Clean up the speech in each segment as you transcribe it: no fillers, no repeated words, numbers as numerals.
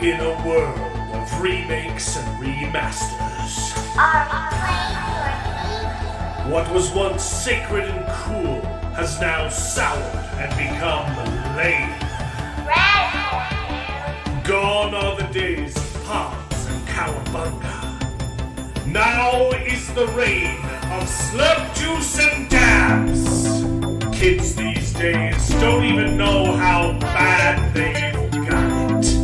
In a world of remakes and remasters, what was once sacred and cool has now soured and become lame. Gone are the days of pops and cowabunga. Now is the reign of slurp juice and dabs. Kids these days don't even know how bad they've got it.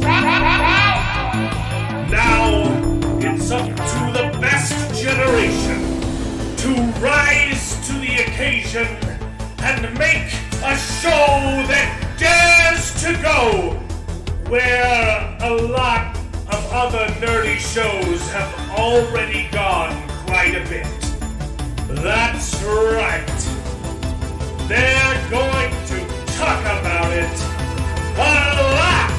Now it's up to the best generation to rise to the occasion and make a show that dares to go where a lot of other nerdy shows have already gone quite a bit. That's right. They're going to talk about it a lot.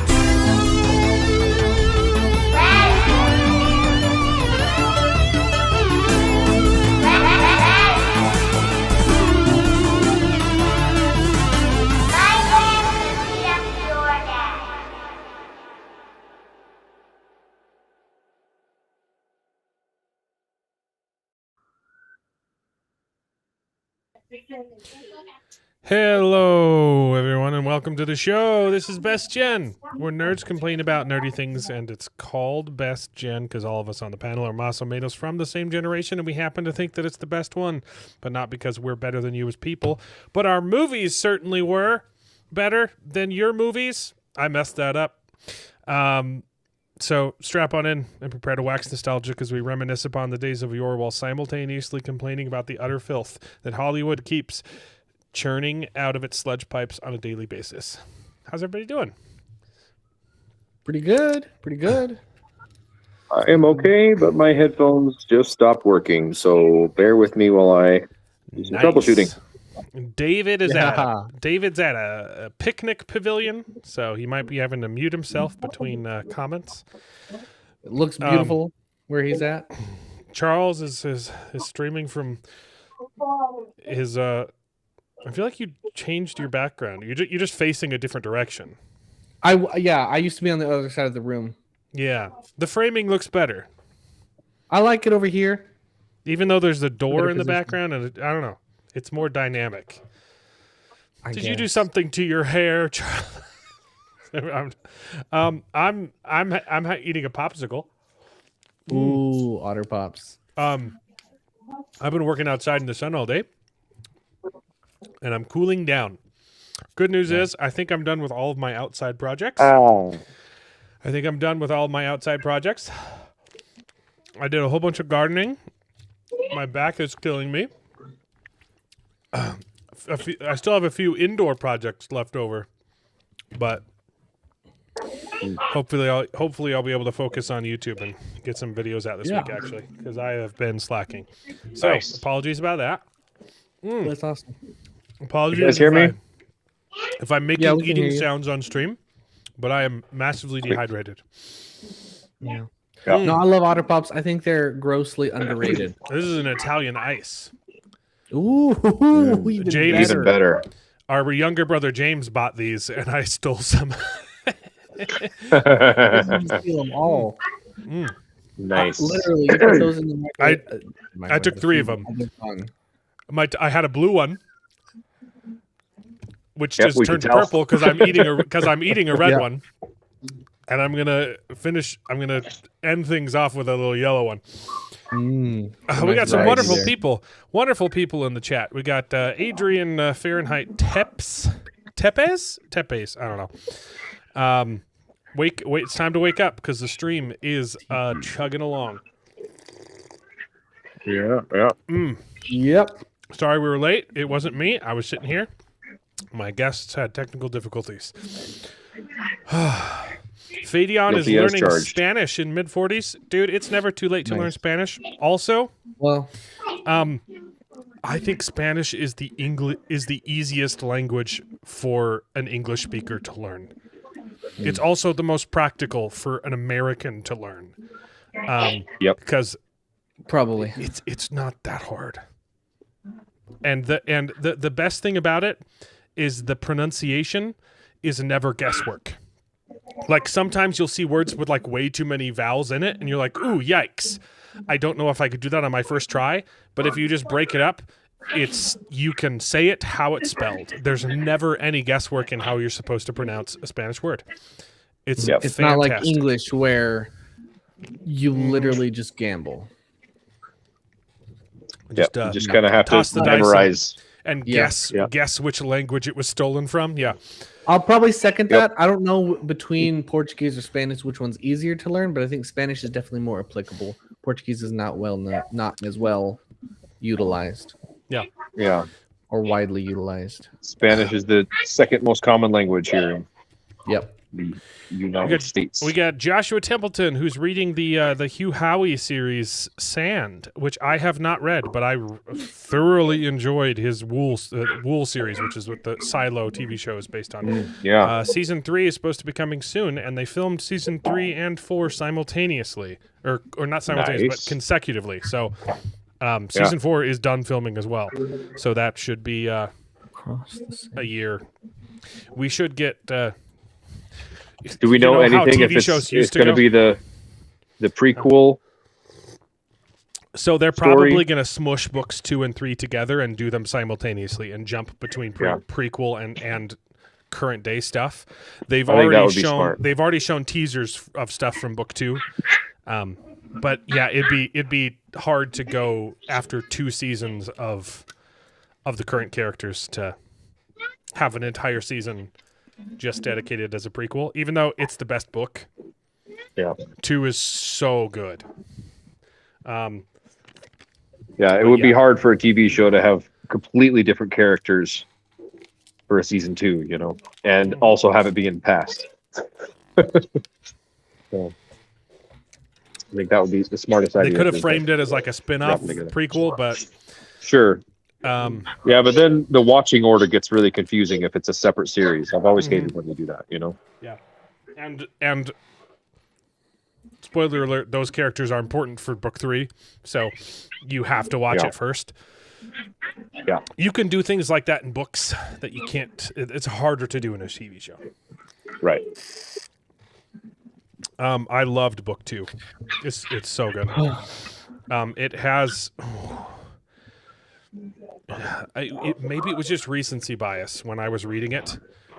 Hello, everyone, and welcome to the show. This is Best Gen, where nerds complain about nerdy things, and it's called Best Gen because all of us on the panel are Masomatos from the same generation, and we happen to think that it's the best one, but not because we're better than you as people. But our movies certainly were better than your movies. I messed that up. So strap on in and prepare to wax nostalgic as we reminisce upon the days of yore while simultaneously complaining about the utter filth that Hollywood keeps churning out of its sludge pipes on a daily basis. How's everybody doing? Pretty good. I am okay, but my headphones just stopped working, so bear with me while I do some troubleshooting. David's at a picnic pavilion, so he might be having to mute himself between comments. It looks beautiful where he's at. Charles is streaming from his I feel like you changed your background. You're just facing a different direction. I used to be on the other side of the room. Yeah, the framing looks better. I like it over here. Even though there's a door in the position. background, and I don't know, it's more dynamic. Did you do guess. something to your hair, Charles? I'm eating a popsicle. Ooh, Otter Pops. I've been working outside in the sun all day, and I'm cooling down. Good news is, I think I'm done with all of my outside projects. I did a whole bunch of gardening. My back is killing me. I still have a few indoor projects left over, but hopefully I'll be able to focus on YouTube and get some videos out this week, actually, because I have been slacking. So apologies about that. That's awesome. Apologies. You guys hear me? If I'm making we can hear eating you. sounds on stream, but I am massively dehydrated. Yeah. Yeah. No, I love Otter Pops. I think they're grossly underrated. This is an Italian ice. Ooh, even James- Even better. Our younger brother James bought these, and I stole some. You steal them all. Nice. Literally, you put those in the microwave. I took 3 of them. I had a blue one, which Yep, just we turned can tell. purple because I'm eating a red Yeah. one, and I'm gonna end things off with a little yellow one. We got some variety wonderful people in the chat. We got Adrian Fahrenheit Tepes. I don't know. Wait! It's time to wake up because the stream is chugging along. Yeah. Yep. Sorry we were late. It wasn't me. I was sitting here. My guests had technical difficulties. Fadion is Guilty as learning charged. Spanish in mid-40s. Dude, it's never too late to learn Spanish. Also, Well, I think Spanish is the easiest language for an English speaker to learn. It's also the most practical for an American to learn. Yep. Because probably. it's not that hard. And the best thing about it is the pronunciation is never guesswork. Like sometimes you'll see words with like way too many vowels in it, and you're like, ooh, yikes. I don't know if I could do that on my first try. But if you just break it up, you can say it how it's spelled. There's never any guesswork in how you're supposed to pronounce a Spanish word. It's Yep. It's not like fantastic. English where you literally just gamble. Just, You just kind of have toss to the dice memorize. and Yeah. guess which language it was stolen from. Yeah. I'll probably second Yep. that. I don't know between Portuguese or Spanish which one's easier to learn, but I think Spanish is definitely more applicable. Portuguese is not as well utilized Yeah. or widely utilized. Spanish is the second most common language here in Yep. the United States. We got Joshua Templeton, who's reading the Hugh Howey series Sand, which I have not read, but I thoroughly enjoyed his Wool series, which is what the Silo TV show is based on. Yeah. Season 3 is supposed to be coming soon, and they filmed season 3 and 4 simultaneously, or not simultaneously, Nice. but consecutively. So season 4 is done filming as well. So that should be Across the sea. a year. We should get. Do we you know how anything if TV shows it's used to going to go? be the prequel? So they're story? probably going to smush books 2 and 3 together and do them simultaneously and jump between prequel and current day stuff. They've I think that already would be shown smart. they've already shown teasers of stuff from book 2. But yeah, it'd be hard to go after 2 seasons of the current characters to have an entire season just dedicated as a prequel, even though it's the best book. Yeah. 2 is so good. Yeah, it would be hard for a TV show to have completely different characters for a season 2, and also have it be in the past. So, I think that would be the smartest idea. They could have framed it as like a spin-off Wrap 'em together. prequel, but Sure. Yeah, but then the watching order gets really confusing if it's a separate series. I've always hated when you do that, yeah. And spoiler alert, those characters are important for book 3, so you have to watch Yeah. it first. Yeah. You can do things like that in books that you can't. It's harder to do in a TV show. Right. I loved book 2. It's so good. It has. Maybe it was just recency bias when I was reading it,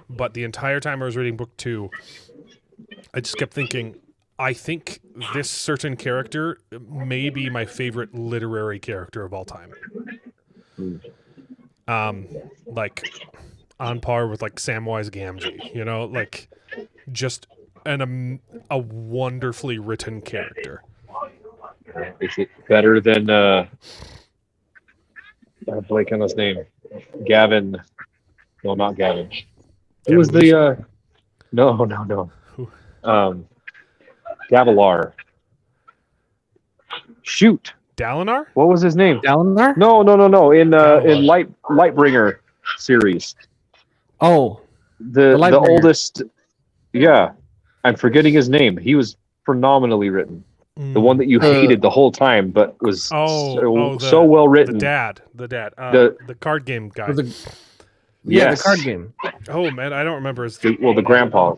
but the entire time I was reading book 2, I just kept thinking, I think this certain character may be my favorite literary character of all time. Like on par with like Samwise Gamgee, like just a wonderfully written character. Is it better than I blank on his name? Gavin. No, not Gavin. Who was the No. Who? Gavilar. Shoot. Dalinar? What was his name? Down there? No. In Gavilar. Lightbringer series. Oh, The Lightbringer. oldest. Yeah. I'm forgetting his name. He was phenomenally written. The one that you hated the whole time, but was so well written. The dad. The card game guy. the Yes. card game. Oh man, I don't remember his. The grandpa.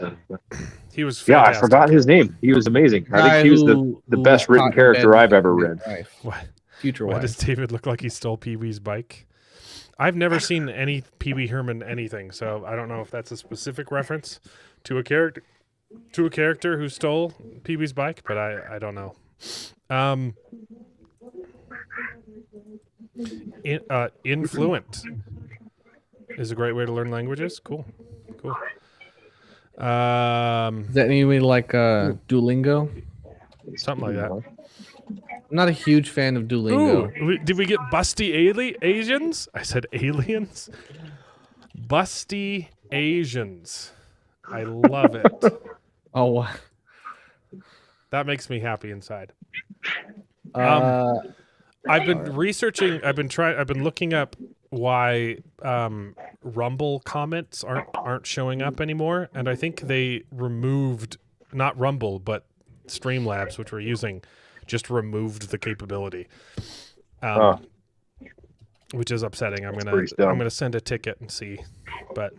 He was Yeah, I fantastic. forgot his name. He was amazing. I Guy think he was who the was best written caught in character bed I've ever with read. his wife, What? future Why wife. does David look like he stole Pee Wee's bike? I've never seen any Pee Wee Herman anything, so I don't know if that's a specific reference to a character who stole Pee Wee's bike, but I don't know. Influent is a great way to learn languages. Cool. Does that mean like Duolingo? Something like that. I'm not a huge fan of Duolingo. Ooh, did we get busty Asians? I said aliens. Busty Asians. I love it. Oh, wow. That makes me happy inside. Uh, I've been researching. I've been looking up why Rumble comments aren't showing up anymore, and I think they removed not Rumble but Streamlabs, which we're using, just removed the capability, which is upsetting. I'm pretty dumb. gonna send a ticket and see, but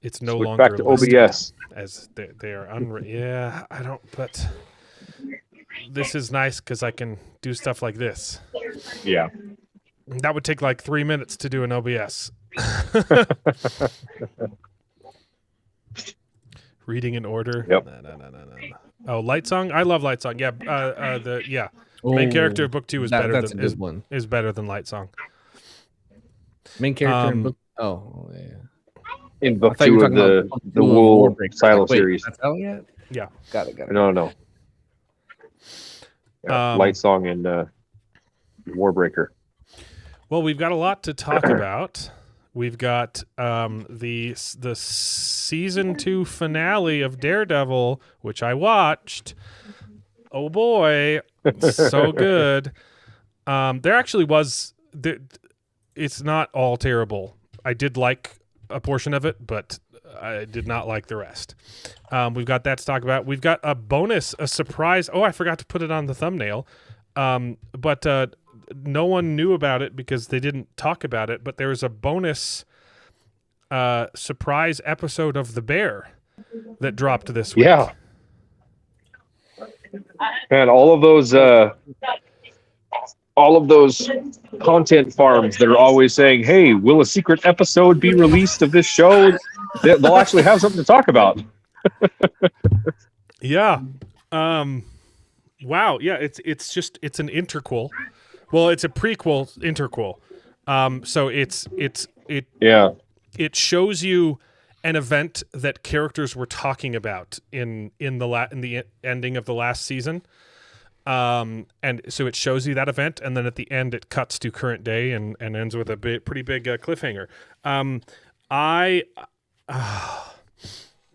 It's no Switch longer back to listed OBS. as they are Yeah, I don't. But this is nice because I can do stuff like this. Yeah. That would take like 3 minutes to do an OBS. Reading in order. Yep. No. Oh, Light Song. I love Light Song. Yeah. Main character of book 2 is That's a good one. Is better than Light Song. Main character in book. Oh yeah. In I book thought you 2 were of talking the about the War Wool Breaker. Silo Like, wait, series. That's out yet? Yeah. Got it. No. Yeah, Light Song and Warbreaker. Well, we've got a lot to talk about. We've got the season 2 finale of Daredevil, which I watched. Oh boy, so good. There actually was. It's not all terrible. I did like a portion of it, but I did not like the rest. We've got that to talk about. We've got a bonus, a surprise. Oh, I forgot to put it on the thumbnail. But no one knew about it because they didn't talk about it. But there was a bonus surprise episode of The Bear that dropped this week. Yeah. Man, all of those content farms that are always saying, "Hey, will a secret episode be released of this show?" They'll actually have something to talk about. Yeah. Wow. Yeah. It's an interquel. Well, it's a prequel interquel. So it shows you an event that characters were talking about in the ending of the last season. And so it shows you that event, and then at the end it cuts to current day and ends with a pretty big cliffhanger.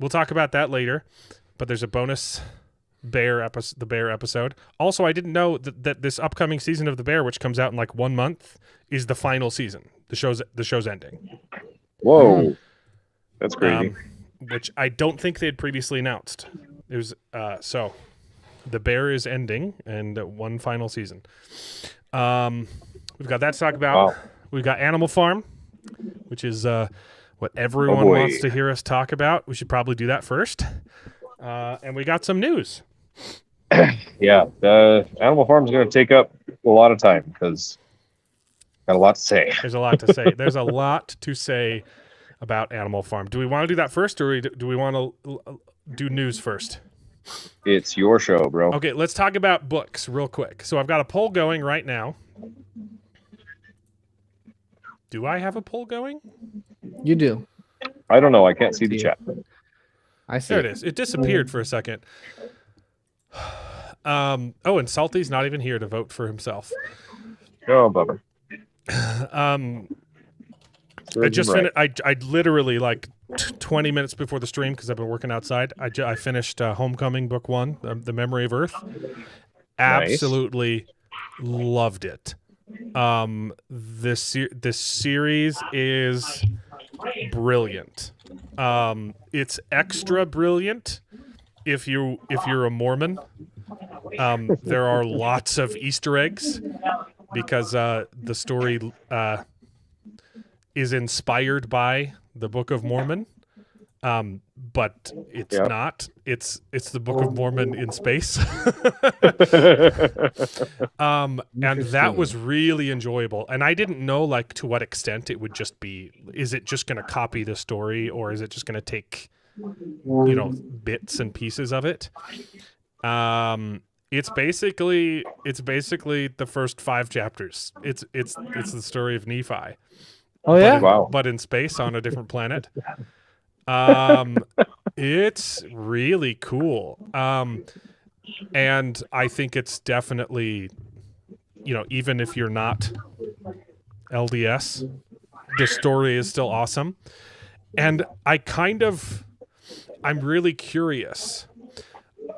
We'll talk about that later, but there's a bonus the Bear episode. Also, I didn't know that this upcoming season of The Bear, which comes out in like 1 month, is the final season. The show's ending. Whoa, that's crazy. Which I don't think they had previously announced. It was so. The Bear is ending, and one final season. We've got that to talk about. Wow. We've got Animal Farm, which is what everyone wants to hear us talk about. We should probably do that first. And we got some news. Yeah, Animal Farm is going to take up a lot of time because got a lot to say. There's a lot to say. There's a lot to say about Animal Farm. Do we want to do that first, or do we want to do news first? It's your show, bro. Okay, let's talk about books real quick. So I've got a poll going right now. Do I have a poll going? You do. I don't know. I can't see the chat. I see. There it is. It disappeared for a second. And Salty's not even here to vote for himself. Oh, bummer. I just finished. I literally like 20 minutes before the stream, because I've been working outside. I finished Homecoming Book 1, The Memory of Earth. Absolutely loved it. This series is brilliant. It's extra brilliant if you're a Mormon. There are lots of Easter eggs because the story is inspired by the Book of Mormon, but it's not. It's the Book of Mormon in space. And that was really enjoyable. And I didn't know to what extent it would just be. Is it just going to copy the story, or is it just going to take bits and pieces of it? It's basically the first 5 chapters. It's the story of Nephi. Oh yeah, but in space on a different planet. It's really cool. And I think it's definitely, even if you're not LDS, the story is still awesome. And I'm really curious.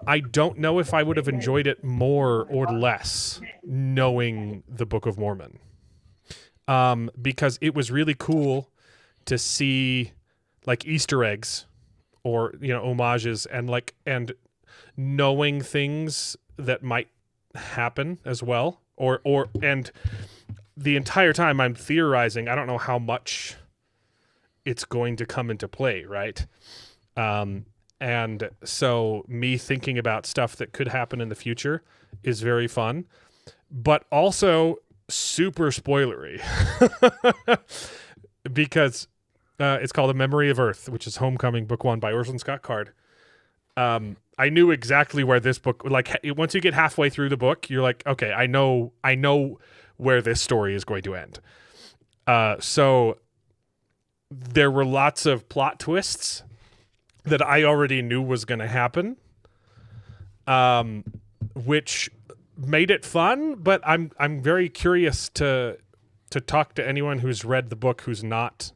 I don't know if I would have enjoyed it more or less knowing the Book of Mormon. Because it was really cool to see Easter eggs or homages and knowing things that might happen as well, and the entire time I'm theorizing. I don't know how much it's going to come into play, right? And so me thinking about stuff that could happen in the future is very fun, but also super spoilery because it's called A Memory of Earth, which is Homecoming, book 1 by Orson Scott Card. I knew exactly where this book, like once you get halfway through the book, you're like, okay, I know where this story is going to end. So there were lots of plot twists that I already knew was going to happen, which made it fun. But I'm very curious to talk to anyone who's read the book who's not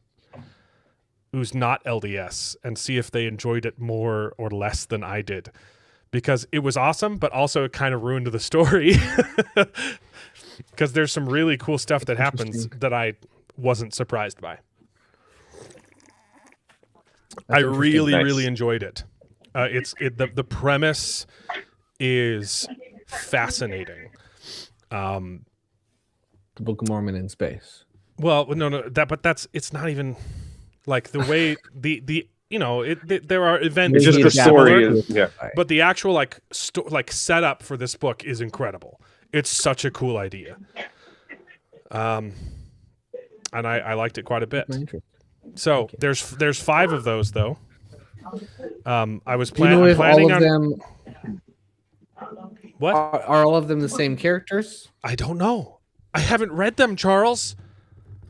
LDS and see if they enjoyed it more or less than I did, because it was awesome, but also it kind of ruined the story because there's some really cool stuff that happens that I wasn't surprised by. I really enjoyed it. The premise is fascinating. The Book of Mormon in space. Well, no, it's not even like the way there are events. It's just that the are story similar, is but the actual like setup for this book is incredible. It's such a cool idea. And I liked it quite a bit. So there's 5 of those though. I was planning on them. What are all of them the same characters? I don't know. I haven't read them, Charles.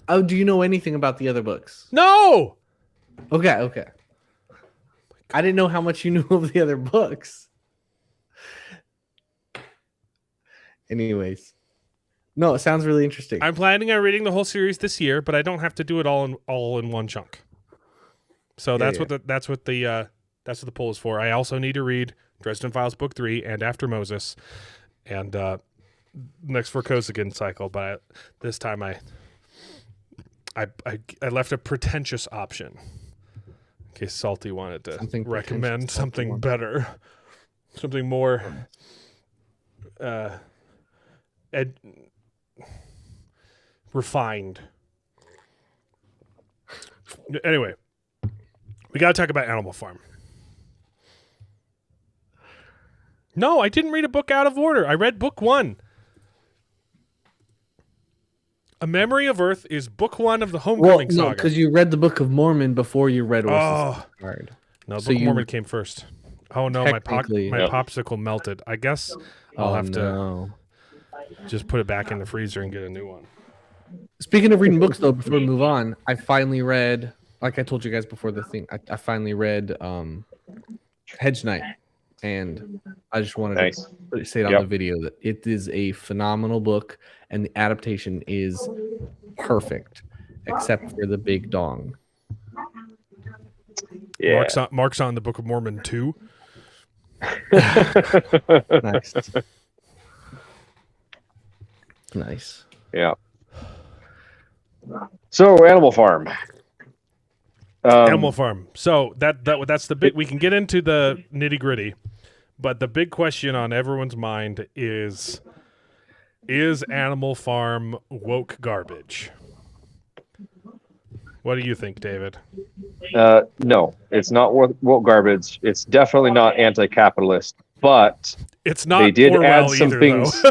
Oh, do you know anything about the other books? No. Okay. I didn't know how much you knew of the other books. Anyways. No, it sounds really interesting. I'm planning on reading the whole series this year, but I don't have to do it all in one chunk. So that's what the poll is for. I also need to read Dresden Files Book 3 and After Moses, and next for Kozigan cycle. But this time I left a pretentious option in case Salty wanted to recommend something better, something more refined. Anyway, we got to talk about Animal Farm. No, I didn't read a book out of order. I read book 1. A Memory of Earth is book 1 of the Homecoming saga. because you read the Book of Mormon before you read Orson Card. No, Book of Mormon came first. Oh no, my popsicle melted. I guess I'll have to just put it back in the freezer and get a new one. Speaking of reading books, though, before we move on, I finally read, like I told you guys before the thing, I finally read Hedge Knight. And I just wanted to say it on the video that it is a phenomenal book, and the adaptation is perfect, except for the big dong. Yeah. Mark's on the Book of Mormon 2. Nice. Yeah. So Animal Farm. Animal Farm. So that's the big. We can get into the nitty gritty, but the big question on everyone's mind is Animal Farm woke garbage? What do you think, David? No, it's not woke garbage. It's definitely not anti-capitalist, but it's not. They did Orwell add some either, things.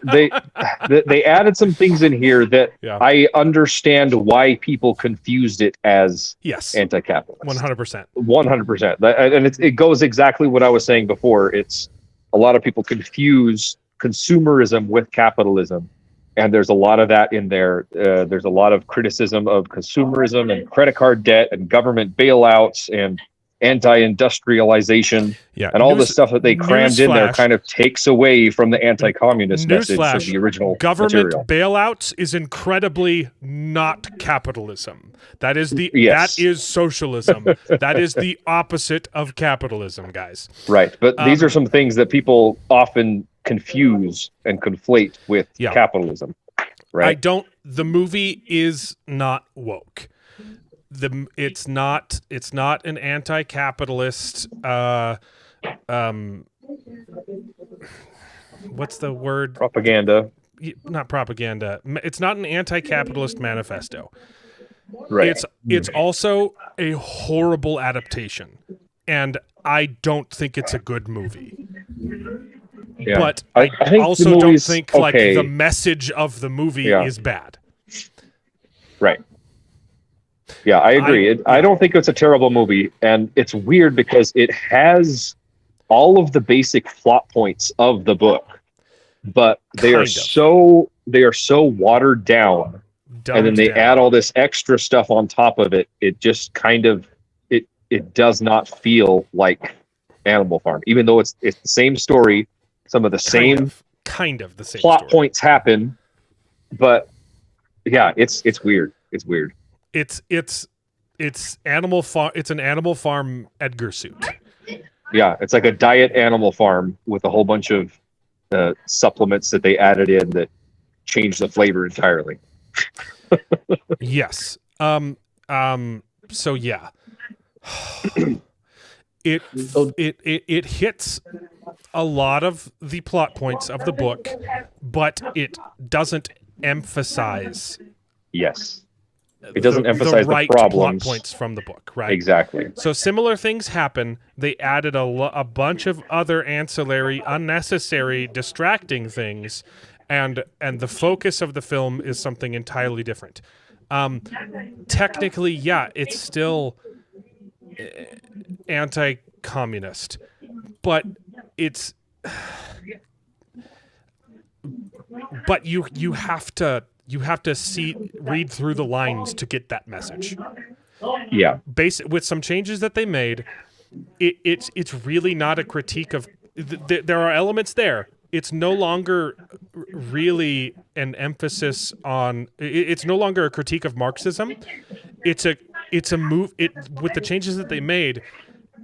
They added some things in here that I understand why people confused it as anti-capitalist. 100%. 100%. And it goes exactly what I was saying before. It's a lot of people confuse consumerism with capitalism. And there's a lot of that in there. There's a lot of criticism of consumerism and credit card debt and government bailouts and anti-industrialization and all the stuff that they crammed in there kind of takes away from the anti-communist message of the original government material. Bailouts is incredibly not capitalism. That is that is socialism. That is the opposite of capitalism, guys. Right, but these are some things that people often confuse and conflate with capitalism. Right. The movie is not woke. It's not an anti-capitalist what's the word? Propaganda. Not propaganda. It's not an anti-capitalist manifesto. Right. It's also a horrible adaptation, and I don't think it's a good movie. Yeah. But I think also the don't movie's think okay. like the message of the movie Yeah. is bad. Right. Yeah, I agree. I don't think it's a terrible movie, and it's weird because it has all of the basic plot points of the book, but they are so watered down, and then they add all this extra stuff on top of it. It just kind of it does not feel like Animal Farm, even though it's the same story. Some of the same the same plot story. points happen, but yeah, it's weird. It's weird. It's Animal Farm. It's an Animal Farm Edgar suit. Yeah, it's like a diet Animal Farm with a whole bunch of supplements that they added in that change the flavor entirely. Yes. So yeah. It hits a lot of the plot points of the book, but it doesn't emphasize. Yes. It doesn't emphasize the problems. Plot points from the book, right? Exactly. So similar things happen. They added a bunch of other ancillary, unnecessary, distracting things, and the focus of the film is something entirely different. Technically, yeah, it's still anti-communist, but you have to read through the lines to get that message. Yeah. With some changes that they made, it's really not a critique of. There are elements there. It's no longer really an emphasis on. It's no longer a critique of Marxism. It's a move. With the changes that they made,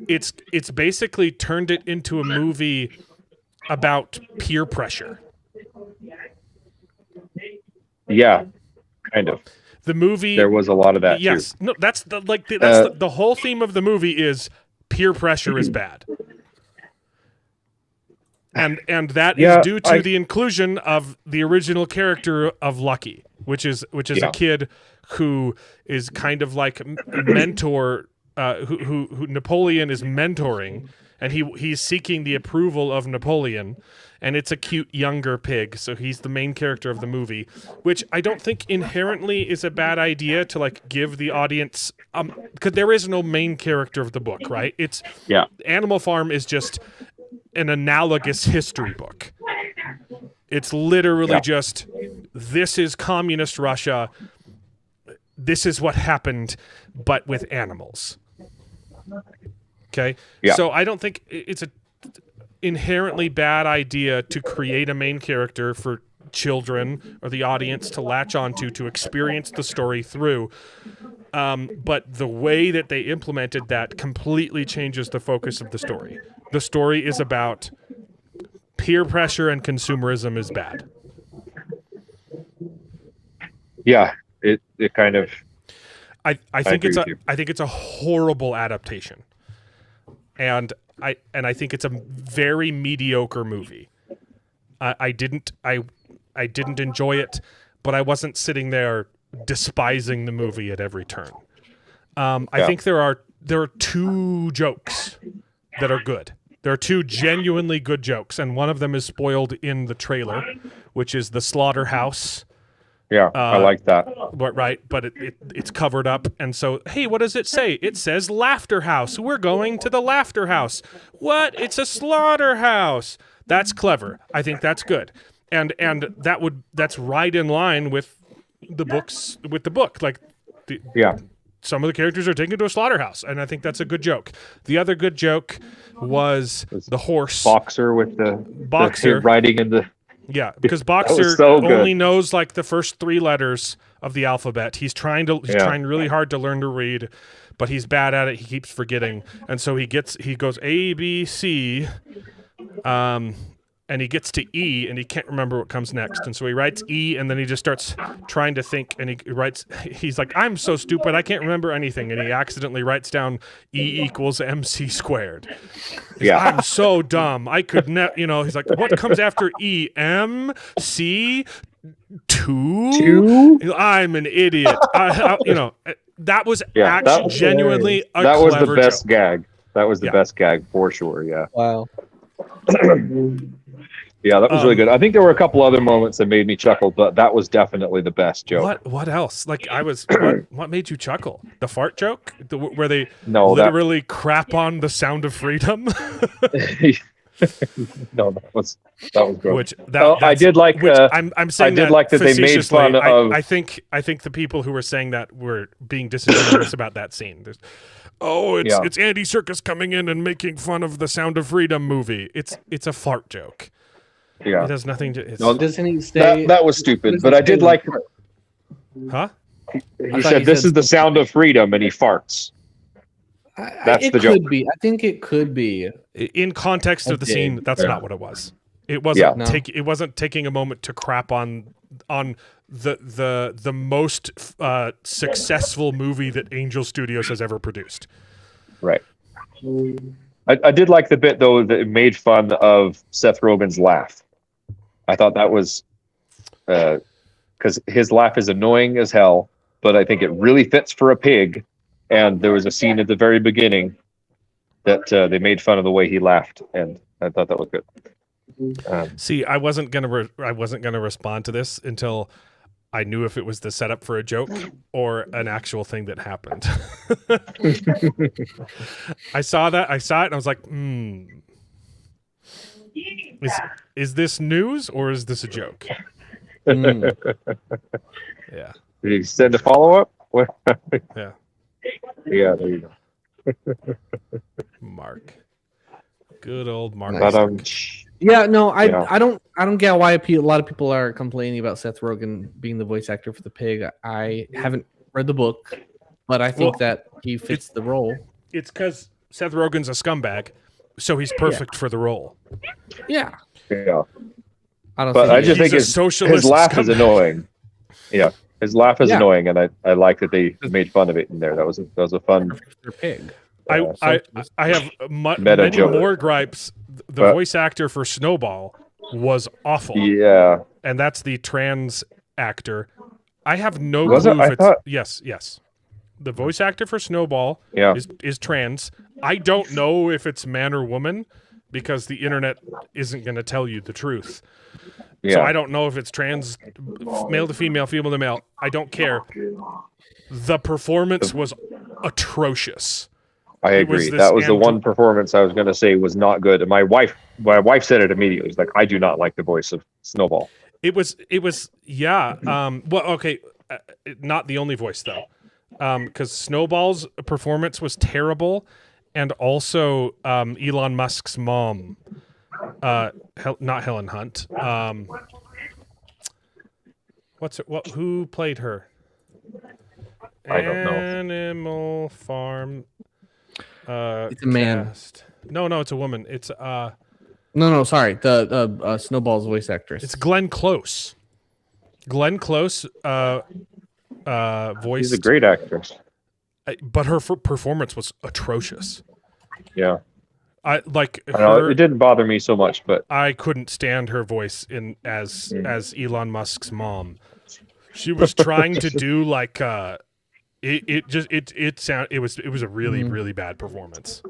it's basically turned it into a movie about peer pressure. Yeah, kind of. The movie. There was a lot of that. Yes. Too. No. That's the whole theme of the movie is peer pressure is bad. And that is due to the inclusion of the original character of Lucky, which is a kid who is kind of like a mentor, who Napoleon is mentoring, and he's seeking the approval of Napoleon, and it's a cute younger pig, so he's the main character of the movie, which I don't think inherently is a bad idea to like give the audience, because there is no main character of the book, right? Animal Farm is just an analogous history book. It's literally just, this is communist Russia. This is what happened, but with animals. Okay? Yeah. So I don't think it's a inherently bad idea to create a main character for children or the audience to latch onto, to experience the story through. But the way that they implemented that completely changes the focus of the story. The story is about peer pressure, and consumerism is bad. Yeah, it kind of. I think it's a horrible adaptation, and I think it's a very mediocre movie. I didn't enjoy it, but I wasn't sitting there despising the movie at every turn. I think there are two jokes that are good. There are two genuinely good jokes, and one of them is spoiled in the trailer, which is the slaughterhouse. Yeah, I like that. Right, but it's covered up, and so, hey, what does it say? It says Laughter House. We're going to the Laughter House. What? It's a slaughterhouse. That's clever. I think that's good, and that's right in line with the book. Like, some of the characters are taken to a slaughterhouse, and I think that's a good joke. The other good joke was the horse Boxer with the kid riding in the. Yeah, because Boxer only knows like the first three letters of the alphabet. He's trying really hard to learn to read, but he's bad at it. He keeps forgetting, and so he goes A, B, C, and he gets to E, and he can't remember what comes next, and so he writes E, and then he just starts trying to think, and he's like, I'm so stupid, I can't remember anything, and he accidentally writes down E equals MC squared. I'm so dumb, I could he's like, what comes after E? M, C, Two? I'm an idiot. That was actually genuinely a that was the clever best joke. gag. That was the best gag for sure. Yeah. Wow. Yeah, that was really good. I think there were a couple other moments that made me chuckle, but that was definitely the best joke. What else? Like what made you chuckle? The fart joke, where they literally crap on the Sound of Freedom. No, that was gross. I did like. I'm saying I did like that they made fun of. I think the people who were saying that were being disingenuous about that scene. It's Andy Serkis coming in and making fun of the Sound of Freedom movie. It's a fart joke. Yeah, it has nothing to. No, doesn't he say that was stupid? But I did like. Huh? He said, "This is the Sound of Freedom," and he farts. That's the joke. Could be. I think it could be. In context of the scene, that's not what it was. It wasn't. It wasn't taking a moment to crap on the most successful movie that Angel Studios has ever produced. Right. I did like the bit though that made fun of Seth Rogen's laugh. I thought that was because his laugh is annoying as hell, but I think it really fits for a pig. And there was a scene at the very beginning that they made fun of the way he laughed, and I thought that was good. See, I wasn't gonna respond to this until I knew if it was the setup for a joke or an actual thing that happened. I saw it, and I was like, is this news or is this a joke? Yeah. Did you send a follow-up? Yeah. Yeah, there you go. Mark. Good old Mark. Yeah, no, I don't get why a lot of people are complaining about Seth Rogen being the voice actor for the pig. I haven't read the book, but I think that he fits the role. It's because Seth Rogen's a scumbag, so he's perfect for the role. Yeah. Yeah. I just think his laugh is annoying. Yeah. His laugh is annoying, and I like that they made fun of it in there. That was a fun pig. I have many more gripes. The voice actor for Snowball was awful. Yeah, and that's the trans actor. I have no clue if it's yes. The voice actor for Snowball is trans. I don't know if it's man or woman because the internet isn't going to tell you the truth. Yeah. So I don't know if it's trans, male to female, female to male. I don't care. The performance was atrocious. I agree. That was the one performance I was going to say was not good. And my wife said it immediately. She's like, I do not like the voice of Snowball. It was well, okay. Not the only voice though. Because Snowball's performance was terrible. And also Elon Musk's mom. Not Helen Hunt. Who played her? I don't know. Animal Farm. It's a man. Cast. No, it's a woman. It's No, sorry. The Snowball's voice actress. It's Glenn Close. Glenn Close voiced. She's a great actress. But her performance was atrocious. Yeah. I know, it didn't bother me so much, but I couldn't stand her voice as Elon Musk's mom. She was trying to do like it was a really really bad performance.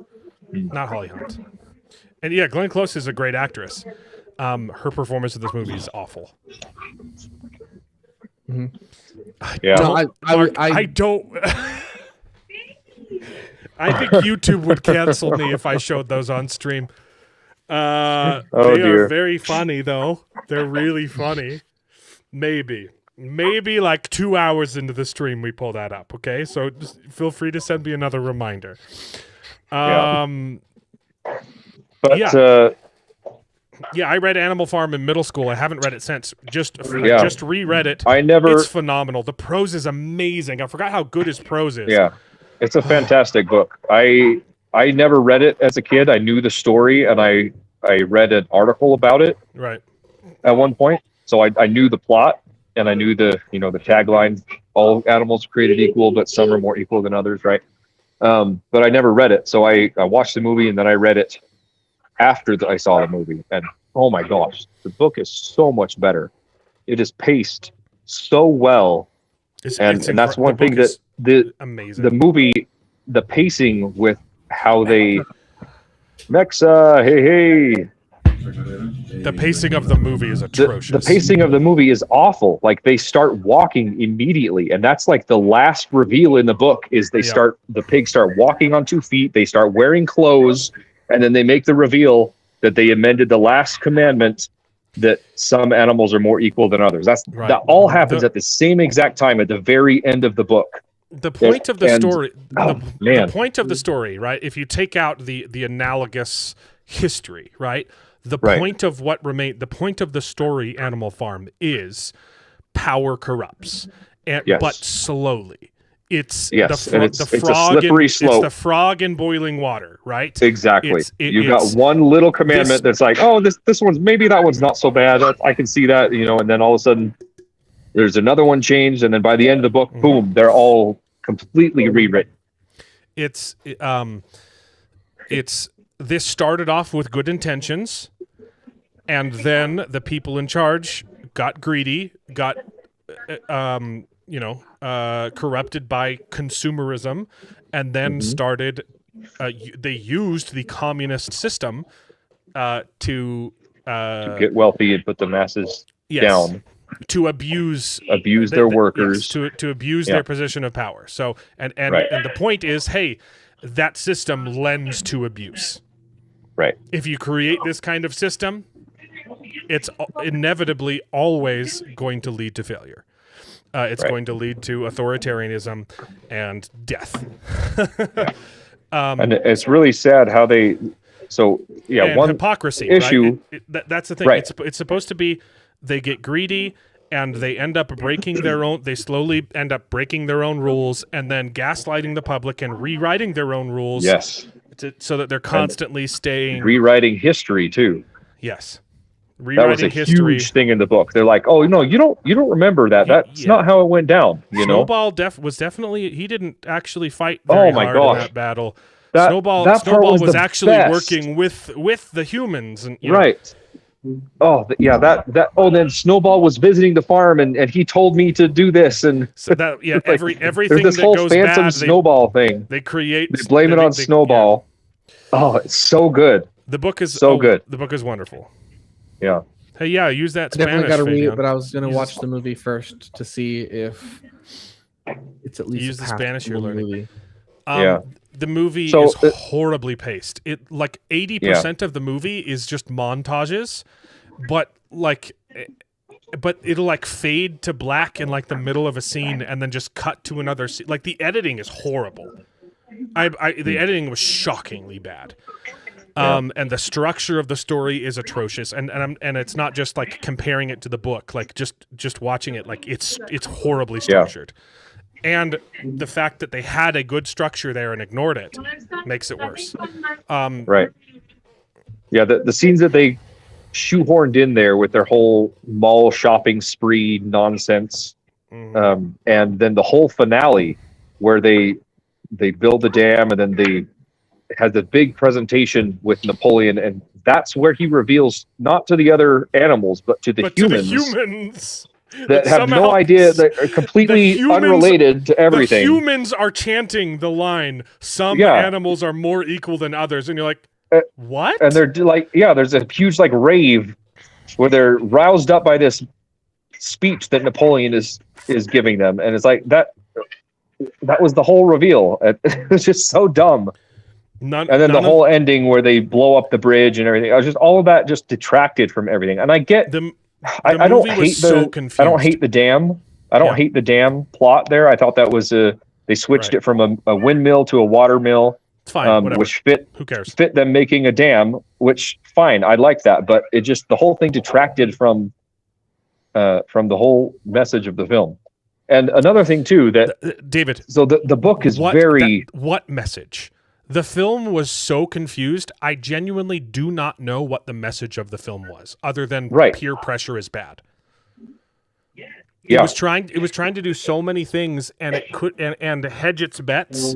Not Holly Hunt. And yeah, Glenn Close is a great actress. Her performance in this movie is awful. Mm-hmm. Yeah. I don't I think YouTube would cancel me if I showed those on stream. They are very funny, though. They're really funny. Maybe like 2 hours into the stream we pull that up, okay? So just feel free to send me another reminder. Yeah, I read Animal Farm in middle school. I haven't read it since. I just reread it. It's phenomenal. The prose is amazing. I forgot how good his prose is. Yeah. It's a fantastic book. I never read it as a kid. I knew the story, and I read an article about it. Right. At one point, so I knew the plot, and I knew the tagline: "All animals are created equal, but some are more equal than others." Right. But I never read it, so I watched the movie, and then I read it after I saw the movie, and oh my gosh, the book is so much better. it is paced so well, and that's one thing that amazing. the movie, the pacing with how they Mexa, hey. The pacing of the movie is atrocious. The pacing of the movie is awful. Like they start walking immediately, and that's like the last reveal in the book. Is the pigs start walking on 2 feet. They start wearing clothes, and then they make the reveal that they amended the last commandment that some animals are more equal than others. That all happens at the same exact time at the very end of the book. The point of the story, the point of the story, right? If you take out the analogous history, right? The point of what remain, the point of the story, Animal Farm, is power corrupts, but slowly. It's the frog. It's a slippery slope. It's the frog in boiling water, right? Exactly. You've got one little commandment that's like, oh, this one's, maybe that one's not so bad. I can see that, and then all of a sudden there's another one changed, and then by the end of the book, boom, they're all completely rewritten. It's this started off with good intentions, and then the people in charge got greedy, got corrupted by consumerism, and then started. They used the communist system to get wealthy and put the masses down. To abuse their workers, yes, to abuse their position of power. So and the point is, hey, that system lends to abuse. Right. If you create this kind of system, it's inevitably always going to lead to failure. It's going to lead to authoritarianism and death. And it's really sad how they. So one hypocrisy issue. Right? That's the thing. Right. It's supposed to be they get greedy and they end up breaking their own. They slowly end up breaking their own rules and then gaslighting the public and rewriting their own rules. Yes. So that they're constantly staying rewriting history too. Yes, that was a huge thing in the book. They're like, "Oh no, you don't remember that. That's not how it went down." Snowball was definitely he didn't actually fight very hard in that battle. Snowball was actually working with the humans and right. Then Snowball was visiting the farm and he told me to do this and so that everything this that whole goes phantom bad, Snowball thing. They blame it on Snowball. Oh, it's so good. The book is so good. The book is wonderful. Yeah. Hey, use that I definitely Spanish. got to read Fabian. it, but I was going to watch the movie first to see if it's at least use the Spanish you're learning. The movie is horribly paced. It like 80% of the movie is just montages, but it'll like fade to black in like the middle of a scene and then just cut to another scene. Like the editing is horrible. The editing was shockingly bad. And the structure of the story is atrocious, and it's not just like comparing it to the book, like just watching it, like it's horribly structured. And the fact that they had a good structure there and ignored it makes it worse. Right. Yeah, the scenes that they shoehorned in there with their whole mall shopping spree nonsense, and then the whole finale where they build the dam and then they had the big presentation with Napoleon, and that's where he reveals not to the other animals but to the humans. That have no idea, that are completely unrelated to everything. The humans are chanting the line, some animals are more equal than others, and you're like, what? And they're like, there's a huge like rave where they're roused up by this speech that Napoleon is giving them, and it's like that was the whole reveal. It was just so dumb. And then the whole ending where they blow up the bridge and everything. I was just all of that just detracted from everything. And I get I don't hate I don't hate the dam. I don't hate the dam plot there. I thought that was they switched it from a windmill to a water mill. It's fine, which fit who cares? Fit them making a dam, which fine, I like that, but it just the whole thing detracted from the whole message of the film. And another thing too that David. So the book is what message? The film was so confused. I genuinely do not know what the message of the film was, other than peer pressure is bad. It was trying to do so many things, and it could and hedge its bets,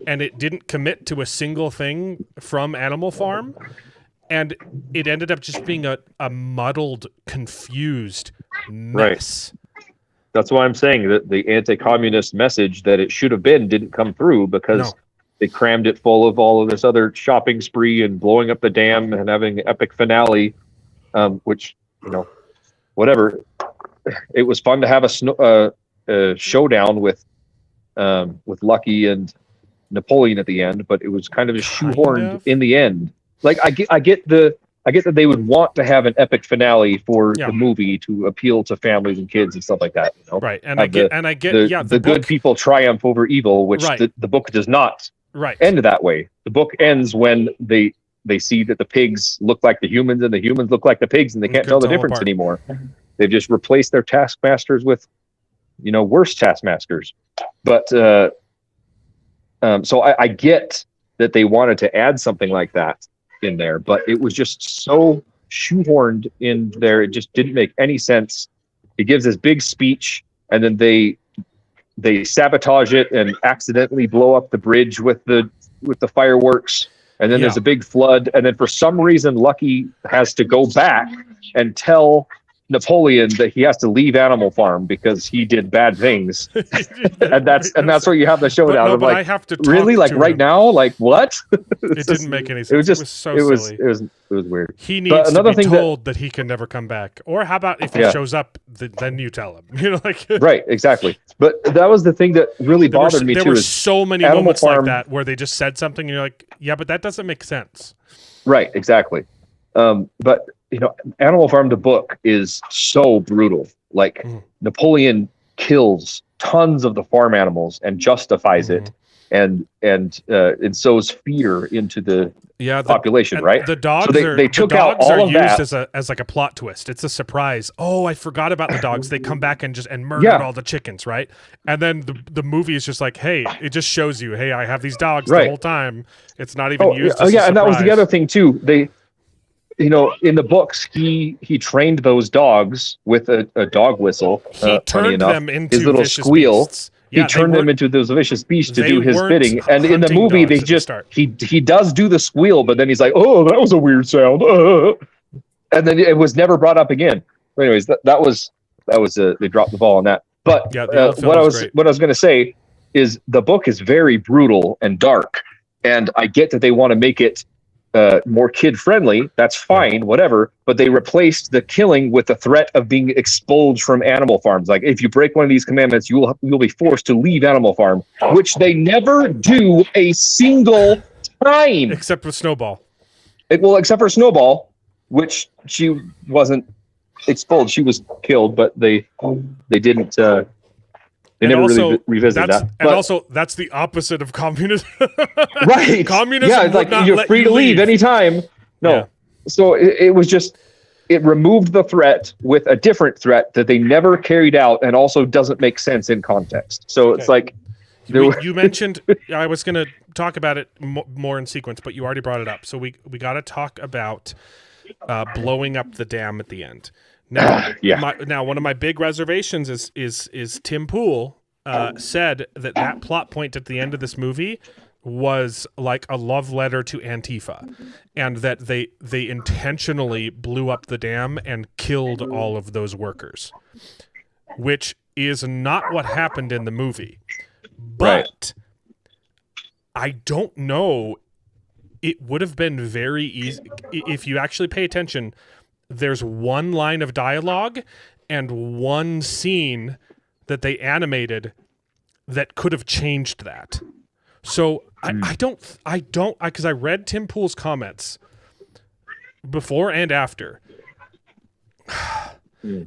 and it didn't commit to a single thing from Animal Farm, and it ended up just being a muddled, confused mess. That's why I'm saying that the anti-communist message that it should have been didn't come through because they crammed it full of all of this other shopping spree and blowing up the dam and having an epic finale, which, whatever. It was fun to have a showdown with Lucky and Napoleon at the end, but it was kind of shoehorned in the end. Like I get that they would want to have an epic finale for the movie to appeal to families and kids and stuff like that. Right, and I get the good people triumph over evil, which the book does not end that way. The book ends when they see that the pigs look like the humans and the humans look like the pigs, and they can't tell the difference anymore. They've just replaced their taskmasters with, worse taskmasters. But so I get that they wanted to add something like that in there, but it was just so shoehorned in there. It just didn't make any sense. He gives this big speech, and then they sabotage it and accidentally blow up the bridge with the fireworks. And then there's a big flood. And then for some reason, Lucky has to go back and tell Napoleon that he has to leave Animal Farm because he did bad things. and that's where you have the showdown. But I have to really, like right now, like what? It didn't make any sense. It was so silly. It was weird. He needs to be told that he can never come back. Or how about if he shows up, then you tell him. Right, exactly. But that was the thing that really bothered me too. There were so many moments like that where they just said something and you're like, yeah, but that doesn't make sense. Right, exactly. But Animal Farm the book is so brutal. Like Napoleon kills tons of the farm animals and justifies it, and sows fear into the population. Right. The dogs they took out all of that as like a plot twist. It's a surprise. Oh, I forgot about the dogs. They come back and murdered all the chickens. Right. And then the movie is just like, hey, it just shows you, hey, I have these dogs the whole time. It's not even used. As a surprise. And that was the other thing too. They. In the books, he trained those dogs with a dog whistle. He turned them into his little squeal. Beasts. He turned them into those vicious beasts to do his bidding. And in the movie, they just he does do the squeal, but then he's like, "Oh, that was a weird sound," and then it was never brought up again. But anyways, that was they dropped the ball on that. But what I was going to say is the book is very brutal and dark, and I get that they want to make it more kid-friendly. That's fine, whatever. But they replaced the killing with the threat of being expelled from animal farms. Like, if you break one of these commandments, you'll be forced to leave Animal Farm, which they never do a single time. Except with Snowball. Except for Snowball, which she wasn't expelled. She was killed, but they didn't. They never really revisited that. And also, that's the opposite of communism. Right. Communism it's like you're free to leave anytime. No. Yeah. So it was just, it removed the threat with a different threat that they never carried out and also doesn't make sense in context. So it's like... You mentioned, I was going to talk about it more in sequence, but you already brought it up. So we got to talk about blowing up the dam at the end. Now, one of my big reservations is Tim Pool said that plot point at the end of this movie was like a love letter to Antifa, and that they intentionally blew up the dam and killed all of those workers, which is not what happened in the movie. But I don't know. It would have been very easy if you actually pay attention. There's one line of dialogue and one scene that they animated that could have changed that. So I don't, because I read Tim Pool's comments before and after,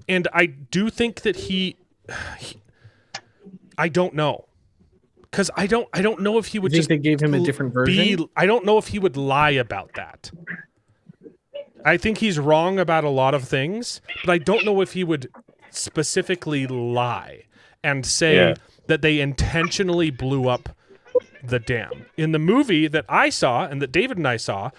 and I do think that he I don't know, because I don't know if he would just. They gave him a different version. I don't know if he would lie about that. I think he's wrong about a lot of things, but I don't know if he would specifically lie and say that they intentionally blew up the dam. In the movie that I saw and that David and I saw,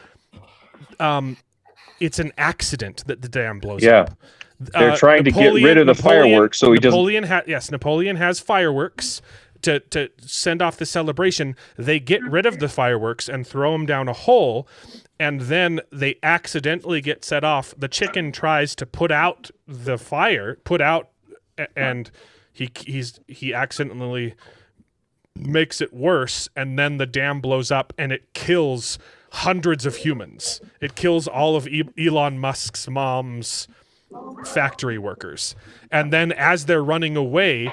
it's an accident that the dam blows up. They're trying to get rid of the fireworks so he doesn't... Napoleon has fireworks to send off the celebration, they get rid of the fireworks and throw them down a hole, and then they accidentally get set off. The chicken tries to put out the fire, and he accidentally makes it worse, and then the dam blows up and it kills hundreds of humans. It kills all of Elon Musk's mom's factory workers. And then as they're running away,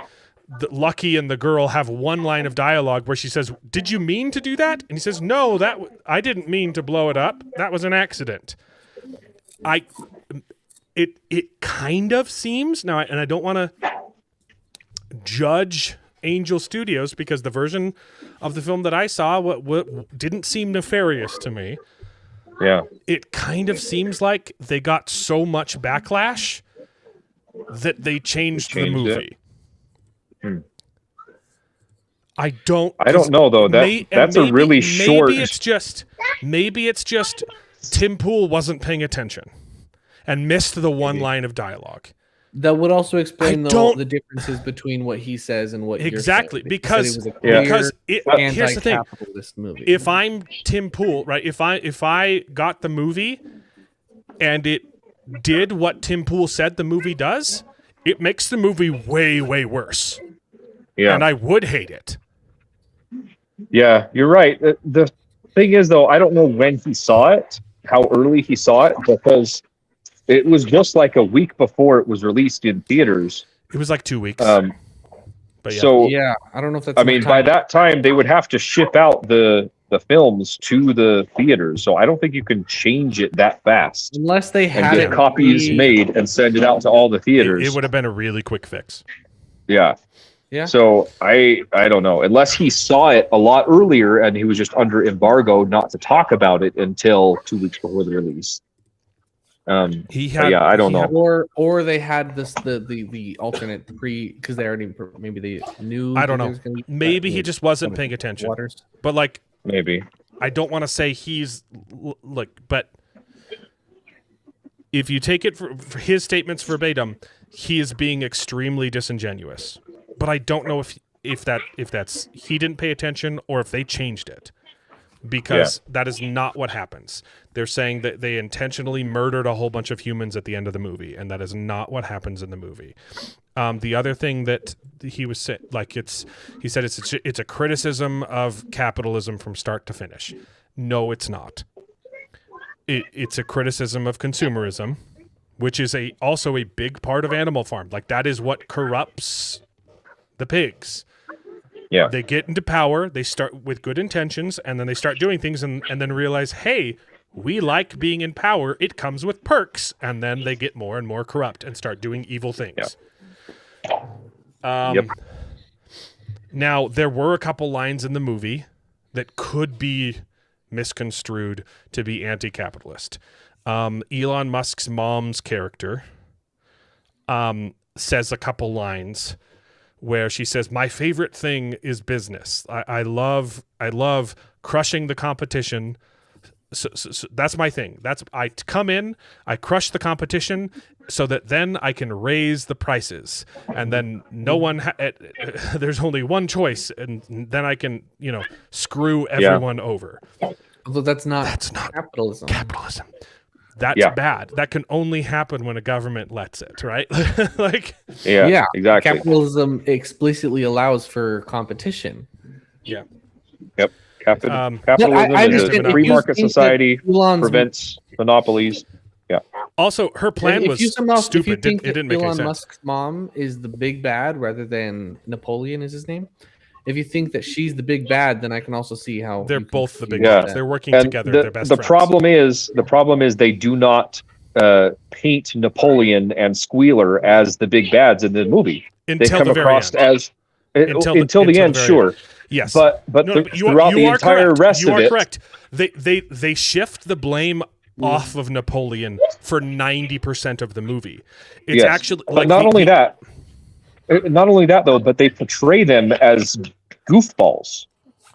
Lucky and the girl have one line of dialogue where she says, "Did you mean to do that?" And he says, "No, I didn't mean to blow it up. That was an accident." It kind of seems now, and I don't want to judge Angel Studios because the version of the film that I saw what didn't seem nefarious to me. Yeah. It kind of seems like they got so much backlash that they changed the movie. I don't know though. That's a really short. Maybe it's just Tim Pool wasn't paying attention and missed the one line of dialogue. That would also explain the differences between what he says and what exactly you're because here's the thing. Movie. If I'm Tim Pool, right? If I got the movie and it did what Tim Pool said the movie does, it makes the movie way, way worse. Yeah. And I would hate it. Yeah, you're right. The thing is, though, I don't know when he saw it, how early he saw it, because it was just like a week before it was released in theaters. It was like 2 weeks. But yeah. So yeah, I don't know if that's. I mean, by that time they would have to ship out the films to the theaters, so I don't think you can change it that fast unless they had and get copies made and send it out to all the theaters. It would have been a really quick fix. Yeah. Yeah. So I don't know, unless he saw it a lot earlier and he was just under embargo not to talk about it until 2 weeks before the release. I don't know. Or they had the alternate because they already maybe they knew. I don't know. Maybe he just wasn't paying attention. But like maybe I don't want to say he's like, but if you take it for his statements verbatim, he is being extremely disingenuous. But I don't know if that's he didn't pay attention or if they changed it, because that is not what happens. They're saying that they intentionally murdered a whole bunch of humans at the end of the movie, and that is not what happens in the movie. The other thing that he was he said it's a criticism of capitalism from start to finish. No, it's not. It's a criticism of consumerism, which is also a big part of Animal Farm. Like that is what corrupts the pigs. Yeah. They get into power, they start with good intentions, and then they start doing things and then realize, hey, we like being in power. It comes with perks. And then they get more and more corrupt and start doing evil things. Now, there were a couple lines in the movie that could be misconstrued to be anti-capitalist. Elon Musk's mom's character says a couple lines where she says, "My favorite thing is business. I love crushing the competition. So that's my thing. I come in, I crush the competition, so that then I can raise the prices, and then no one. There's only one choice, and then I can screw everyone over." Although that's not capitalism. Capitalism. That's bad. That can only happen when a government lets it, right? Exactly. Capitalism explicitly allows for competition. Yeah. Yep. Capitalism is a free market society, prevents monopolies. Yeah. Also, her plan was stupid. It didn't make any sense. Elon Musk's mom is the big bad rather than Napoleon is his name. If you think that she's the big bad, then I can also see how they're both the big bads. They're working together. They're best friends. The problem is they do not paint Napoleon and Squealer as the big bads in the movie. Until they come across as until the end, sure. Yes, but throughout the entire rest of it, correct. They shift the blame off of Napoleon for 90% of the movie. It's actually but not only that though, but they portray them as goofballs.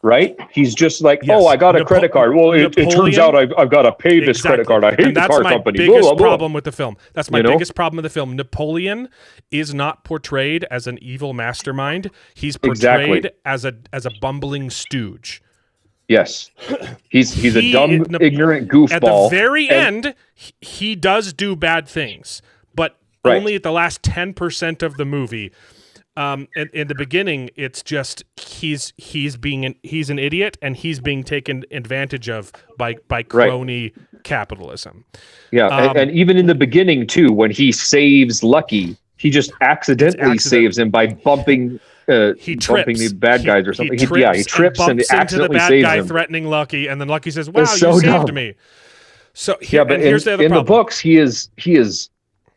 right? He's just like, Yes. oh, I got a credit card. Well, it turns out I've got to pay this credit card. I hate and the that's car my company. biggest Blah, blah, blah. problem with the film. That's my biggest problem with the film. Napoleon is not portrayed as an evil mastermind. He's portrayed as a bumbling stooge. Yes, he's a dumb, ignorant goofball. At the very end, he does do bad things, but only at the last 10% of the movie. In the beginning, it's just he's an idiot and he's being taken advantage of by crony capitalism. Yeah, and even in the beginning too, when he saves Lucky, he just accidentally saves him by bumping. He trips. Bumping the bad guys or something. He trips and accidentally into the saves bad guy him. Threatening Lucky, and then Lucky says, "Wow, so you saved dumb. me." So but here's the other in problem. the books, he is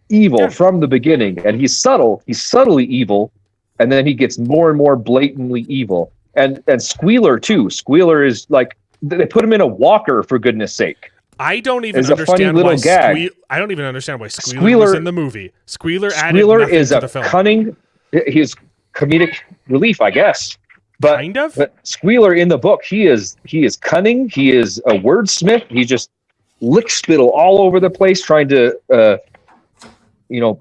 evil from the beginning, and he's subtle. He's subtly evil, and then he gets more and more blatantly evil. And Squealer too. Squealer is like they put him in a walker for goodness sake. I don't even It's a funny understand little why gag. I don't even understand why Squealer was in the movie. Squealer added nothing is to a the film. cunning. He's comedic relief, I guess. But, kind of. But Squealer in the book, he is cunning. He is a wordsmith. He just licks spittle all over the place, trying to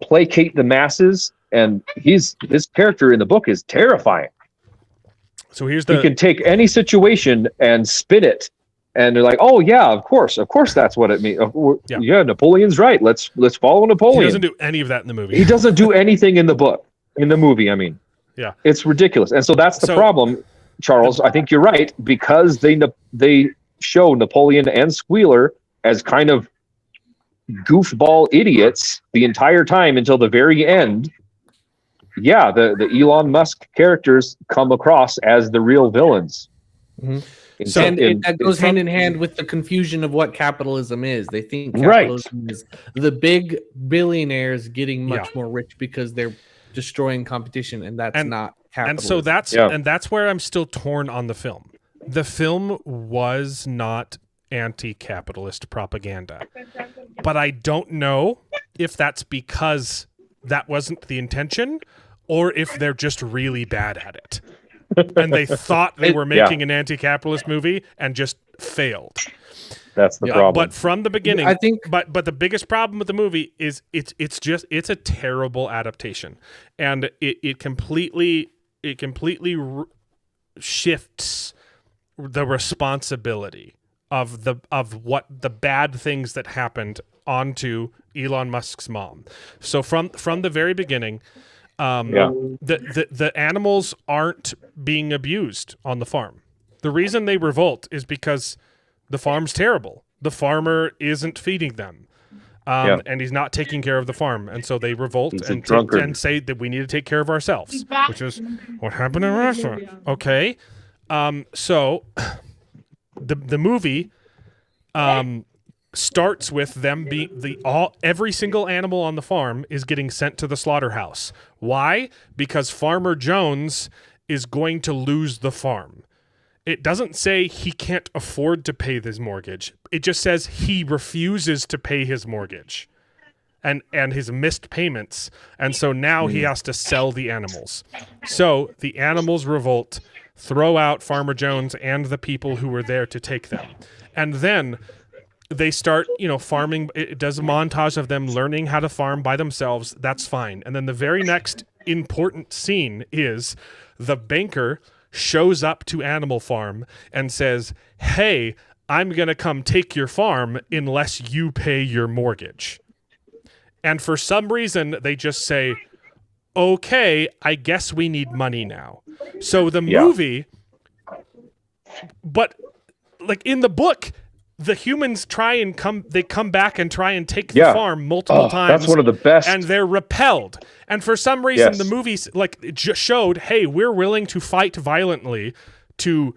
placate the masses. And his character in the book is terrifying. So he can take any situation and spin it. And they're like, oh yeah, of course that's what it means. Yeah, Napoleon's right. Let's follow Napoleon. He doesn't do any of that in the movie. He doesn't do anything in the book. In the movie, I mean. Yeah. It's ridiculous. And so that's the problem, Charles. I think you're right, because they show Napoleon and Squealer as kind of goofball idiots the entire time until the very end. Yeah, the Elon Musk characters come across as the real villains. Mm-hmm. That goes hand in hand with the confusion of what capitalism is. They think capitalism is the big billionaires getting much more rich because they're destroying competition, and that's not capitalism. And so that's where I'm still torn on the film. The film was not anti-capitalist propaganda, but I don't know if that's because that wasn't the intention or if they're just really bad at it. And they thought they were making an anti-capitalist movie and just failed. That's the problem. But from the beginning, I think. But the biggest problem with the movie is it's a terrible adaptation, and it completely shifts the responsibility of what the bad things that happened onto Elon Musk's mom. So from the very beginning. The animals aren't being abused on the farm. The reason they revolt is because the farm's terrible. The farmer isn't feeding them, and he's not taking care of the farm. And so they revolt and say that we need to take care of ourselves, which is what happened in Russia. Okay, so the movie starts with them being every single animal on the farm is getting sent to the slaughterhouse. Why? Because Farmer Jones is going to lose the farm. It doesn't say he can't afford to pay his mortgage. It just says he refuses to pay his mortgage and his missed payments. And so now he has to sell the animals. So the animals revolt, throw out Farmer Jones and the people who were there to take them. And then they start, farming. It does a montage of them learning how to farm by themselves. That's fine. And then the very next important scene is the banker shows up to Animal Farm and says, hey, I'm going to come take your farm unless you pay your mortgage. And for some reason, they just say, okay, I guess we need money now. So the movie, but like in the book, the humans come back and try and take the farm multiple times. That's one of the best. And they're repelled. And for some reason, the movies just showed, hey, we're willing to fight violently to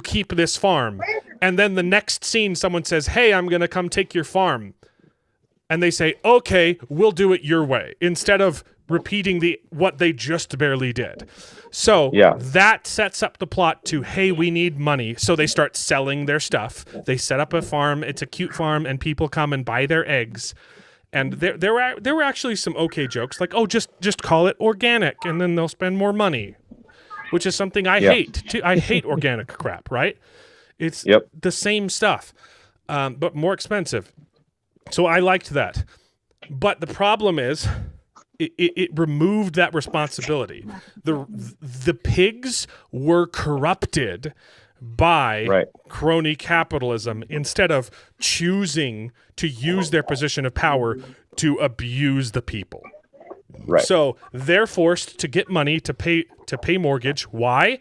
keep this farm. And then the next scene, someone says, hey, I'm going to come take your farm. And they say, okay, we'll do it your way, instead of repeating what they just barely did. So that sets up the plot to, hey, we need money. So they start selling their stuff. They set up a farm. It's a cute farm, and people come and buy their eggs. And there were actually some okay jokes, like, oh, just call it organic, and then they'll spend more money. which is something I hate. I hate organic crap, right? It's the same stuff, but more expensive. So I liked that. But the problem is it removed that responsibility. The pigs were corrupted by crony capitalism instead of choosing to use their position of power to abuse the people. Right. So they're forced to get money to pay mortgage. Why?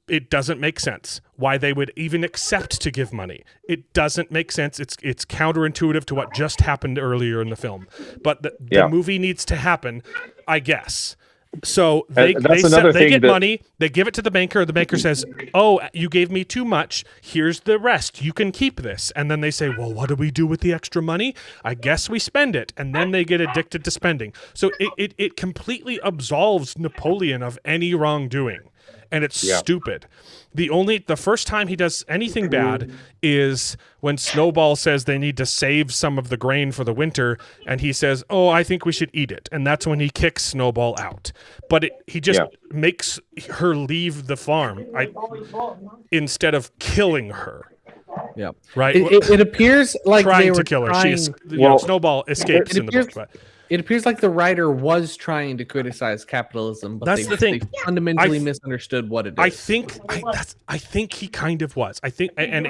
It doesn't make sense. Why they would even accept to give money. It doesn't make sense. It's counterintuitive to what just happened earlier in the film. But the movie needs to happen, I guess. So they get money, they give it to the banker, the banker says, "Oh, you gave me too much, here's the rest, you can keep this." And then they say, "Well, what do we do with the extra money? I guess we spend it." And then they get addicted to spending. So it completely absolves Napoleon of any wrongdoing. And it's stupid. The first time he does anything bad is when Snowball says they need to save some of the grain for the winter, and he says, "Oh, I think we should eat it." And that's when he kicks Snowball out. But he just makes her leave the farm instead of killing her. Yeah. Right? It appears like trying they were to kill her. trying... Snowball escapes in the book. But it appears like the writer was trying to criticize capitalism, but that's the thing. They fundamentally misunderstood what it is. I think he kind of was. I think, and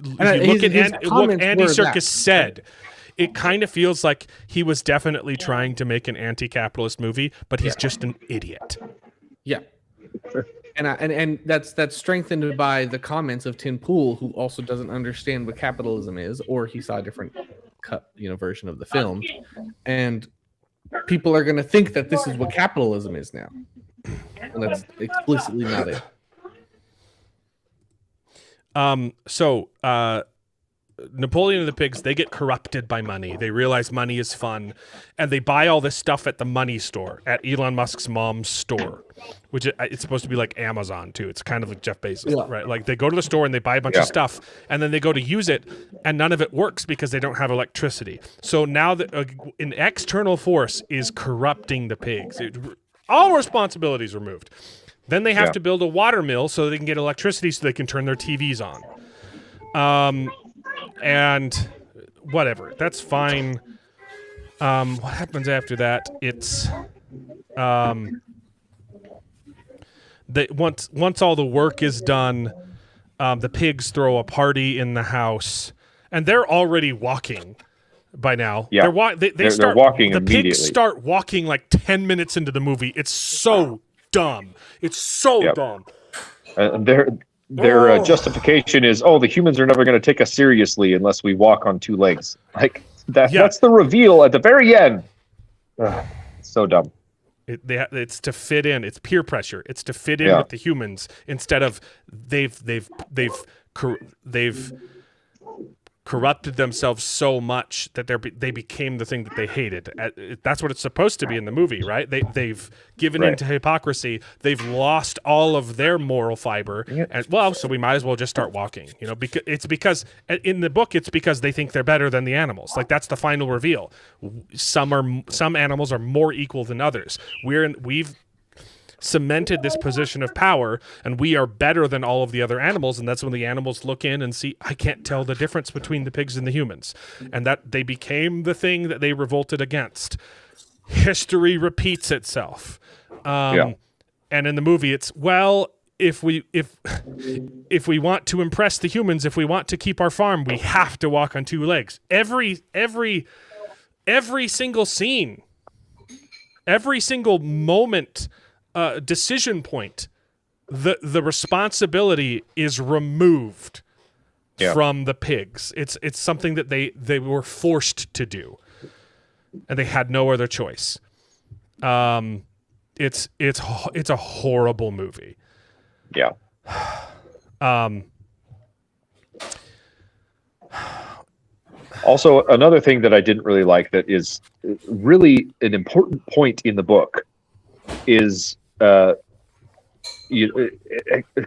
look at Andy Serkis said. It kind of feels like he was definitely trying to make an anti-capitalist movie, but he's just an idiot. Yeah. And that's strengthened by the comments of Tim Pool, who also doesn't understand what capitalism is, or he saw a different version of the film, and people are going to think that this is what capitalism is now, and that's explicitly not it. Napoleon and the pigs, they get corrupted by money. They realize money is fun, and they buy all this stuff at the money store, at Elon Musk's mom's store, which it's supposed to be like Amazon too. It's kind of like Jeff Bezos, right? Like they go to the store and they buy a bunch of stuff, and then they go to use it, and none of it works because they don't have electricity. So now an external force is corrupting the pigs. All responsibilities removed. Then they have to build a water mill so they can get electricity so they can turn their TVs on. And whatever, that's fine. What happens after that? It's once all the work is done, the pigs throw a party in the house, and they're already walking by now. Yeah, they're walking. The pigs start walking like 10 minutes into the movie. It's so dumb. It's so dumb. Their justification is, the humans are never going to take us seriously unless we walk on two legs. Like that. That's the reveal at the very end. So dumb. It's to fit in. It's peer pressure. It's to fit in with the humans instead of they've corrupted themselves so much that they became the thing that they hated. That's what it's supposed to be in the movie, right? They've given into hypocrisy. They've lost all of their moral fiber, and so we might as well just start walking. Because in the book it's because they think they're better than the animals. Like that's the final reveal. Some animals are more equal than others. We've cemented this position of power, and we are better than all of the other animals, and that's when the animals look in and see, I can't tell the difference between the pigs and the humans, and that they became the thing that they revolted against. History repeats itself. And in the movie it's, if we want to impress the humans, if we want to keep our farm, we have to walk on two legs. Every single scene, every single moment, decision point, the responsibility is removed from the pigs. It's something that they were forced to do, and they had no other choice. It's a horrible movie. Yeah. Also, another thing that I didn't really like that is really an important point in the book is it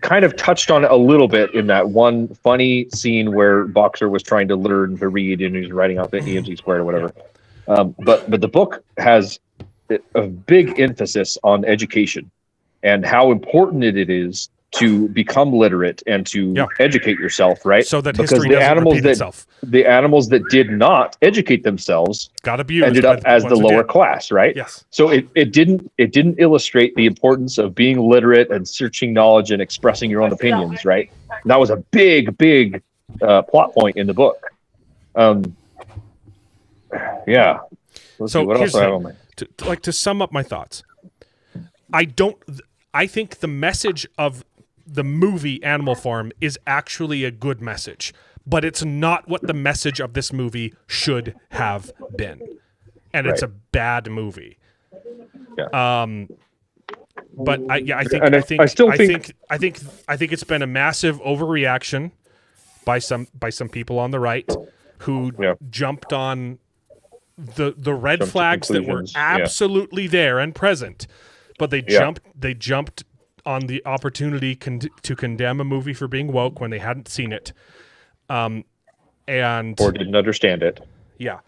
kind of touched on it a little bit in that one funny scene where Boxer was trying to learn to read and he's writing out the EMG squared or whatever. But the book has a big emphasis on education and how important it is to become literate and to educate yourself, right? So that because history doesn't repeat itself. The animals that did not educate themselves got abused, ended up as the lower class, right? Yes. So it didn't illustrate the importance of being literate and searching knowledge and expressing your own opinions, right? And that was a big plot point in the book. Yeah. Let's see, what else do I have on my... to sum up my thoughts, I think the message of the movie Animal Farm is actually a good message, but it's not what the message of this movie should have been, and it's a bad movie. Yeah. But I think it's been a massive overreaction by some people on the right who jumped on the red flags that were absolutely there and present, but they jumped on the opportunity to condemn a movie for being woke when they hadn't seen it, and or didn't understand it. Yeah.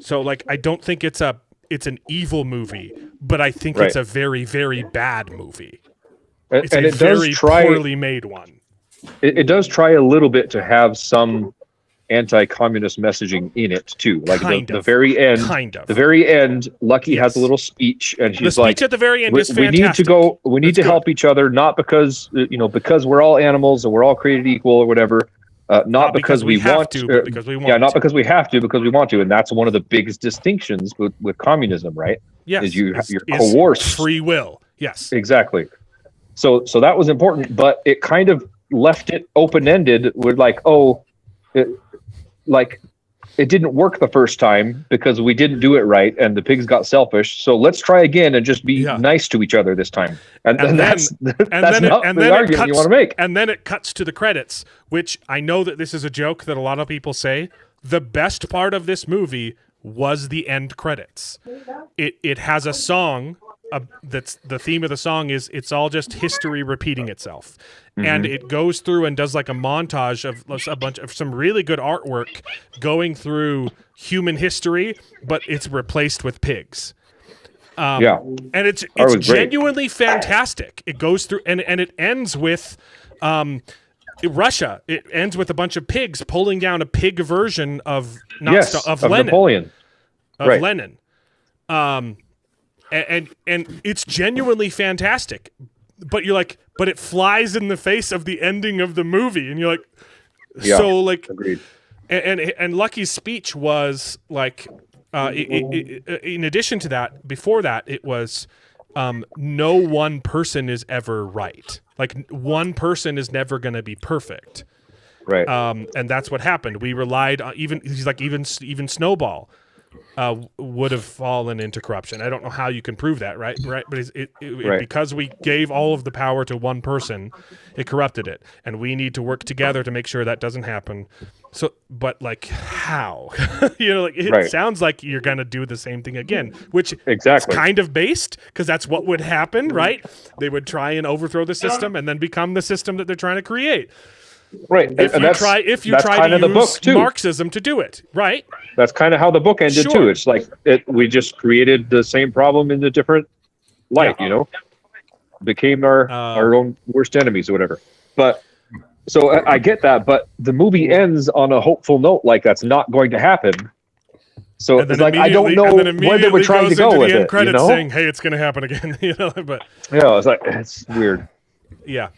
So like, I don't think it's an evil movie, but I think it's a very, very bad movie. It's a very poorly made one. It does try a little bit to have some anti-communist messaging in it too. Like the very end, the very end, Lucky has a little speech, and she's like, at the very end is we need to go. We need to help each other, not because because we're all animals and we're all created equal or whatever. Not because we want to, but because we want. Yeah, not because we have to, because we want to, and that's one of the biggest distinctions with communism, right? Yes, is you're coerced. Free will. Yes, exactly. So that was important, but it kind of left it open-ended with it didn't work the first time because we didn't do it right and the pigs got selfish. So let's try again and just be nice to each other this time. And that's not the argument you want to make. And then it cuts to the credits, which I know that this is a joke that a lot of people say. The best part of this movie was the end credits. It has a song that's the theme of the song is it's all just history repeating itself. Mm-hmm. And it goes through and does like a montage of a bunch of some really good artwork going through human history, but it's replaced with pigs. And it's genuinely fantastic. It goes through and it ends with Russia. It ends with a bunch of pigs pulling down a pig version of Lenin. Napoleon. Lenin. And it's genuinely fantastic. But you're like, but it flies in the face of the ending of the movie, and you're like, so like, agreed. And Lucky's speech was like, in addition to that, before that, it was, no one person is ever right. Like one person is never going to be perfect, right? And that's what happened. We relied on even Snowball. Would have fallen into corruption. I don't know how you can prove that, right? But because we gave all of the power to one person, it corrupted it, and we need to work together to make sure that doesn't happen. So, but like, how? It sounds like you're gonna do the same thing again, which is kind of based because that's what would happen, right? They would try and overthrow the system and then become the system that they're trying to create. Right. If you try to use Marxism to do it, right? That's kind of how the book ended too. It's like we just created the same problem in a different light, became our own worst enemies or whatever. But so I get that, but the movie ends on a hopeful note, like that's not going to happen. So it's like I don't know where they were trying to go with it. Credits saying, "Hey, it's going to happen again," But it's like it's weird. Yeah.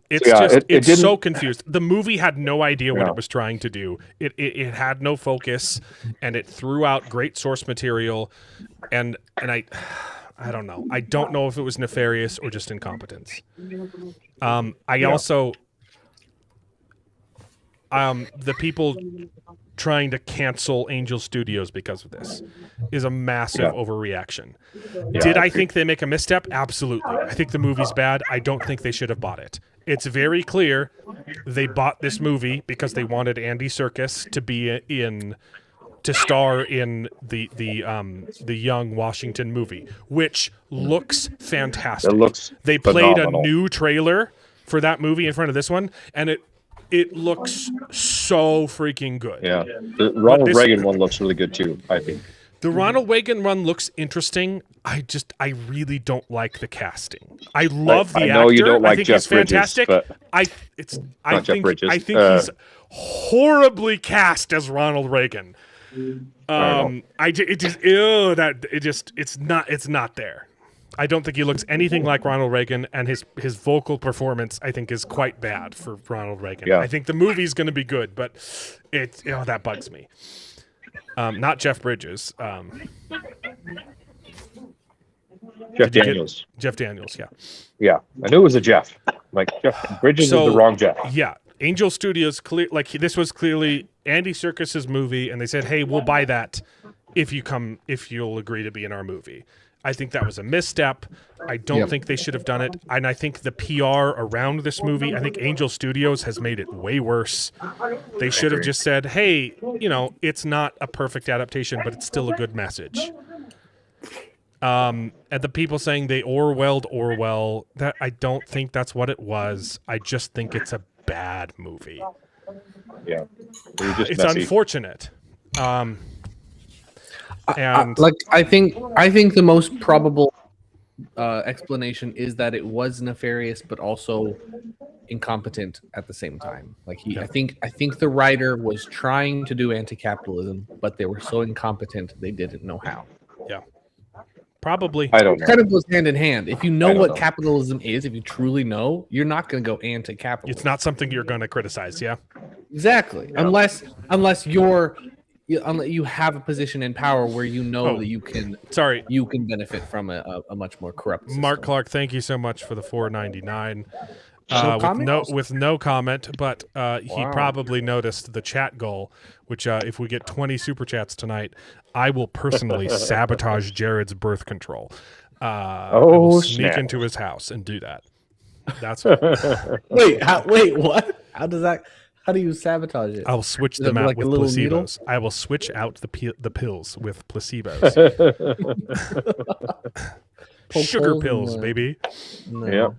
It's so confused. The movie had no idea what it was trying to do. It had no focus, and it threw out great source material, and I don't know. I don't know if it was nefarious or just incompetence. Also the people trying to cancel Angel Studios because of this is a massive overreaction. Did I think they make a misstep? Absolutely. I think the movie's bad. I don't think they should have bought it. It's very clear they bought this movie because they wanted Andy Serkis to be to star in the Young Washington movie, which looks fantastic. They played phenomenal. A new trailer for that movie in front of this one, and it looks so freaking good. Yeah, the Ronald Reagan one looks really good too, I think. The Ronald Reagan run looks interesting. I really don't like the casting. I love the actor. I know you don't like I think Jeff he's fantastic. Bridges, I Jeff Bridges. think he's horribly cast as Ronald Reagan. It's not there. I don't think he looks anything like Ronald Reagan, and his vocal performance, I think, is quite bad for Ronald Reagan. Yeah. I think the movie's going to be good, but that bugs me. Not Jeff Bridges. Jeff Daniels. Jeff Daniels, yeah. Yeah, I knew it was a Jeff. Like Jeff Bridges is the wrong Jeff. Yeah, Angel Studios this was clearly Andy Serkis's movie, and they said, "Hey, we'll buy that if you'll agree to be in our movie." I think that was a misstep. I don't think they should have done it, and I think the PR around this movie, I think Angel Studios has made it way worse. They should have just said, "Hey, it's not a perfect adaptation, but it's still a good message." And the people saying they Orwelled Orwell, that I don't think that's what it was. I just think it's a bad movie. Yeah, it's messy. Unfortunate. And I think the most probable explanation is that it was nefarious, but also incompetent at the same time. I think the writer was trying to do anti-capitalism, but they were so incompetent they didn't know how. Yeah. Probably. I don't know. It kind of goes hand in hand. If you know what capitalism is, if you truly know, you're not going to go anti-capitalism. It's not something you're going to criticize, yeah? Exactly. Yeah. Unless you have a position in power where that you can benefit from a much more corrupt system. Mark Clark, thank you so much for the $4.99. With no comment, but he probably noticed the chat goal, which if we get 20 super chats tonight, I will personally sabotage Jared's birth control. I will sneak into his house and do that. That's wait, what? How do you sabotage it? I'll switch them out with placebos. Needle? I will switch out the pills with placebos. Sugar pills, baby. No.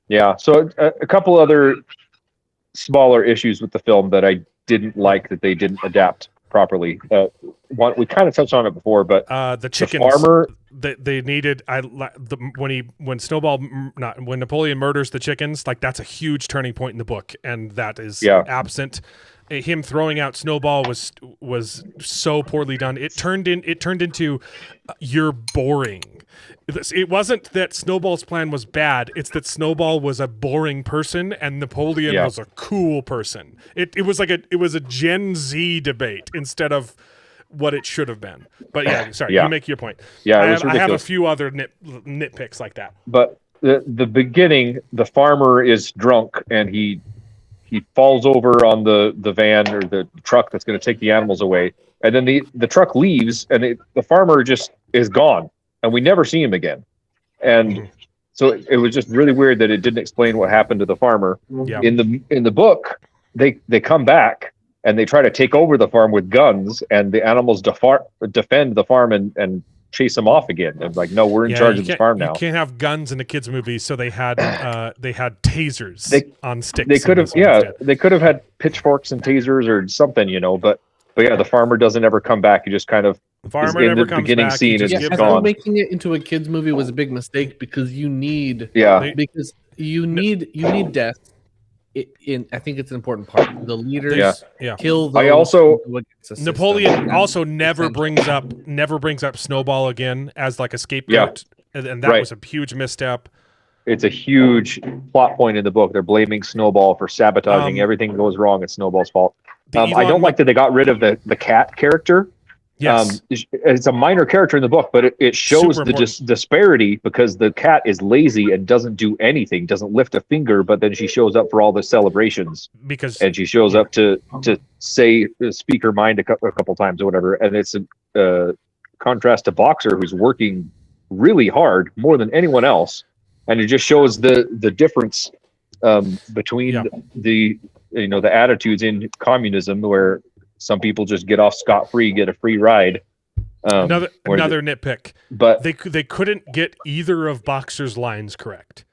Yeah. So a couple other smaller issues with the film that I didn't like that they didn't adapt properly. We kind of touched on it before, but the chickens. The farmer. They needed. When Napoleon murders the chickens, that's a huge turning point in the book, and that is absent. Him throwing out Snowball was so poorly done. It turned into you're boring. It wasn't that Snowball's plan was bad. It's that Snowball was a boring person and Napoleon was a cool person. It was a Gen Z debate instead of what it should have been. But you make your point. Yeah, I have a few other nitpicks like that. But the beginning, the farmer is drunk and he falls over on the van or the truck that's going to take the animals away, and then the truck leaves and the farmer just is gone. And we never see him again. And so it was just really weird that it didn't explain what happened to the farmer. Yeah. In the book, they come back and they try to take over the farm with guns, and the animals defend the farm and chase them off again. And no, we're in charge of the farm now. You can't have guns in a kids movie, so they had tasers on sticks. They could have had pitchforks and tasers or something, but the farmer doesn't ever come back. He just kind of farmer in never the comes beginning back. scene is gone. Making it into a kids movie was a big mistake because you need death. I think it's an important part. The leaders kill those. Napoleon also never brings up Snowball again as a scapegoat, and that was a huge misstep. It's a huge plot point in the book. They're blaming Snowball for sabotaging. Everything goes wrong. It's Snowball's fault. I don't like that they got rid of the cat character. Yes. It's a minor character in the book, but it shows the disparity because the cat is lazy and doesn't do anything, doesn't lift a finger, but then she shows up for all the celebrations and she shows up to speak her mind a couple times or whatever. And it's a contrast to Boxer, who's working really hard, more than anyone else. And it just shows the difference between the attitudes in communism, where some people just get off scot-free, get a free ride. Another nitpick, but they couldn't get either of Boxer's lines correct.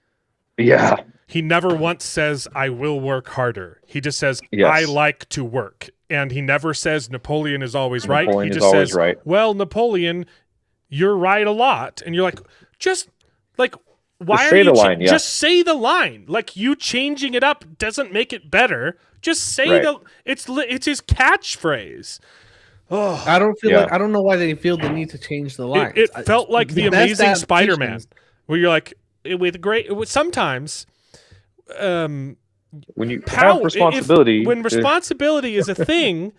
Yeah, He never once says, I will work harder. He just says, Yes. I like to work. And he never says Napoleon is always right. Napoleon He is just always says, right. well, Napoleon, you're right a lot. And you're like, just like, why Just are say you the line, yeah. just say the line? Like, you changing it up doesn't make it better. Just say Right. it's his catchphrase. Oh, I don't feel Yeah. like I don't know why they feel the need to change the lines. it felt like the best Amazing Spider-Man, adaptations- where you're like, sometimes When you power have responsibility, when responsibility is a thing,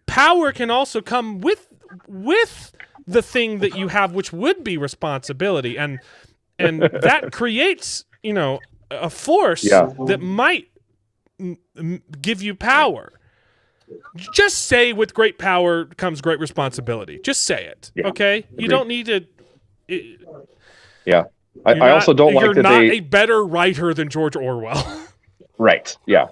power can also come with the thing that you have, which would be responsibility, and that creates a force Yeah. that might give you power. Just say with great power comes great responsibility. Just say it, Yeah. okay? You Agreed. don't need to. yeah. I also don't like You're that not they a better writer than George Orwell. right. Yeah,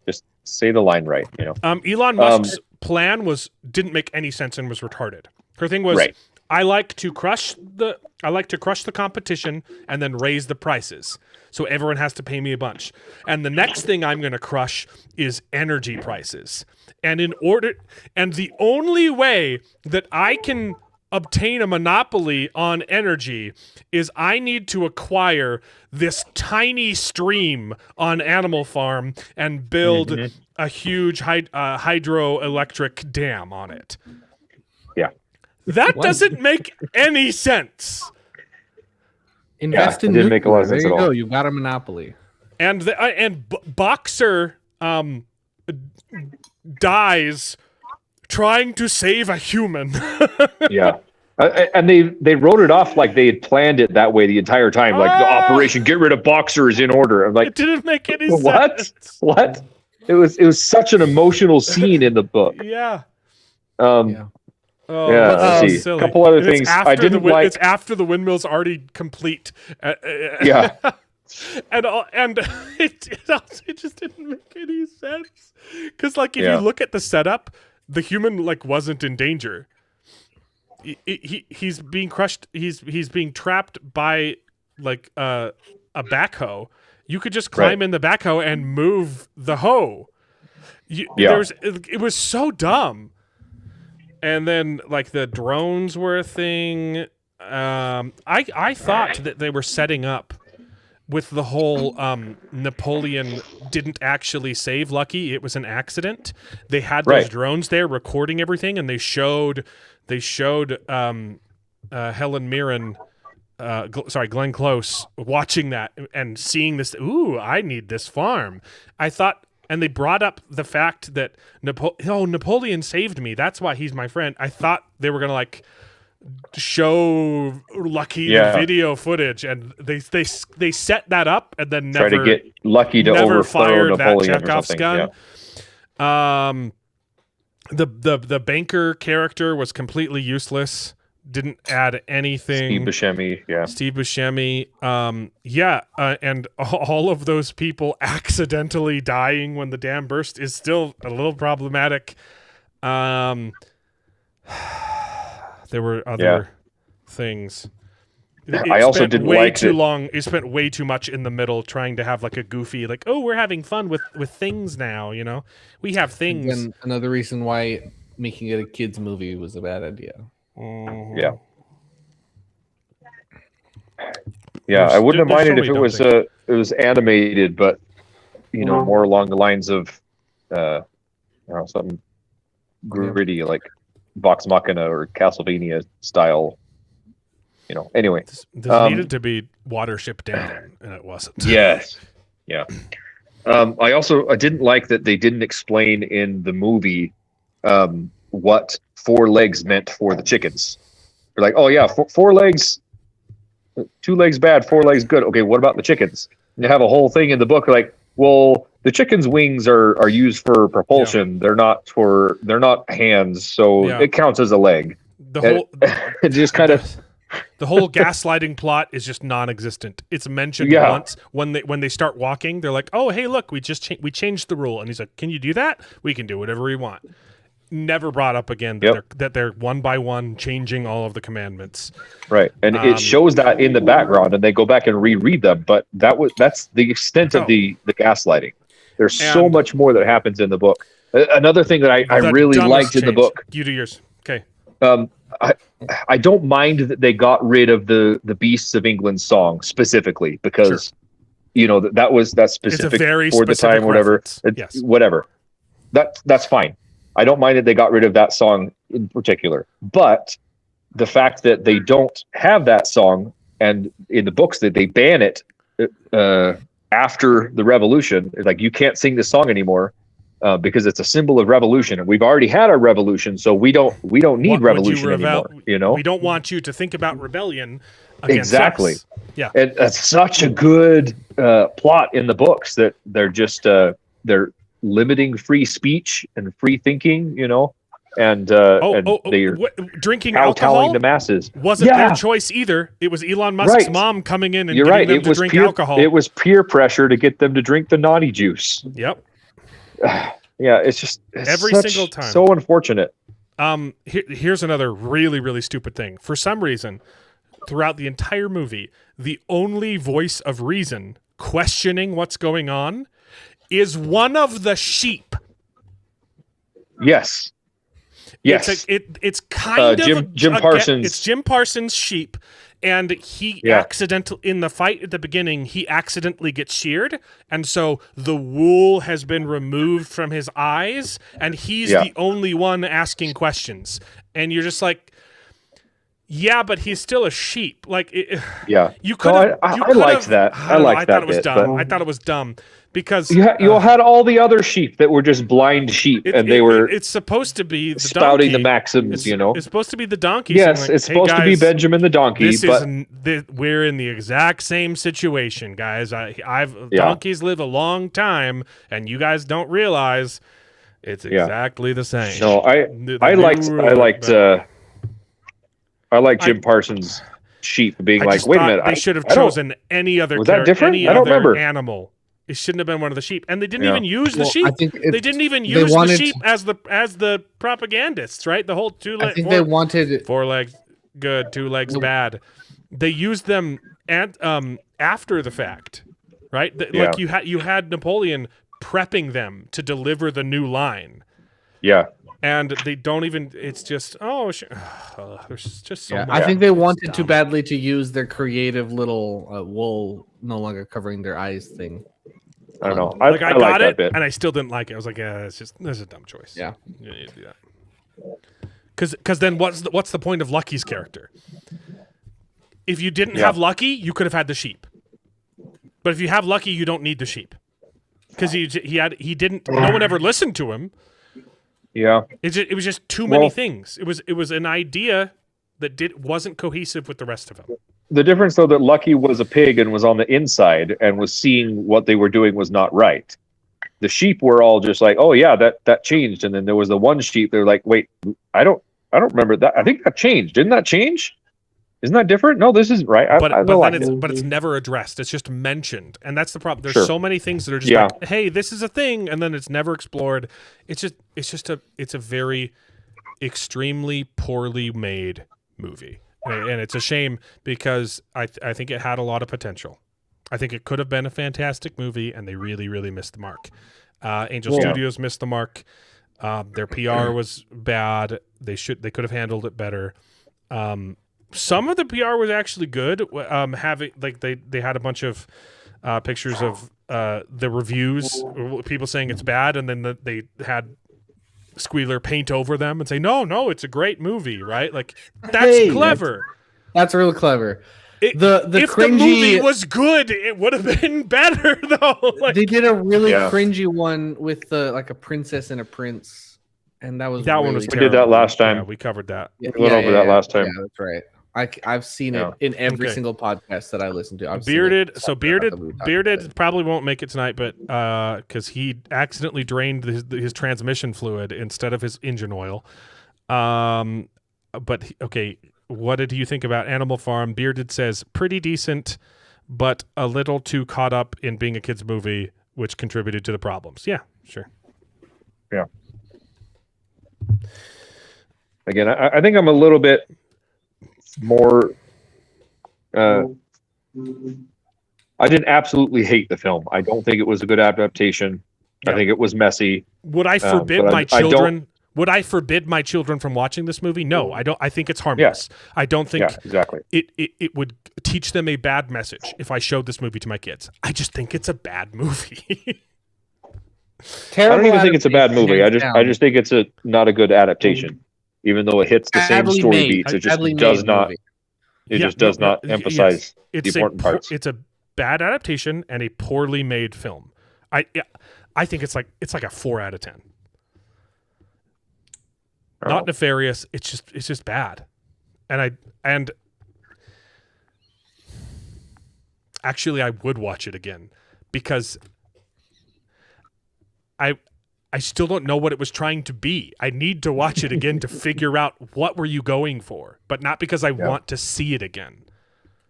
just say the line right. Elon Musk's plan didn't make any sense and was retarded. Her thing was, Right. I like to crush the competition and then raise the prices, so everyone has to pay me a bunch. And the next thing I'm going to crush is energy prices. And the only way that I can obtain a monopoly on energy is I need to acquire this tiny stream on Animal Farm and build a huge hydroelectric dam on it. Yeah. That doesn't make any sense. Invest Yeah, in it didn't make a lot of nuclear. sense There at you all. go. You got a monopoly. And Boxer dies trying to save a human. Yeah. And they wrote it off like they had planned it that way the entire time. Like the operation, get rid of Boxer is in order. I'm like, It didn't make any what? sense. What? It was such an emotional scene in the book. Yeah. Yeah. Oh, Yeah, that's let's so see. silly. Couple other And it's things after I didn't like. It's after the windmill's already complete. Yeah. and it just didn't make any sense. Because like if Yeah. you look at the setup, the human like wasn't in danger. He's being crushed. He's being trapped by like a backhoe. You could just climb in the backhoe and move the hoe. Yeah. It was so dumb. And then like the drones were a thing. I thought that they were setting up with the whole Napoleon didn't actually save Lucky. It was an accident. They had those Right. drones there recording everything, and they showed Helen Mirren, Glenn Close watching that and seeing this. Ooh, I need this farm. I thought. And they brought up the fact that Napoleon saved me. That's why he's my friend. I thought they were gonna like show Lucky the video footage, and they set that up and then Try never to get Lucky to never overthrow fired Napoleon that or Chekhov's something. gun. The banker character was completely useless. Didn't add anything. Steve Buscemi, yeah. Steve Buscemi, and all of those people accidentally dying when the dam burst is still a little problematic. There were other things. I also spent didn't way like too that- long. It spent way too much in the middle trying to have like a goofy, like, oh, we're having fun with things now. We have things. And another reason why making it a kids movie was a bad idea. Yeah. Yeah, I wouldn't have There's so minded if many it was dumb it was animated, but more along the lines of something gritty like Vox Machina or Castlevania style. Anyway. This needed to be Watership Down, and it wasn't. Yes. Yeah. I didn't like that they didn't explain in the movie what 4 legs meant for the chickens. They're like, oh yeah, 4 legs, 2 legs bad, 4 legs good. Okay, what about the chickens? And you have a whole thing in the book like, well, the chickens' wings are used for propulsion. Yeah. They're not hands, so it counts as a leg. The whole it just kind of the whole gaslighting plot is just non-existent. It's mentioned once when they start walking. They're like, "Oh, hey, look, we changed the rule," and he's like, "Can you do that? We can do whatever we want." never brought up again that they're one by one changing all of the commandments. Right, and it shows that in the background, and they go back and reread them. But that's the extent of the gaslighting. There's so much more that happens in the book. Another thing that I really liked in the book. You do yours. Okay. I don't mind that they got rid of the Beasts of England song specifically because that's specific for the time, whatever. Yes. Whatever. That's fine. I don't mind that they got rid of that song in particular, but the fact that they don't have that song, and in the books that they ban it after the revolution, like you can't sing this song anymore because it's a symbol of revolution, and we've already had our revolution, so we don't need revolution anymore. We don't want you to think about rebellion against exactly. us. Yeah, and that's such a good plot in the books that they're just they're limiting free speech and free thinking, and they're drinking alcohol, the masses wasn't their choice either. It was Elon Musk's mom coming in and getting them to drink alcohol. It was peer pressure to get them to drink the naughty juice. Yep. Yeah, it's every single time. So unfortunate. Here's another really, really stupid thing. For some reason, throughout the entire movie, the only voice of reason questioning what's going on is one of the sheep. Yes. It's kind of Jim Parsons. It's Jim Parsons' sheep, and he in the fight at the beginning, he accidentally gets sheared, and so the wool has been removed from his eyes, and he's the only one asking questions, and you're just like, yeah, but he's still a sheep. Like, you could. I liked that. I thought it was dumb. I thought it was dumb. Because you had all the other sheep that were just blind sheep, and they were. It's supposed to be the spouting donkey. The maxims, It's supposed to be the donkey. Yes, it's supposed to be Benjamin the donkey. We're in the exact same situation, guys. Donkeys live a long time, and you guys don't realize it's exactly the same. No, I liked Jim Parsons' sheep being like, wait a minute, they should have chosen any other. Was that different? I don't remember. Animal. It shouldn't have been one of the sheep, and they didn't even use the sheep. They didn't even use the sheep as the propagandists, right? The whole they wanted 4 legs good, 2 legs bad. They used them after the fact, right? Like you had Napoleon prepping them to deliver the new line. Yeah. And they don't even. It's just there's just so much. I think they wanted too badly to use their creative little wool no longer covering their eyes thing. I don't know. I got that it, bit. and I still didn't like it. I was like, this is a dumb choice. Yeah. You need to do that. Because then what's the point of Lucky's character? If you didn't have Lucky, you could have had the sheep. But if you have Lucky, you don't need the sheep. Because he didn't. No one ever listened to him. Yeah. It was just too many things. It was an idea that wasn't cohesive with the rest of them. The difference, though, that Lucky was a pig and was on the inside and was seeing what they were doing was not right. The sheep were all just like, oh yeah, that changed, and then there was the one sheep. They're like, wait, I don't remember that. I think that changed. Didn't that change? Isn't that different? No, this isn't right. But it's never addressed. It's just mentioned, and that's the problem. There's so many things that are just like, hey, this is a thing, and then it's never explored. It's a very extremely poorly made movie, and it's a shame because I think it had a lot of potential. I think it could have been a fantastic movie, and they really, really missed the mark. Angel Studios missed the mark. Their PR was bad. They could have handled it better. Some of the PR was actually good. Having they had a bunch of pictures of the reviews, people saying it's bad, and then they had Squealer paint over them and say, no, it's a great movie, right? Like that's clever. That's really clever. If cringy, the movie was good, it would have been better though. They did a really cringy one with a princess and a prince, and that one was we did that last time. Yeah, we covered that. We went over that last time. Yeah, that's right. I've seen it in every single podcast that I listen to. Bearded probably won't make it tonight, but because he accidentally drained his transmission fluid instead of his engine oil. But okay, what did you think about Animal Farm? Bearded says pretty decent, but a little too caught up in being a kids movie, which contributed to the problems. Yeah, sure. Yeah. Again, I think I'm a little bit more. I didn't absolutely hate the film. I don't think it was a good adaptation. Yeah. I think it was messy. Would I forbid but my I children? Would I forbid my children from watching this movie? No, I don't. I think it's harmless. I don't think exactly. it would teach them a bad message if I showed this movie to my kids. I just think it's a bad movie. I don't even think it's a bad movie. I just think it's not a good adaptation. Even though it hits the same story beats, it just does not. It just does not emphasize the important parts. It's a bad adaptation and a poorly made film. I think it's like a 4 out of 10. Not nefarious. It's just bad, and actually I would watch it again because I still don't know what it was trying to be. I need to watch it again to figure out what were you going for, but not because I want to see it again,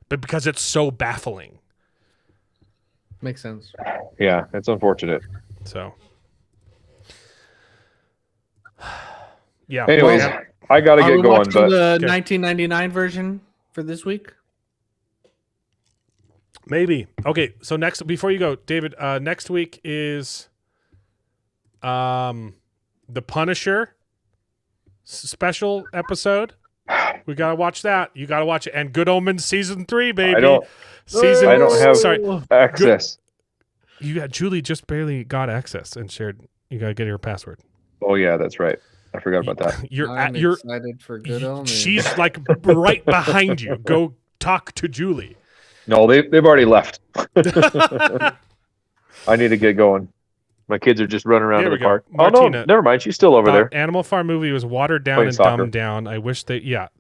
but because it's so baffling. Makes sense. Yeah, it's unfortunate. So, yeah. Anyways, I gotta get going. But the 1999 version for this week. Maybe. Okay. So before you go, David. Next week is, The Punisher special episode. We gotta watch that. You gotta watch it. And Good Omens season 3, baby. I don't have access. Julie just barely got access and shared. You gotta get her password. Oh yeah, that's right. I forgot about that. You're excited for Good Omens. She's like right behind you. Go talk to Julie. No, they've already left. I need to get going. My kids are just running around in the park. Martina, oh no, never mind. She's still over there. Animal Farm movie was watered down Playing and soccer. dumbed down. I wish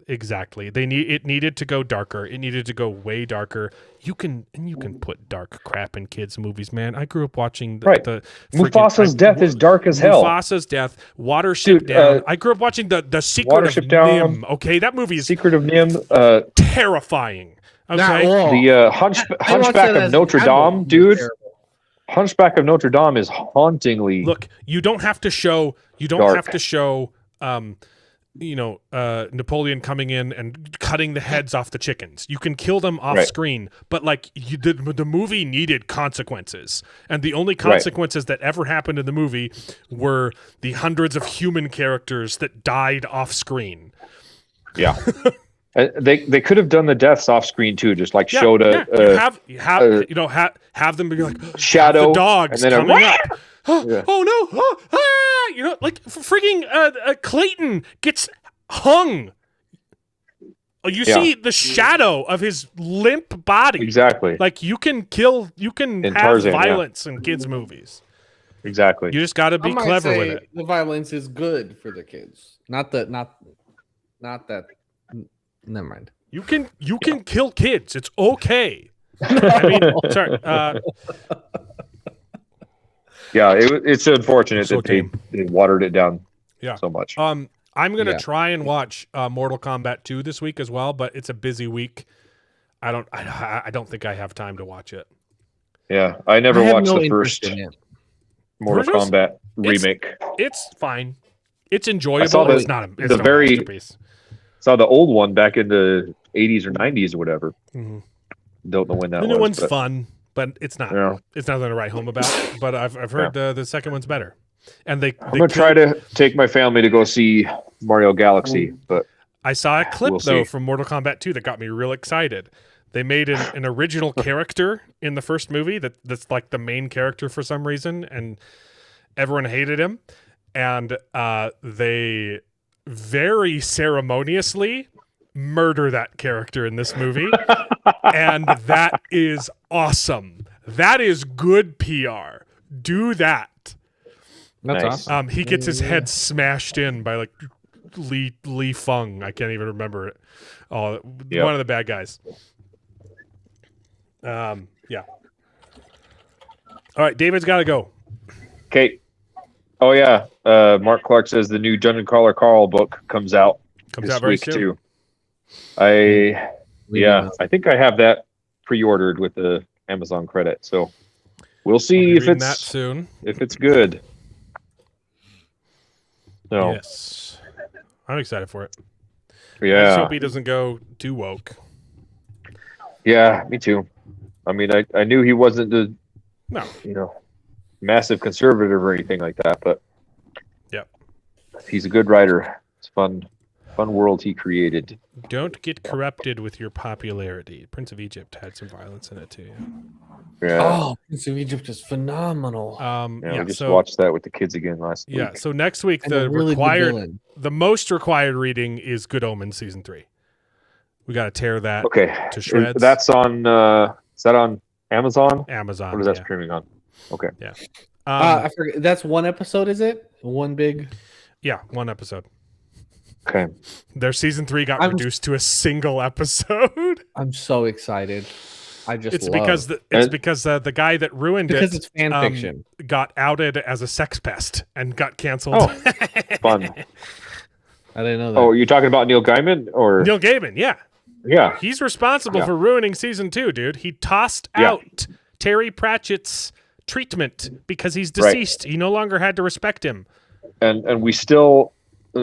exactly. It needed to go darker. It needed to go way darker. You can put dark crap in kids' movies, man. I grew up watching the Mufasa's death is dark as hell. Mufasa's death, Watership Down. I grew up watching the Secret of Nim. Okay, that movie is Secret of Nim. Terrifying. Okay, the Hunchback of Notre Dame, dude. Hunchback of Notre Dame is hauntingly. Look, you don't have to show. You don't dark. have to show. Napoleon coming in and cutting the heads off the chickens. You can kill them off screen, but like the movie needed consequences, and the only consequences that ever happened in the movie were the hundreds of human characters that died off screen. Yeah. They could have done the deaths off screen too, just like showed have them be like shadow the dogs and then coming up. Oh no! Like frigging Clayton gets hung. You see the shadow of his limp body. Exactly. Like you can have Tarzan, violence in kids' movies. Exactly. You just got to be clever with it. The violence is good for the kids. Not that. Never mind. You can kill kids. It's okay. I mean, sorry. Yeah, it's unfortunate that they watered it down so much. I'm gonna try and watch Mortal Kombat 2 this week as well, but it's a busy week. I don't think I have time to watch it. Yeah, I never watched the first Mortal Kombat remake. It's fine. It's enjoyable. I saw it's not a masterpiece. Saw the old one back in the 80s or 90s or whatever. Mm-hmm. Don't know when that was. The new one's fun, but it's not. Yeah. It's nothing to write home about. But I've heard the second one's better. And I'm gonna try to take my family to go see Mario Galaxy, but I saw a clip from Mortal Kombat 2 that got me real excited. They made an original character in the first movie that's like the main character for some reason, and everyone hated him. And they very ceremoniously murder that character in this movie. And that is awesome. That is good PR. Do that. That's awesome. He gets his head smashed in by like Li Feng. I can't even remember it. One of the bad guys. Yeah. All right, David's got to go. Okay. Oh yeah. Mark Clark says the new Dungeon Crawler Carl book comes out this very week soon. too. I think I have that pre-ordered with the Amazon credit. So we'll see that soon. if it's good. So yes. I'm excited for it. I just Yeah. hope he doesn't go too woke. Yeah, me too. I mean, I knew he wasn't the, No. massive conservative or anything like that, but Yep. he's a good writer. It's fun world he created. Don't get corrupted with your popularity. Prince of Egypt had some violence in it too. Yeah. Oh, Prince of Egypt is phenomenal. We just watched that with the kids again last week. Yeah, so next week And a really good villain. the most required reading is Good Omens season 3. We got to tear that Okay. to shreds. That's on. Is that on Amazon? Amazon. What is that streaming on? Okay. Yeah. I forget. That's one episode, is it? One big. Yeah, one episode. Okay. Their season 3 got reduced to a single episode. I'm so excited. It's because the guy that ruined because it it's fan fiction got outed as a sex pest and got canceled. Oh, fun. I didn't know that. Oh, you're talking about Neil Gaiman or Neil Gaiman? Yeah, yeah. He's responsible for ruining season 2, dude. He tossed out Terry Pratchett's treatment because he's deceased. He no longer had to respect him. And we still.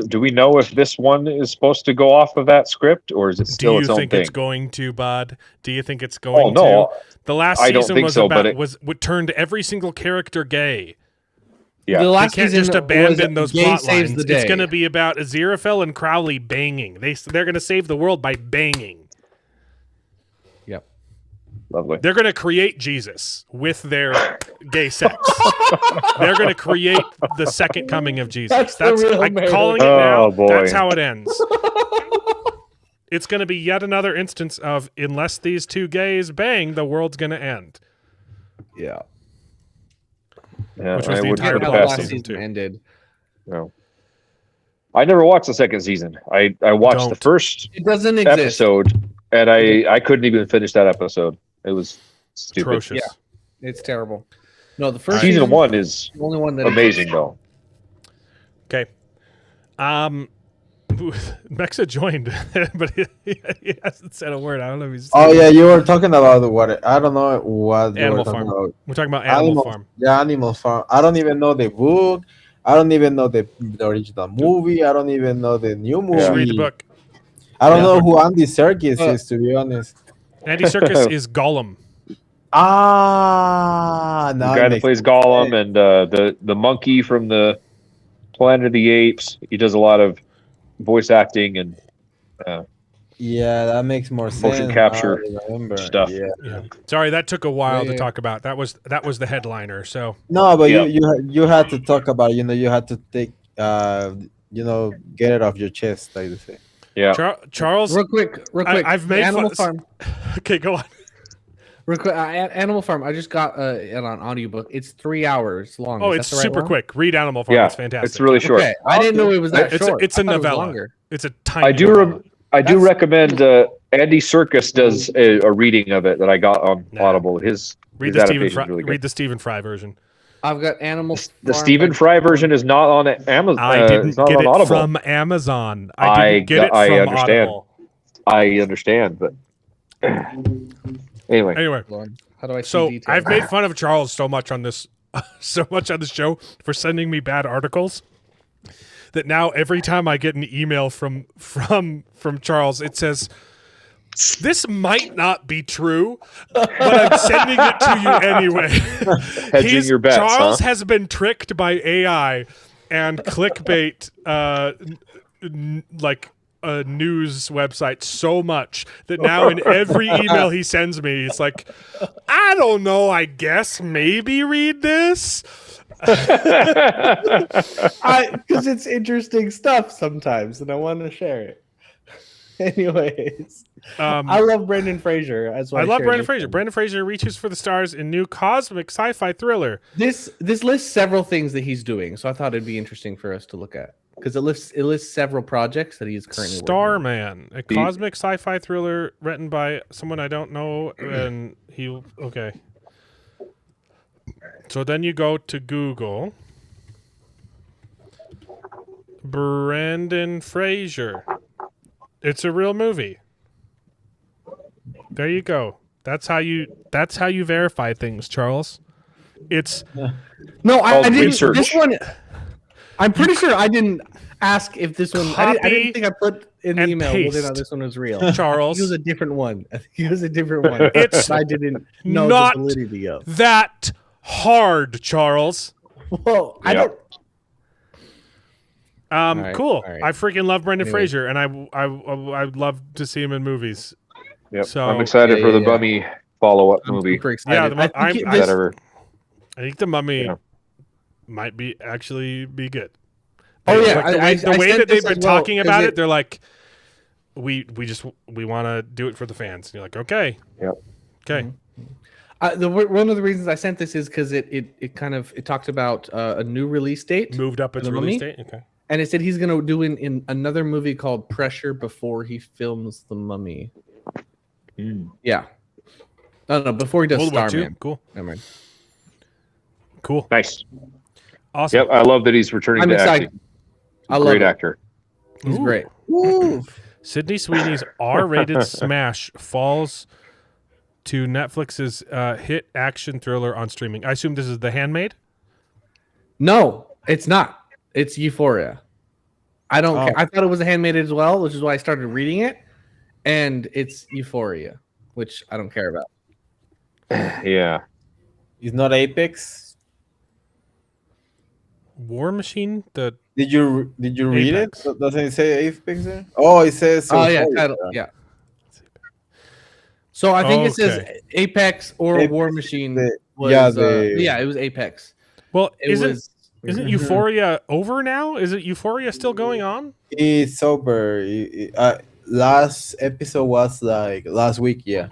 Do we know if this one is supposed to go off of that script, or is it still its own thing? Do you think it's going to, Bod? Do you think it's going to? The last I don't season think was so, about but what turned every single character gay. Yeah, the last they can't season just abandon those Gay plot Saves lines. the Day. It's going to be about Aziraphale and Crowley banging. They're going to save the world by banging. Yep. Lovely. They're going to create Jesus with their gay sex. They're going to create the second coming of Jesus. That's I'm calling it now. Oh, boy. That's how it ends. It's going to be yet another instance of unless these two gays bang, the world's going to end. Yeah. Yeah, Which was the would entire put it plot past of him. season 2. ended. No. I never watched the second season. I watched the first It doesn't exist. episode, and I couldn't even finish that episode. It was stupid. Atrocious. Yeah. It's terrible. No, the first Season 1 is the only one that amazing, though. Okay. Mexa joined, but he hasn't said a word. I don't know if he's. Oh yeah, you were talking about what? I don't know what you Animal were talking Farm. about. We're talking about Animal Farm. Yeah, Animal Farm. I don't even know the book. I don't even know the original movie. I don't even know the new movie. Just read the book. I don't know who Andy Serkis is, to be honest. Andy Serkis is Gollum. Ah, The now guy it that makes plays sense. Gollum and the monkey from the Planet of the Apes. He does a lot of voice acting and Yeah, that makes more sense. Motion capture Now I remember. stuff. Yeah. Yeah. Sorry, that took a while to Yeah. talk about. That was the headliner. So No, but Yeah. you had to talk about. You had to take. Get it off your chest, like they say. Yeah. Charles, Real quick. I've made Animal fun- Farm. okay, go on. Real quick, Animal Farm. I just got an audiobook. It's 3 hours long. Oh, Is it's that the right super one? quick. Read Animal Farm. Yeah, It's fantastic. it's really short. Okay, I didn't know it was that It's short. it's a I thought it was novella. longer. It's a tiny. I do novella. That's- recommend Andy Serkis does a reading of it that I got on Nah. Audible. His Read his the Stephen adaptation's Fry. really good. Read the Stephen Fry version. I've got Animal The Farm Stephen by- Fry version is not on Amazon. I didn't it's not get on it Audible. from Amazon. I didn't get it I from understand. Audible. I understand, but anyway. Anyway, How do I see so details? I've made fun of Charles so much on this show for sending me bad articles that now every time I get an email from Charles, it says, "This might not be true, but I'm sending it to you anyway." Hedging your bets, Charles huh? has been tricked by AI and clickbait, like a news website, so much that now in every email he sends me, it's like, "I don't know. I guess maybe read this." Because it's interesting stuff sometimes, and I want to share it. Anyways, I love Brendan Fraser. As well. I love Brendan Fraser. Brendan Fraser reaches for the stars in new cosmic sci-fi thriller. This lists several things that he's doing, so I thought it'd be interesting for us to look at because it lists several projects that he's currently working on. Starman, a cosmic sci-fi thriller written by someone I don't know, and okay. So then you go to Google. Brendan Fraser. It's a real movie. There you go. That's how you verify things, Charles. It's No, I Called didn't. research. This one, I'm pretty sure I didn't ask if this one. I didn't think I put in the email whether or not this one was real. Charles. It was a different one. I think it was a different one. It's I didn't know not the validity of. that hard, Charles. Well, I don't. right, Cool. all right. I freaking love Brendan Anyway. Fraser, and I'd love to see him in movies. Yep. So I'm excited for the Mummy follow-up I'm movie. super excited. Yeah, I think If that ever- I think the Mummy Yeah. might be good. Oh, yeah, Like the way sent that they've this been as well, talking 'cause about it, they're like, we want to do it for the fans. And you're like, okay, Yep. okay. one of the reasons I sent this is because it talked about a new release date, Moved up its The release Mummy? date. Okay. and it said he's going to do in another movie called Pressure before he films The Mummy. Yeah. No, before he does World War II? Starman. Cool. Never mind. Cool. Nice. Awesome. Yep. I love that he's returning I'm to excited. acting. I love Great it. actor. He's Ooh. great. Sydney Sweeney's R-rated smash falls to Netflix's hit action thriller on streaming. I assume this is The Handmaid. No, it's not. It's Euphoria. I don't care. I thought it was a Handmaid as well, which is why I started reading it. And it's Euphoria, which I don't care about. Yeah. It's not Apex. War Machine. Did Did you read Apex. it? Doesn't it say Apex there? Oh, it says. Oh yeah, Euphoria. title. Yeah. So I think it says Okay. Apex or Apex War Machine. the- Was, yeah, it was Apex. Well, It was. isn't Euphoria over now? Is it Euphoria still going on? It's over. Last episode was like last week. Yeah.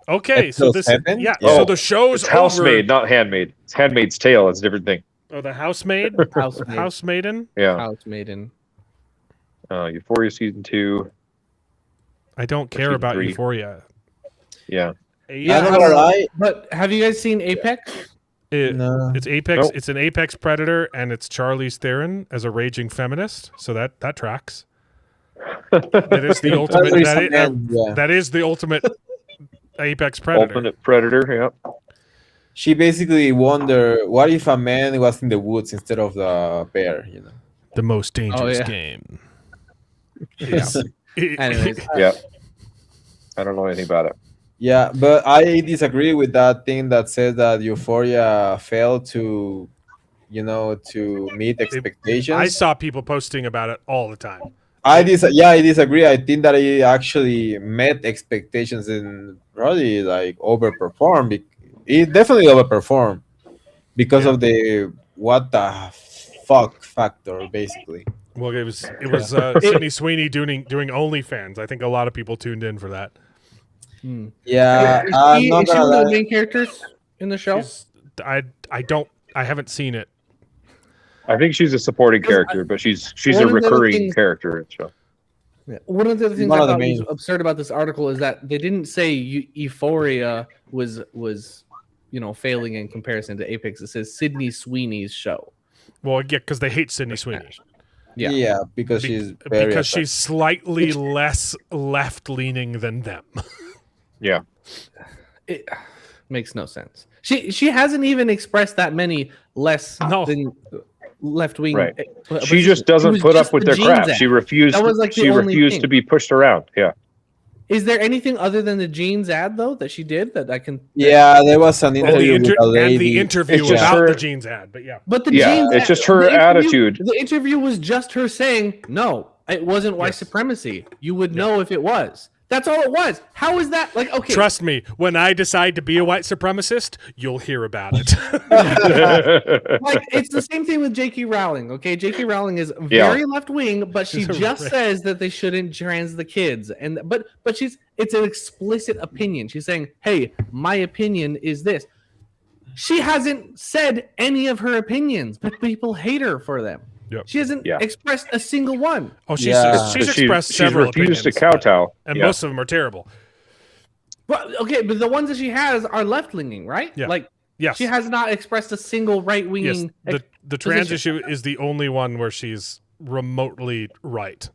Okay, so Episode this 7? yeah. Yeah. So the show's It's Housemaid, over. not Handmaid. It's Handmaid's Tale. It's a different thing. Oh, the Housemaid. Housemaid. Housemaiden. Yeah. Housemaiden. Euphoria season 2. I don't care season about 3. Euphoria. Yeah. Yeah, I'm not gonna lie. But have you guys seen Apex? No. It's Apex. Nope. It's an Apex Predator, and it's Charlize Theron as a raging feminist. So that tracks. It is the ultimate. That is the ultimate Apex Predator. Ultimate Predator. Yeah. She basically wondered, what if a man was in the woods instead of the bear? You know. The most dangerous yeah. game. Yeah. Anyways, Yeah. I don't know anything about it. Yeah, but I disagree with that thing that says that Euphoria failed to, to meet expectations. I saw people posting about it all the time. I disagree. I think that it actually met expectations and probably like overperformed. It definitely overperformed because of the what the fuck factor, basically. Well, it was Sydney Sweeney doing OnlyFans. I think a lot of people tuned in for that. Yeah, is I'm she not one gonna of the lie. main characters in the show? I haven't seen it. I think she's a supporting character, but she's one a of the recurring things- character in the show. Yeah. One of the other things One I of the thought was main- absurd about this article is that they didn't say Euphoria was failing in comparison to Apex. It says Sydney Sweeney's show. Well, yeah, because they hate Sydney Sweeney. Yeah. Because Be- she's very because she's slightly less left-leaning than them. Yeah. It makes no sense. She hasn't even expressed that many less than left wing. Right. She just doesn't put up with their crap. She refused. That was like the she only refused thing. to be pushed around. Yeah. Is there anything other than the jeans ad though that she did that I can? Yeah, there was an And the, interview with a lady. and the interview It's just about her- the jeans ad, but yeah. But the Yeah, jeans. it's ad- just her the interview- attitude. The interview was just her saying, "No, it wasn't white supremacy. You would know if it was." That's all it was. How is that like? Okay, Trust me, when I decide to be a white supremacist, you'll hear about it. like it's the same thing with J.K. Rowling. Okay, J.K. Rowling is very left wing, but she just says that they shouldn't trans the kids, and but it's an explicit opinion. She's saying, "Hey, my opinion is this." She hasn't said any of her opinions, but people hate her for them. Yep. She hasn't Yeah. expressed a single one. Oh, she's Yeah. she's She- expressed she's several refused to opinions, kowtow. and Yeah. most of them are terrible. Well, okay, but the ones that she has are left leaning, right? Yeah. Like Yes, she has not expressed a single right yes. wing. The trans position. issue is the only one where she's remotely right,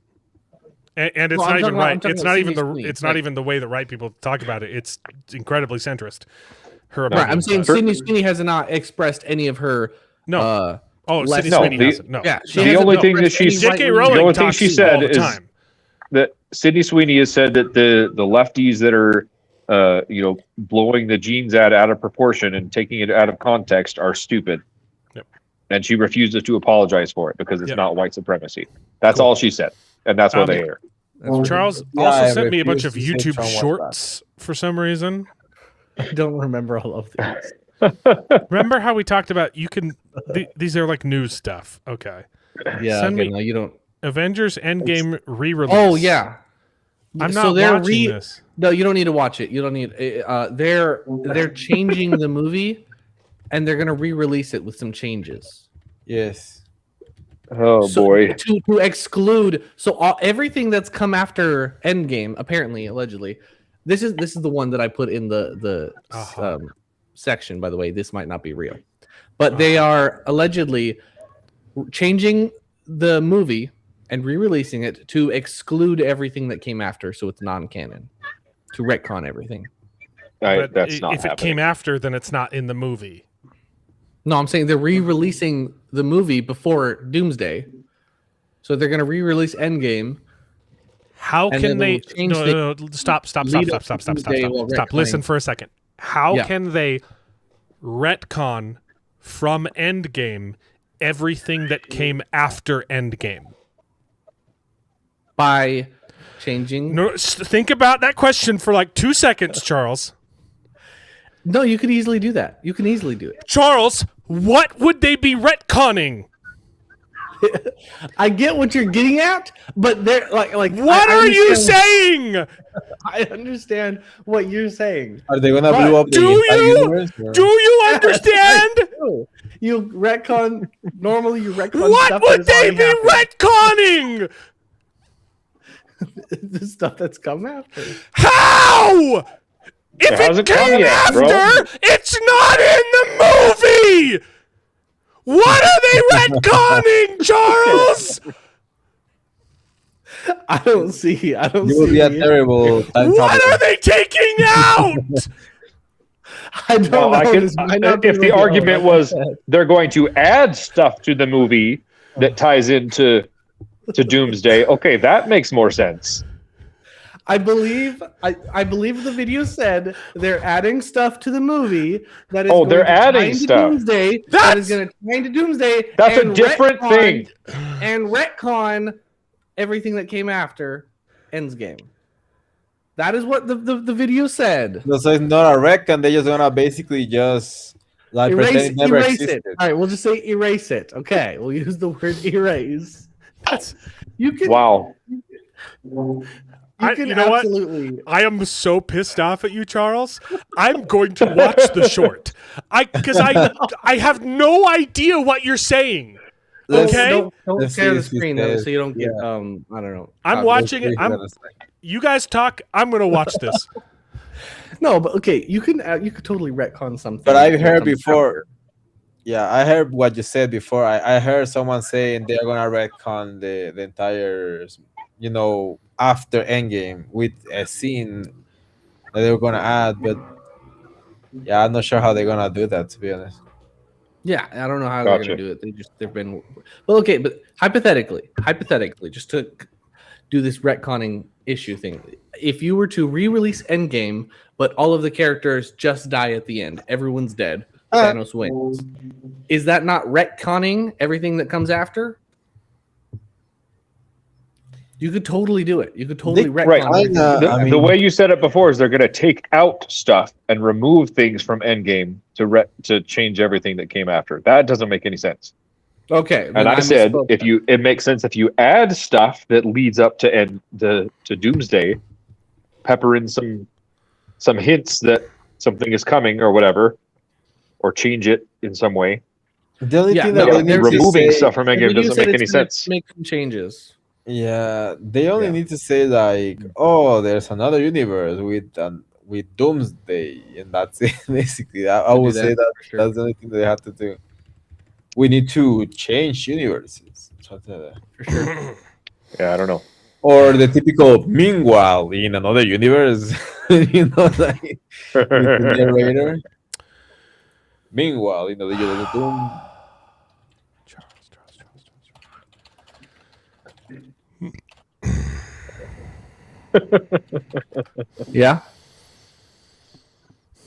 and it's Well, I'm not even talking about- I'm right. talking It's about not even Sydney the Sweeney, it's not like- even the way that right people talk about it. It's incredibly centrist. Her Right, I'm opinion, saying but- Sydney Sweeney has not expressed any of her. No. Oh, less. Sydney No, Sweeney the- hasn't. No. Yeah, she The hasn't only built thing that rest any she's- J.K. right-wing- Rowling the only thing talks she said all the is- time. that Sydney Sweeney has said that the lefties that are blowing the genes out of proportion and taking it out of context are stupid. Yep. And she refuses to apologize for it because it's Yep. not white supremacy. That's Cool. all she said, and that's why Um, they hate her. Charles Yeah, also I sent me a bunch of refuse to say YouTube Trump was shorts for some reason. I don't remember all of these. Remember how we talked about these are like news stuff. Okay. Yeah, Send okay, me- no, you don't. Avengers Endgame re-release. Oh yeah, I'm So not they're watching this. No, you don't need to watch it. You don't need. They're changing the movie, and they're gonna re-release it with some changes. Yes. Oh So boy. to exclude everything that's come after Endgame, apparently, allegedly, this is the one that I put in the section. By the way, this might not be real, but they are allegedly changing the movie and re-releasing it to exclude everything that came after, so it's non-canon, to retcon everything. But That's not if it happening. came after, then it's not in the movie. No, I'm saying they're re-releasing the movie before Doomsday, so they're going to re-release Endgame. How And can then they? they'll change No, stop! lead up to Doomsday while Stop! Listen retconning. for a second. How Yeah. can they retcon from Endgame everything that came after Endgame? By changing. No, think about that question for like 2 seconds, Charles. No, you could easily do that. You can easily do it. Charles, what would they be retconning? I get what you're getting at, but they're like What I are you understand- saying? I understand what you're saying. Are they gonna But blow up the do entire you- universe? or- Do you understand? No. You retcon normally. You retcon What stuff would that's they already be happened. retconning? The stuff that's come after. How? If it hasn't come came yet, after, bro. it's not in the movie. What are they retconning, Charles? I don't see. I don't It would see. be a terrible time What travel. are they taking out? I don't Well, I know. can, This might not be if the real. argument was they're going to add stuff to the movie that ties into Doomsday, okay, that makes more sense. I believe the video said they're adding stuff to the movie that is. Oh, going they're to tie adding into stuff. Doomsday, that That's- is going to tie into Doomsday. That's a and different thing. And retcon everything that came after Endgame. That is what the video said. So it's not a wreck, and they're just gonna basically just like pretend it never Erase existed. it. All right, we'll just say erase it. Okay, we'll use the word erase. That's, You can. Wow. You know what? absolutely. I am so pissed off at you, Charles. I'm going to watch the short. Because I have no idea what you're saying. Let's- Okay. Don't Let's share see the if he screen though, says- so you don't get yeah. I don't know. I'm copyright. watching it. Wait a second. You guys talk. I'm going to watch this. No, but okay, you could totally retcon something. But I've that heard comes before. Yeah, I heard what you said before. I heard someone saying they're gonna retcon the entire, after Endgame with a scene that they were gonna add. But yeah, I'm not sure how they're gonna do that, to be honest. Yeah, I don't know how they're Gotcha. gonna do it. They've been well, okay, but hypothetically, just to do this retconning issue thing, if you were to re-release Endgame, but all of the characters just die at the end, everyone's dead, Thanos wins, is that not retconning everything that comes after? You could totally do it. You could totally retcon right. everything. The way you said it before is they're going to take out stuff and remove things from Endgame to change everything that came after. That doesn't make any sense. Okay, then And I said, misspoke. it makes sense if you add stuff that leads up to Doomsday, pepper in some hints that something is coming or whatever, or change it in some way. The only Yeah, thing no, that they need to Removing say- stuff from The Endgame video doesn't said make it's any gonna sense. Make some changes. Yeah, they only Yeah. need to say like, "Oh, there's another universe with Doomsday," and that's it. Basically, I Do would that say that for sure. that's the only thing they have to do. We need to change universes, something like that. For sure. Yeah, I don't know. Or the typical "meanwhile" in another universe, like with the narrator. Meanwhile, the Doom. Yeah.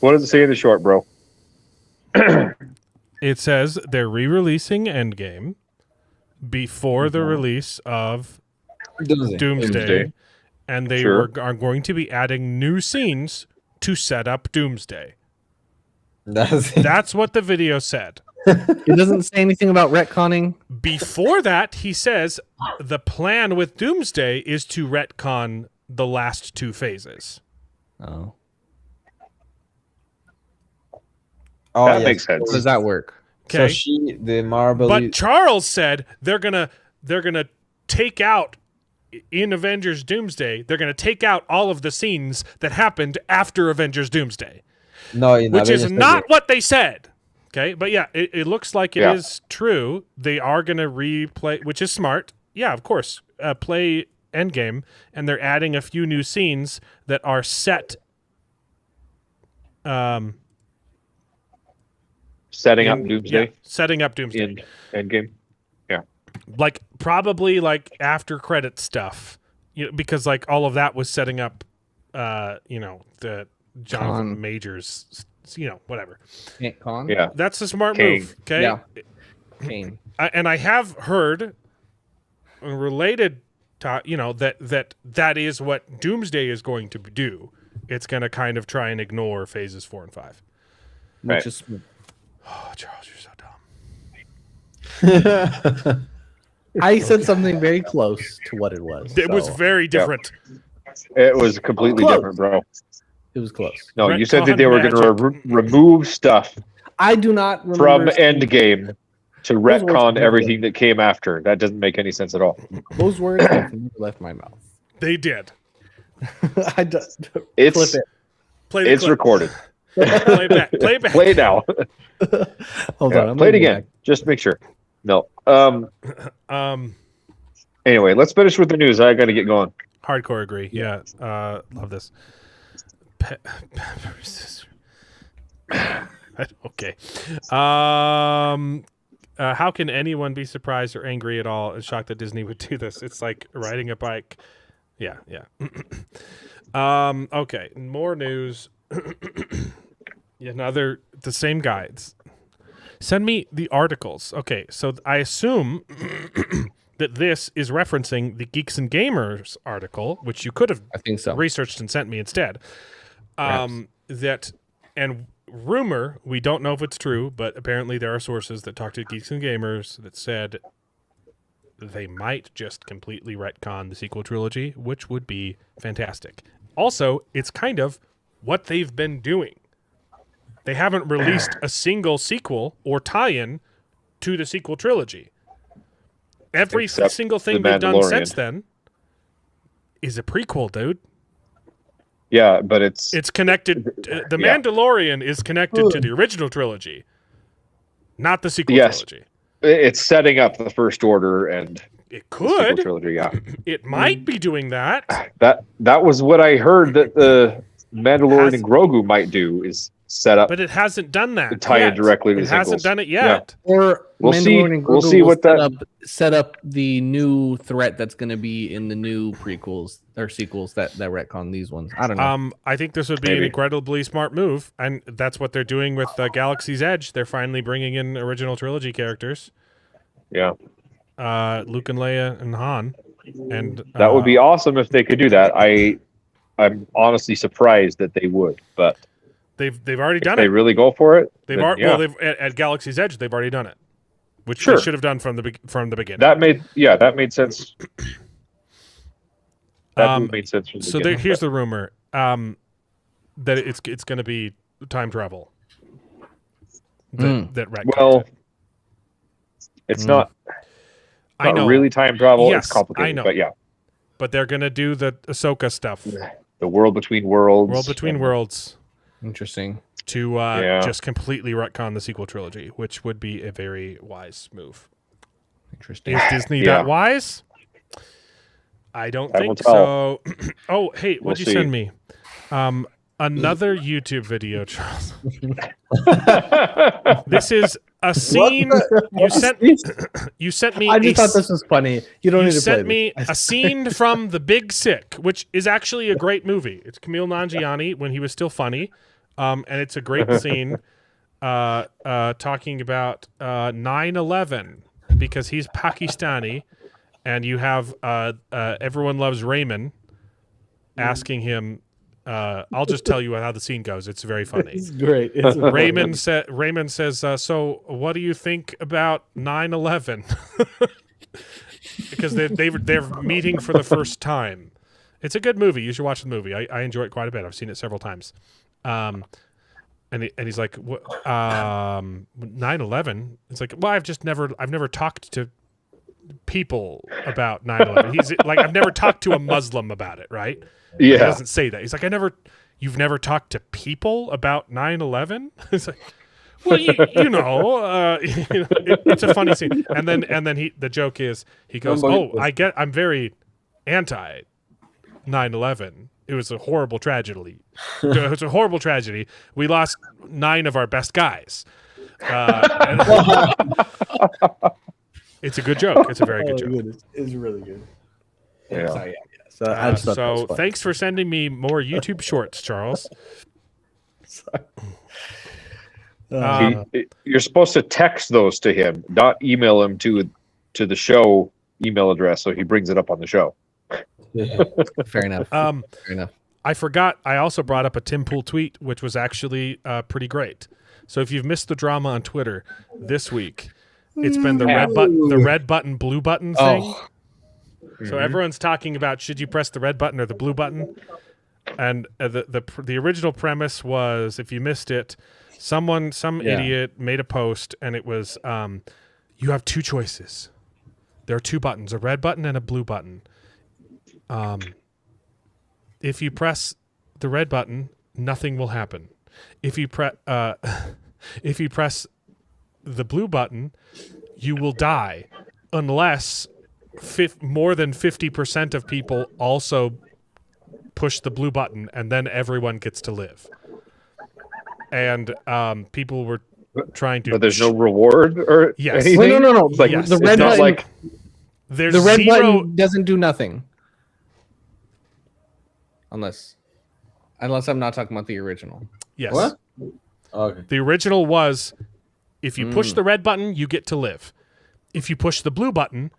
What does it say in the short, bro? It says they're re-releasing Endgame before the release of Doomsday. Doomsday. And they Sure. are going to be adding new scenes to set up Doomsday. That's what the video said. It doesn't say anything about retconning. Before that, he says the plan with Doomsday is to retcon the last two phases. Oh. Oh, That yes. makes sense. How does that work? So Okay. the Marvel. But Charles said they're gonna take out in Avengers Doomsday. They're gonna take out all of the scenes that happened after Avengers Doomsday, no, in which is Avengers not what they said. Okay, but yeah, it looks like it is Yeah. true. They are gonna replay, which is smart. Yeah, of course, play Endgame, and they're adding a few new scenes that are set. Setting up Doomsday Setting up Doomsday. in Endgame. Like probably like after credit stuff, because like all of that was setting up the Jonathan Con. Majors, whatever. Con? Yeah. That's a smart Kane. move. Okay. Yeah. Kane. And I have heard related to, that is what Doomsday is going to do. It's going to kind of try and ignore phases 4 and 5. Right. Which is Oh, Charles, you're so dumb. I said something very close to what it was. It was so very different. It was completely Close. different, bro. It was close. No, you said that Retcon they were going to magic. remove stuff I do not from remember Endgame to words retcon never everything that came after. That doesn't make any sense at all. those words have never left my mouth. They did. I do, It's clip it. Play the it's clip. recorded. Play back. Play back. Play it now. Hold Yeah, on. I'm play it gonna go again. back. Just make sure. No. Um, Anyway, let's finish with the news. I got to get going. hardcore agree. Yeah. Love this. Okay. How can anyone be surprised or angry at all and shocked that Disney would do this? It's like riding a bike. Yeah. Okay. More news. The same guides. Send me the articles. Okay, so I assume that this is referencing the Geeks and Gamers article, which you could have I think so. researched and sent me instead. And rumor, we don't know if it's true, but apparently there are sources that talk to Geeks and Gamers that said they might just completely retcon the sequel trilogy, which would be fantastic. Also, it's kind of what they've been doing. They haven't released a single sequel or tie-in to the sequel trilogy. Every Except single thing The they've done Mandalorian. since then is a prequel, dude. Yeah, but it's Connected. The Yeah. Mandalorian is connected to the original trilogy, not the sequel Yes. trilogy. it's setting up the First Order and It the sequel could. trilogy. Yeah, It might be doing that. that was what I heard that the Mandalorian Has- and Grogu might do is set up But it hasn't done that. to tie in yet. directly to It the hasn't sequels. done it yet. Or We'll see. Mandalorian and We'll Grogu see will what that- set up the new threat that's going to be in the new prequels or sequels that retcon these ones. I don't know. I think this would be an Maybe. incredibly smart move, and that's what they're doing with Galaxy's Edge. They're finally bringing in original trilogy characters, Yeah, Luke and Leia and Han, and that would be awesome if they could do that. I'm honestly surprised that they would, but They've already if done they it. really go for it, They've then, already yeah. at Galaxy's Edge. They've already done it, which Sure. they should have done from the beginning. that made sense. That made sense from the So beginning. here's the rumor that it's going to be time travel. That retconned Well, it. it's not I know, really time travel. Yes, It's complicated, I know. but yeah, but they're going to do the Ahsoka stuff, the world between worlds. World Between and- Worlds, Interesting. to Yeah. just completely retcon the sequel trilogy, which would be a very wise move. Interesting. Is Disney Yeah. that wise? I don't Time will think so. Oh, hey, We'll what'd you see. send me? Another YouTube video, Charles. This is a scene you sent me. I just thought this was funny. You don't You need to play sent me a scene from The Big Sick, which is actually a great movie. It's Kumail Nanjiani when he was still funny, and it's a great scene talking about 9/11 because he's Pakistani, and you have Everyone Loves Raymond asking him. I'll just tell you how the scene goes. It's very funny. It's great. Raymond says, "So, what do you think about 9/11?" Because they're meeting for the first time. It's a good movie. You should watch the movie. I enjoy it quite a bit. I've seen it several times. And he's like, 9/11. It's like, well, I've never talked to people about 9/11. He's like, I've never talked to a Muslim about it, right? Yeah. He doesn't say that. He's like, you've never talked to people about 9/11? It's like, well, it's a funny scene. And then the joke is he goes, I'm very anti 9/11. It was a horrible tragedy. It was a horrible tragedy. We lost 9 of our best guys. It's a good joke. It's a very good joke. It's really good. Yeah. Sorry, yeah. So thanks for sending me more YouTube shorts, Charles. You're supposed to text those to him, not email him to the show email address, so he brings it up on the show. Fair enough. Fair enough. I forgot. I also brought up a Tim Pool tweet, which was actually pretty great. So if you've missed the drama on Twitter this week, it's been the red button, blue button thing. Oh. So everyone's talking about should you press the red button or the blue button, and the original premise was, if you missed it, some idiot made a post, and it was you have 2 choices. There are 2 buttons, a red button and a blue button. If you press the red button, nothing will happen. If you press the blue button, you will die unless more than 50% of people also push the blue button, and then everyone gets to live. And people were trying to. But there's no reward or Yes. anything. No. It's like Yes. The red it's not button. like There's The red zero. button doesn't do nothing. Unless I'm not talking about the original. Yes. What? Okay. The original was, if you push the red button, you get to live. If you push the blue button,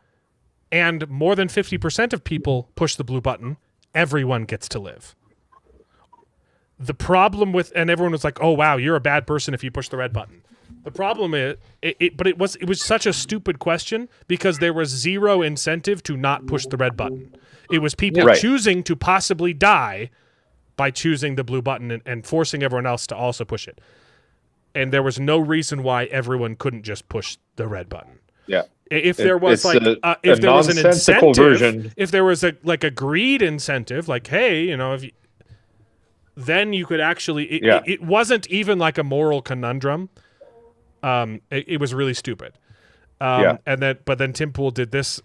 and more than 50% of people push the blue button, everyone gets to live. The problem with, and everyone was like, "Oh wow, you're a bad person if you push the red button." The problem is, it was such a stupid question because there was zero incentive to not push the red button. It was people Right. choosing to possibly die by choosing the blue button and forcing everyone else to also push it. And there was no reason why everyone couldn't just push the red button. yeah. If there was It's if a there was an nonsensical incentive, version. if there was a greed incentive, like, hey, if you, then you could actually. It wasn't even like a moral conundrum. It was really stupid. But then Tim Pool did this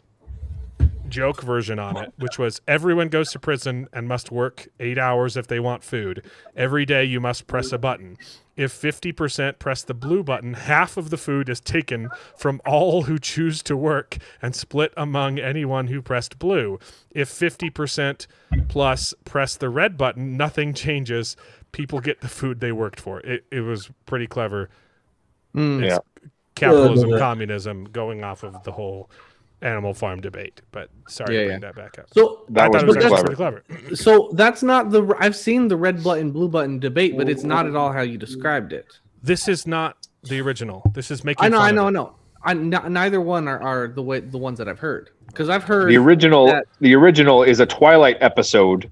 joke version on it, which was everyone goes to prison and must work 8 hours if they want food. Every day you must press a button. If 50% press the blue button, half of the food is taken from all who choose to work and split among anyone who pressed blue. If 50% plus press the red button, nothing changes. People get the food they worked for. It was pretty clever. It's capitalism, communism, going off of the whole Animal Farm debate. But sorry to bring that back up. So That I thought was it was pretty actually clever. pretty clever. So that's not the. I've seen the red button, blue button debate, but it's not at all how you described it. This is not the original. This is making. I know. Neither one are the ones that I've heard, because I've heard The original that- the original is a Twilight episode,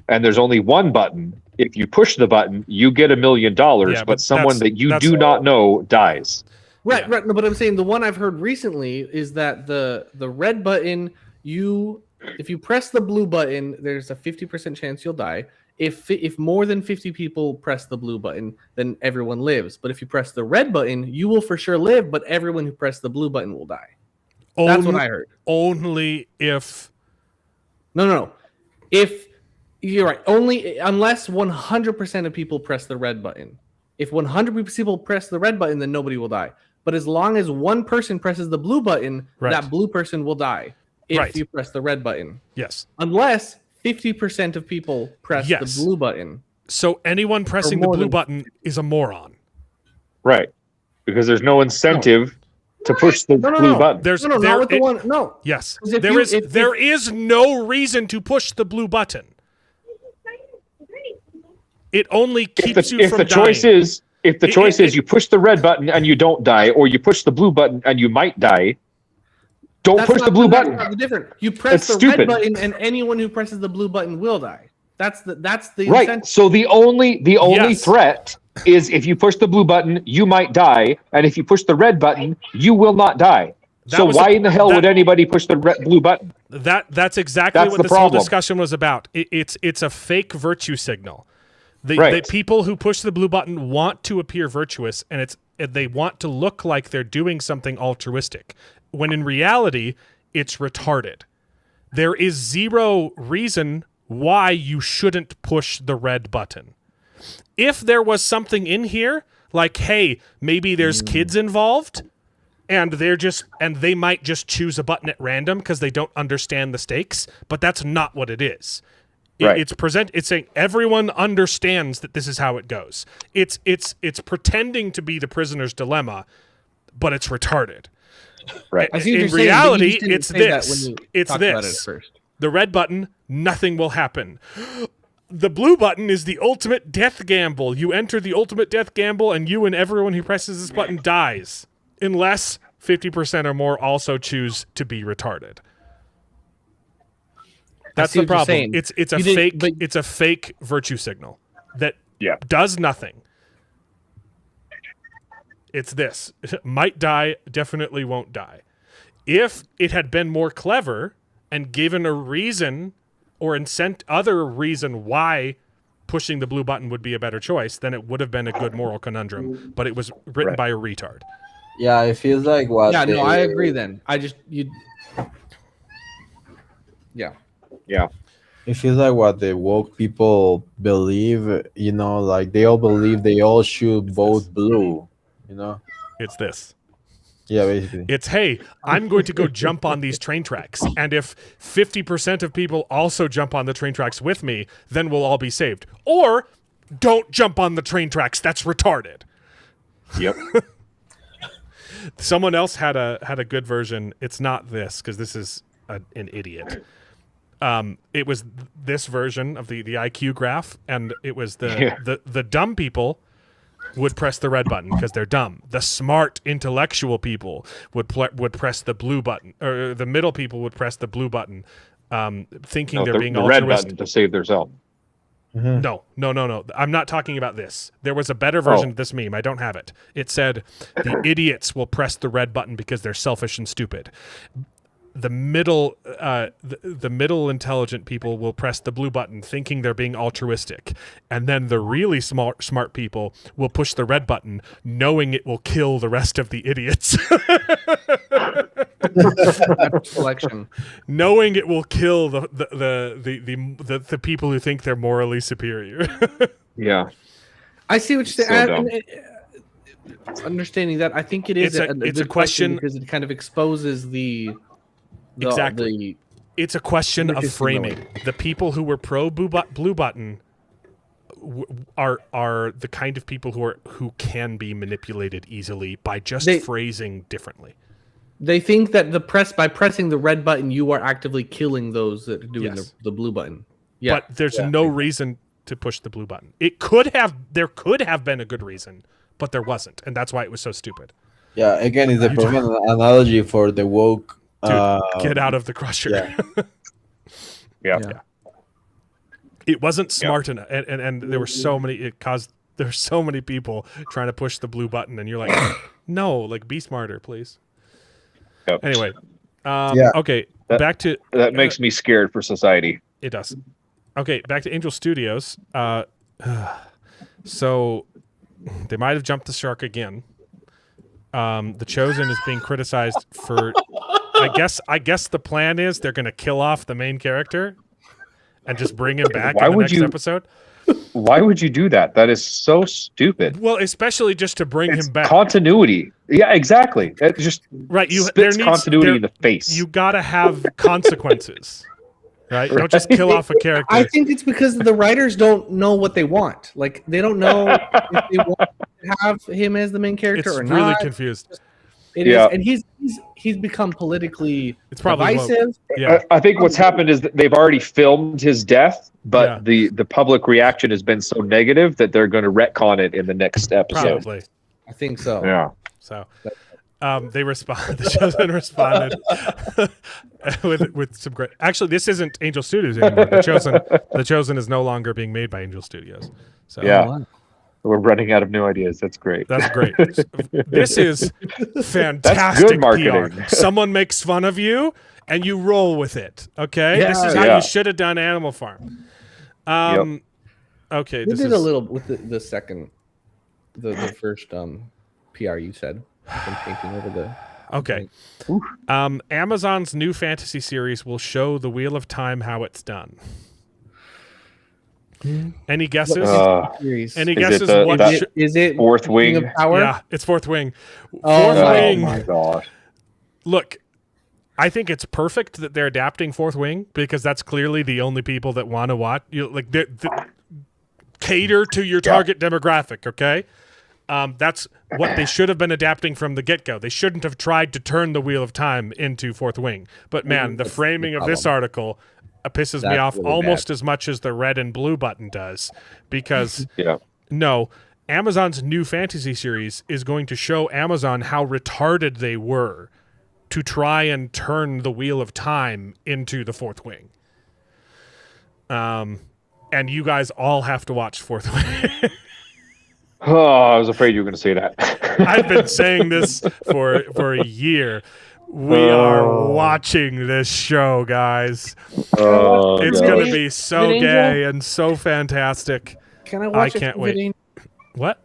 and there's only one button. If you push the button, you get $1 million, Yeah, but but someone that you that's- do not know dies. Right, Yeah. right. No, but I'm saying the one I've heard recently is that the red button, if you press the blue button, there's a 50% chance you'll die. If more than 50 people press the blue button, then everyone lives. But if you press the red button, you will for sure live, but everyone who pressed the blue button will die. That's what I heard. Only if No. If You're right. Only unless 100% of people press the red button. If 100% of people press the red button, then nobody will die. But as long as one person presses the blue button, Right. that blue person will die if Right. you press the red button. Yes. Unless 50% of people press Yes. the blue button. So anyone pressing the more blue than- button is a moron. Right. Because there's no incentive to push the No, blue button. There's No, there, not with the it- one. No. Yes. 'Cause if There you- is if- there is no reason to push the blue button. It only keeps you If from the choice dying. is if the It- choice it- is you push the red button and you don't die, or you push the blue button and you might die, don't That's push not- the blue that's button. not the difference. You press That's the red stupid. button, and anyone who presses the blue button will die. That's the Right. incentive. So the only Yes. threat is if you push the blue button, you might die, and if you push the red button, you will not die. That So was why the- in the hell that- would anybody push the blue button? That's exactly That's what the this whole problem. discussion was about. It's a fake virtue signal. The Right. people who push the blue button want to appear virtuous, and they want to look like they're doing something altruistic, when in reality, it's retarded. There is zero reason why you shouldn't push the red button. If there was something in here, like, hey, maybe there's kids involved, and they might just choose a button at random because they don't understand the stakes, but that's not what it is. Right. It's saying everyone understands that this is how it goes. It's pretending to be the prisoner's dilemma, but it's retarded. Right. I see what In you're saying, but you reality, just didn't it's say that this. when you It's talked about it this. at first. The red button, nothing will happen. The blue button is the ultimate death gamble. You enter the ultimate death gamble, and you and everyone who presses this button dies, unless 50% or more also choose to be retarded. That's see the what you're problem. saying. It's a You did- fake. but- It's a fake virtue signal that Yeah. does nothing. It's this: might die, definitely won't die. If it had been more clever and given a reason or other reason why pushing the blue button would be a better choice, then it would have been a good moral conundrum. But it was written Right. by a retard. Yeah, it feels like what. Yeah, no, they- I agree. Then Yeah. Yeah. It feels like what the woke people believe. You know, like they all believe they all should vote blue. You know. It's this. Yeah, basically. It's, hey, I'm going to go jump on these train tracks. And if 50% of people also jump on the train tracks with me, then we'll all be saved. Or don't jump on the train tracks. That's retarded. Yep. Someone else had a good version. It's not this, because this is an idiot. It was this version of the IQ graph, and it was the dumb people would press the red button because they're dumb. The smart intellectual people would press the blue button, or the middle people would press the blue button, thinking they're being the red altruistic. button to save themselves. No. I'm not talking about this. There was a better version of this meme. I don't have it. It said, the idiots will press the red button because they're selfish and stupid. The middle intelligent people will press the blue button thinking they're being altruistic. And then the really smart people will push the red button knowing it will kill the rest of the idiots. Selection. Knowing it will kill the people who think they're morally superior. Yeah. I see what you're So saying. dumb. Understanding that, I think it is It's a good question- because it kind of exposes the Exactly. It's a question of Interesting framing. The people who were pro blue button are the kind of people who can be manipulated easily by just phrasing differently. They think that by pressing the red button, you are actively killing those that are doing Yes. the blue button. Yeah, But there's no reason to push the blue button. There could have been a good reason, but there wasn't, and that's why it was so stupid. Yeah, again, it's a perfect analogy for the woke. Dude, get out of the crusher. Yeah. Yeah. Yeah. It wasn't smart enough, and there were so many. There's so many people trying to push the blue button, and you're like, no, like be smarter, please. Yep. Anyway, Yeah. okay, back to That makes me scared for society. it does. Okay, back to Angel Studios. So they might have jumped the shark again. The Chosen is being criticized for. I guess the plan is they're going to kill off the main character, and just bring him back Why in the would next you- episode. Why would you do that? That is so stupid. Well, especially just to bring It's him back. continuity. Yeah, exactly. It just Right, spits continuity in the face. You gotta have consequences, right? Don't just kill off a character. I think it's because the writers don't know what they want. Like they don't know if they want to have him as the main character it's or really not. confused. It is, Yeah. and he's become politically It's probably divisive. Yeah, I think what's happened is that they've already filmed his death, but Yeah. the public reaction has been so negative that they're going to retcon it in the next episode. probably. I think so. Yeah. So, they respond. The Chosen responded with some great. Actually, this isn't Angel Studios anymore. The Chosen is no longer being made by Angel Studios. So Yeah. We're running out of new ideas. That's great. that's great. This is fantastic good marketing. PR. Someone makes fun of you, and you roll with it. Okay, Yeah. this is how Yeah. you should have done Animal Farm. Okay, They this did is a little with the second, the first PR you said. Them painting over the. okay. Amazon's new fantasy series will show the Wheel of Time how it's done. Any guesses? Series. Any Is it guesses the- what? that- Is it Fourth Ring of Wing. Power? Yeah, it's Fourth Wing. Oh, Fourth no. Wing. Oh my gosh. Look, I think it's perfect that they're adapting Fourth Wing because that's clearly the only people that want to watch. Cater to your target demographic. Okay, that's what they should have been adapting from the get-go. They shouldn't have tried to turn the Wheel of Time into Fourth Wing. But man, the framing of this article pisses me That's off really almost as much as the red and blue button does because. Yeah. No, Amazon's new fantasy series is going to show Amazon how retarded they were to try and turn the Wheel of Time into the Fourth Wing. And you guys all have to watch Fourth Wing. Oh, I was afraid you were going to say that. I've been saying this for a year. We are watching this show, guys. Oh, It's gosh. going to be so Good Angel? gay and so fantastic. Can I watch it can't for wait. Vidane? What?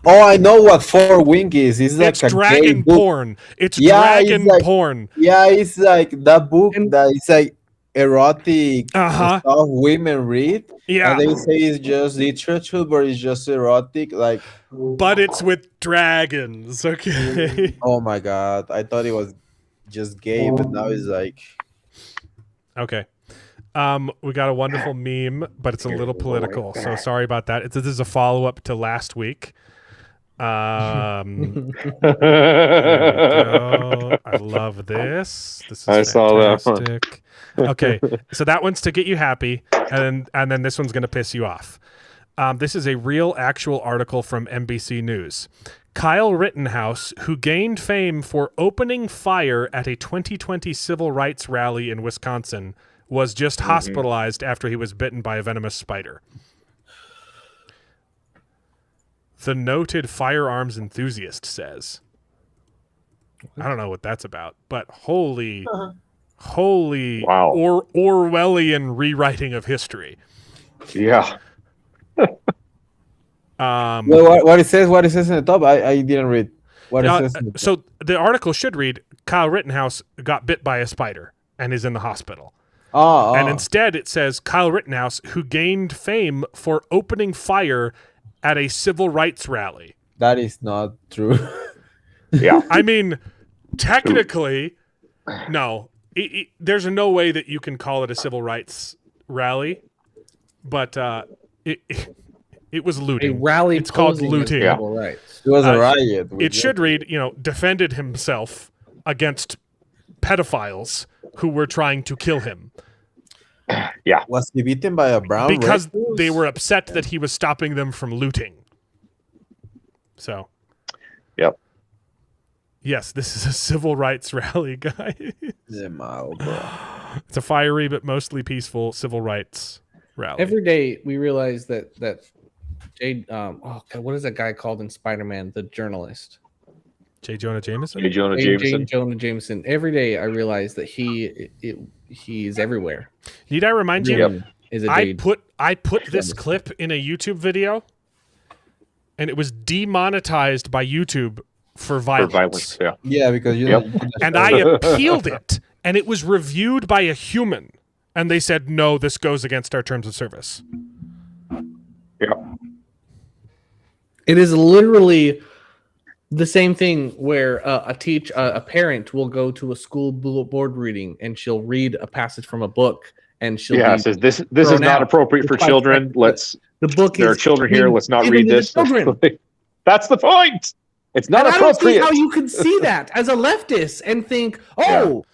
Oh, I know what Four Wing is. It's like It's a gay dragon book. porn. It's Yeah, it's dragon like- porn. Yeah, it's like that book And- that is like erotic Uh-huh. stuff women read. Yeah. And they say it's just literature, but it's just erotic. Like, But it's with dragons, okay? oh my god, I thought it was just gay, but now it's like, Okay. We got a wonderful meme, but it's a little political, so sorry about that. This is a follow-up to last week. There we go. I love this. This is I saw that one. fantastic. Okay, so that one's to get you happy, and then this one's going to piss you off. This is a real, actual article from NBC News. Kyle Rittenhouse, who gained fame for opening fire at a 2020 civil rights rally in Wisconsin, was just hospitalized after he was bitten by a venomous spider. The noted firearms enthusiast says. I don't know what that's about, but holy Wow. Orwellian rewriting of history. Yeah. well, what it says in the top, I didn't read. What it says. In the top. So the article should read, Kyle Rittenhouse got bit by a spider and is in the hospital. Oh, And instead it says Kyle Rittenhouse, who gained fame for opening fire at a civil rights rally. that is not true. Yeah. I mean, technically, no. There's no way that you can call it a civil rights rally, but it was A looting. rally. It's called posing as looting. Yeah. civil rights. It was a Uh, riot. It should read, defended himself against pedophiles who were trying to kill him Was he beaten by a brown because recluse? they were upset that he was stopping them from looting. So, Yep. yes, this is a civil rights rally, guys. Zemal, bro. It's a fiery but mostly peaceful civil rights rally. Every day we realize that Jade. Oh God, what is that guy called in Spider-Man? The journalist. J. Jonah Jameson? J. Jonah J. Jameson. Jonah Jameson. Every day I realize that he's everywhere. Need I remind you? Yep. Is a I Jade. put this clip in a YouTube video, and it was demonetized by YouTube for For violence. violence. Yeah. Yeah, because you. Yep. you And I appealed it, and it was reviewed by a human, and they said, no, this goes against our terms of service. Yeah. It is literally the same thing where a parent will go to a school board reading and she'll read a passage from a book and she'll Says this is thrown not out. appropriate for children. Let's the book there are is children here. being Let's not given read to the this. children. That's the point. It's not And I don't see appropriate. how you could see that as a leftist and think, oh.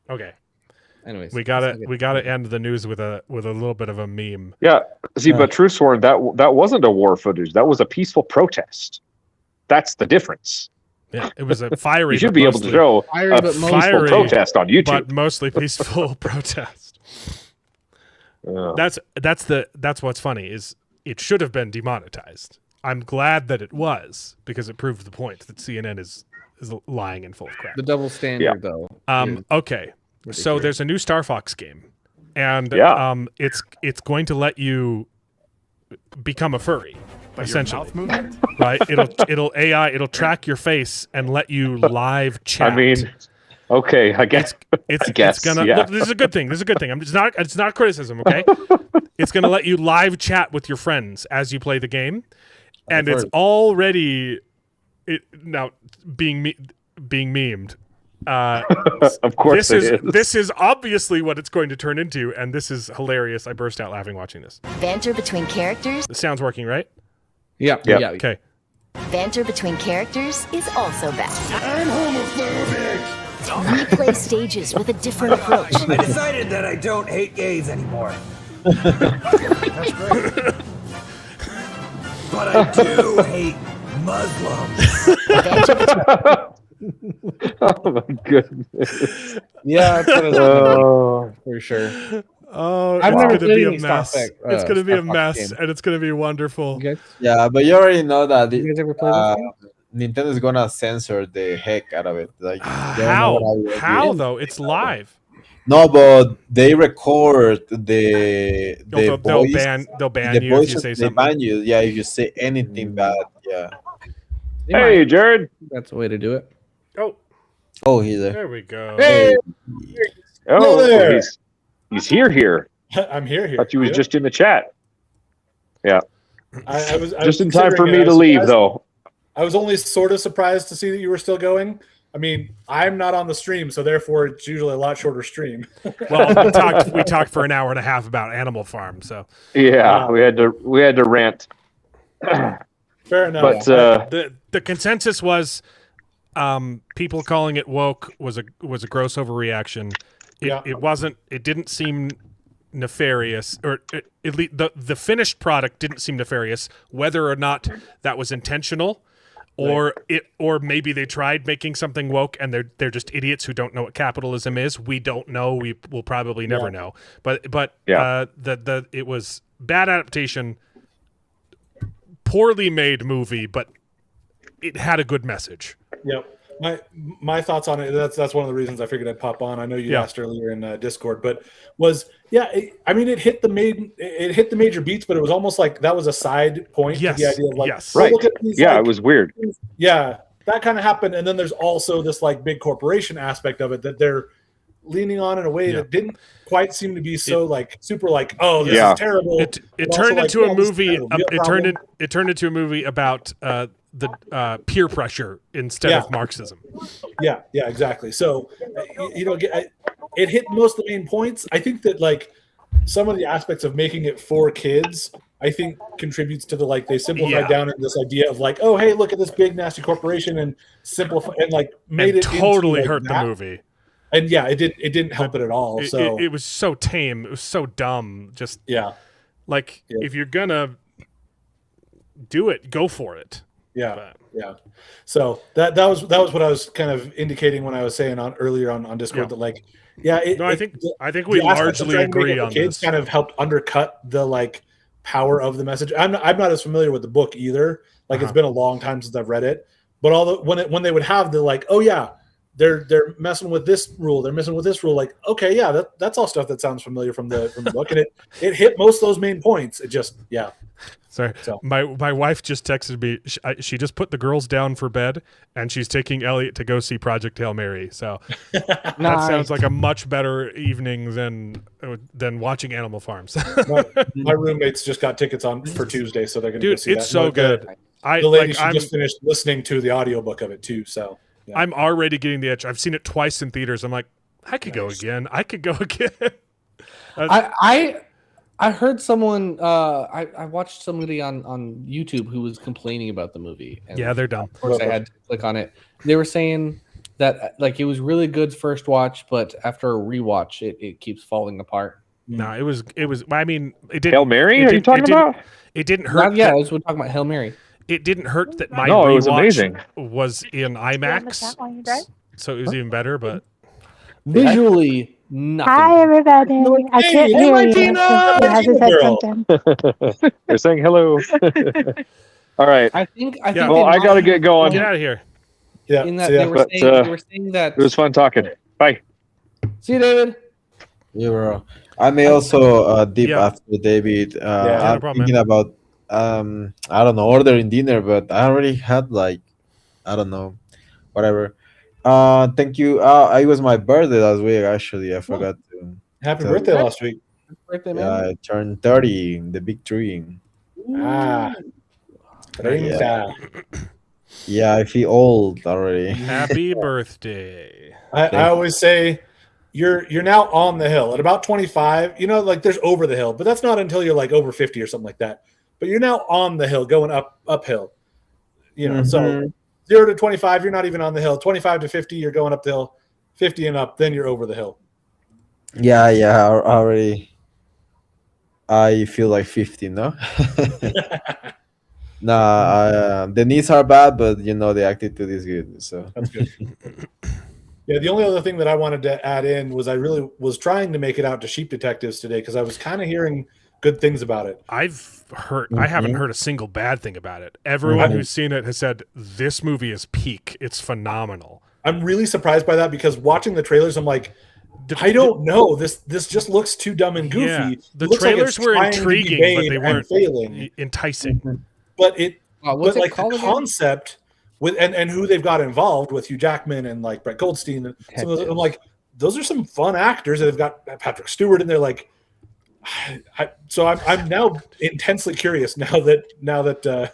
Okay. Anyways, We gotta end the news with a little bit of a meme. Yeah. See, but Truthsworn, that wasn't a war footage. That was a peaceful protest. That's the difference. Yeah, it was a fiery. You should be able to show a peaceful fiery, protest on YouTube. but mostly peaceful protest. That's what's funny is it should have been demonetized. I'm glad that it was because it proved the point that CNN is lying and full of crap. the double standard, though. Okay, so there's a new Star Fox game, and it's going to let you become a furry, essentially. Right? It'll track your face and let you live chat. I mean, okay, I guess It's gonna look, this is a good thing. It's not criticism, okay? It's gonna let you live chat with your friends as you play the game. And it's already now being memed. Of course this is obviously what it's going to turn into, and this is hilarious. I burst out laughing watching this. Banter between characters? The sound's working, right? Yeah. Okay. Banter between characters is also back. I'm homophobic. Replay stages with a different approach. I decided that I don't hate gays anymore. That's great. But I do hate Muslims. Oh my goodness. Yeah, for sure. Oh, I've it's never going to be a played mess. It's going to be a mess, and it's going to be wonderful. You guys, Yeah, but you already know that you guys ever played this game? Nintendo's gonna censor the heck out of it. Like, they don't know what I How did. though? It's live. No, but they record the They'll voice. ban The you if you voices, say they something. ban you. Yeah, if you say anything bad. Yeah. Hey, Jared. That's the way to do it. Oh, he's there. There we go. Hey. Oh, there. he's here. I'm here. Thought you was just in the chat. Yeah. I was Just in time for considering it. me I to was leave, surprised- though. I was only sort of surprised to see that you were still going. I mean, I'm not on the stream, so therefore it's usually a lot shorter stream. Well, we talked for an hour and a half about Animal Farm, so Yeah, we had to rant. Fair enough. But the consensus was people calling it woke was a gross overreaction. It didn't seem nefarious, or at least the finished product didn't seem nefarious. Whether or not that was intentional, or maybe they tried making something woke and they're just idiots who don't know what capitalism is. We don't know. We will probably never know. But it was bad adaptation, poorly made movie, but it had a good message. Yep. My thoughts on it. That's one of the reasons I figured I'd pop on. I know you asked earlier in Discord, but it hit the major beats, but it was almost like that was a side point to the idea of like, right. Look at these, it was weird. Yeah, that kind of happened, and then there's also this like big corporation aspect of it that they're leaning on in a way that didn't quite seem to be so super like, oh, this is terrible. It turned into a movie. It turned into a movie about the peer pressure instead of Marxism. Yeah, exactly. So, it hit most of the main points. I think that like some of the aspects of making it for kids, I think contributes to the like they simplified down in this idea of like, oh, hey, look at this big nasty corporation and simplify and like made it totally into, hurt like, the movie. And it didn't help it at all. It was so tame. It was so dumb. Just if you're gonna do it, go for it. Yeah. So that was what I was kind of indicating when I was saying earlier on Discord that like, I think we largely agree on kids this. kind of helped undercut the like power of the message. I'm not as familiar with the book either. Like it's been a long time since I've read it. But when they would have the like, oh yeah, they're messing with this rule, they're messing with this rule. Like, okay, yeah, that's all stuff that sounds familiar from the book, and it hit most of those main points. It just, yeah. Sorry, So. my wife just texted me. She just put the girls down for bed, and she's taking Elliot to go see Project Hail Mary. So that sounds like a much better evening than watching Animal Farms. my roommates just got tickets on for Tuesday, so they're going to go Dude, see it's that. so good. The lady she just finished listening to the audiobook of it too. So yeah. I'm already getting the itch. I've seen it twice in theaters. I'm like, I could go again. I could go again. I heard someone. I watched somebody on YouTube who was complaining about the movie. And yeah, they're dumb. Of course, I had to click on it. They were saying that like it was really good first watch, but after a rewatch, it keeps falling apart. No, it was. I mean, it didn't. Hail Mary? Are you talking about? It didn't hurt. Yeah, I was talking about Hail Mary. It didn't hurt that my No, it was rewatch amazing. was in IMAX, so it was even better. But Visually, nothing. Hi, everybody. I can't hear you. He has his headphones in. They're saying hello. All right. I think. Well, I got to get going. get out of here. Yeah. In that so yeah. they were saying that. It was fun talking. Bye. See you, David. Yeah, bro. I may also dip Yeah. after David. no I'm problem, thinking man. about I don't know, ordering dinner, but I already had like I don't know, whatever. Thank you. It was my birthday last week. Actually, I forgot to. Happy So- birthday last week. Birthday, Yeah, man. I turned 30. The big tree. Ah. Yeah. Yeah, I feel old already. Happy birthday. I always say you're now on the hill at about 25. You know, like there's over the hill, but that's not until you're like over 50 or something like that. But you're now on the hill, going uphill. You know, so 0 to 25, you're not even on the hill. 25 to 50, you're going up the hill. 50 and up, then you're over the hill. Yeah, already. I feel like 50, no? Nah, the knees are bad, but you know the attitude is good. So That's good. Yeah, the only other thing that I wanted to add in was I really was trying to make it out to Sheep Detectives today because I was kind of hearing good things about it. I haven't heard a single bad thing about it. Everyone who's seen it has said this movie is peak. It's phenomenal. I'm really surprised by that because watching the trailers, I'm like, I don't know. This just looks too dumb and goofy. Yeah, the It looks like trailers it's were trying to be intriguing, but vain they and weren't failing. enticing. But it, What's but it like called the again? concept with and who they've got involved with Hugh Jackman and like Brett Goldstein and some of those, I'm like, those are some fun actors. And they've got Patrick Stewart in there. Like, so I'm now intensely curious now that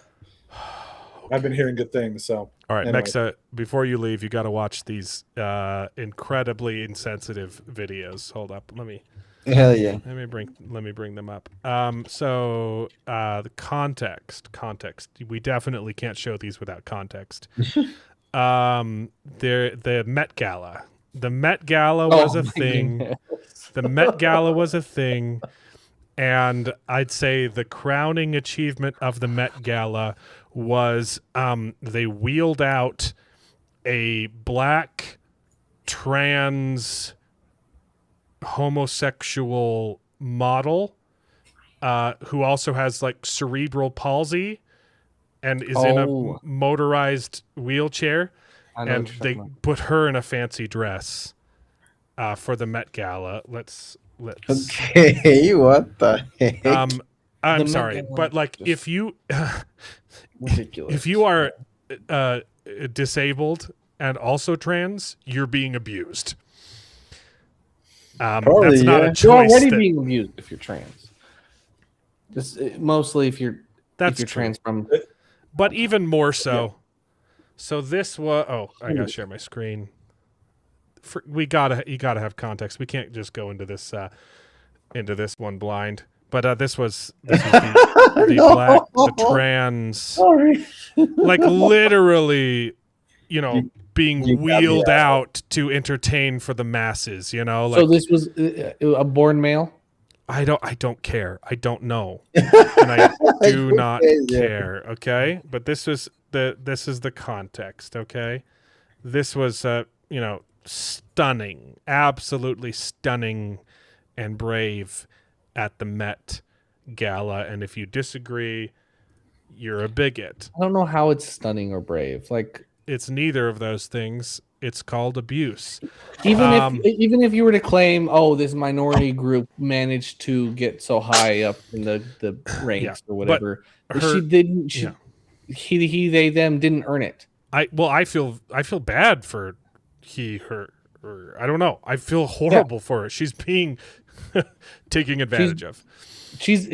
I've been hearing good things. So All right, anyway. next, before you leave, you got to watch these incredibly insensitive videos. Hold up, let me hell yeah. let me bring them up. So the context. We definitely can't show these without context. The Met Gala. The Met Gala was a thing. The Met Gala was a thing. And I'd say the crowning achievement of the Met Gala was they wheeled out a black trans homosexual model who also has like cerebral palsy and is in a motorized wheelchair. And they put her in a fancy dress for the Met Gala. Let's Okay, what the heck? I'm Met sorry, Gala but like if you Ridiculous. if you are disabled and also trans, you're being abused. Probably, that's not a yeah. You're choice. already that- being abused if you're trans. Mostly if you're That's if you're true. trans from. But even more so. So this was. Oh, I gotta share my screen. You gotta have context. We can't just go into this one blind. But this was the black, the trans, like literally, being You got me wheeled out to entertain for the masses. Like, So this was a born male. I don't care. I don't know. And I do not care, okay? But this is the context, okay? This was stunning, absolutely stunning and brave at the Met Gala, and if you disagree, you're a bigot. I don't know how it's stunning or brave. Like It's neither of those things. it's called abuse. Even if you were to claim, oh, this minority group managed to get so high up in the ranks or whatever, she didn't. He, they, them didn't earn it. I feel bad for her. Or, I don't know. I feel horrible for her. She's being taken advantage of. She's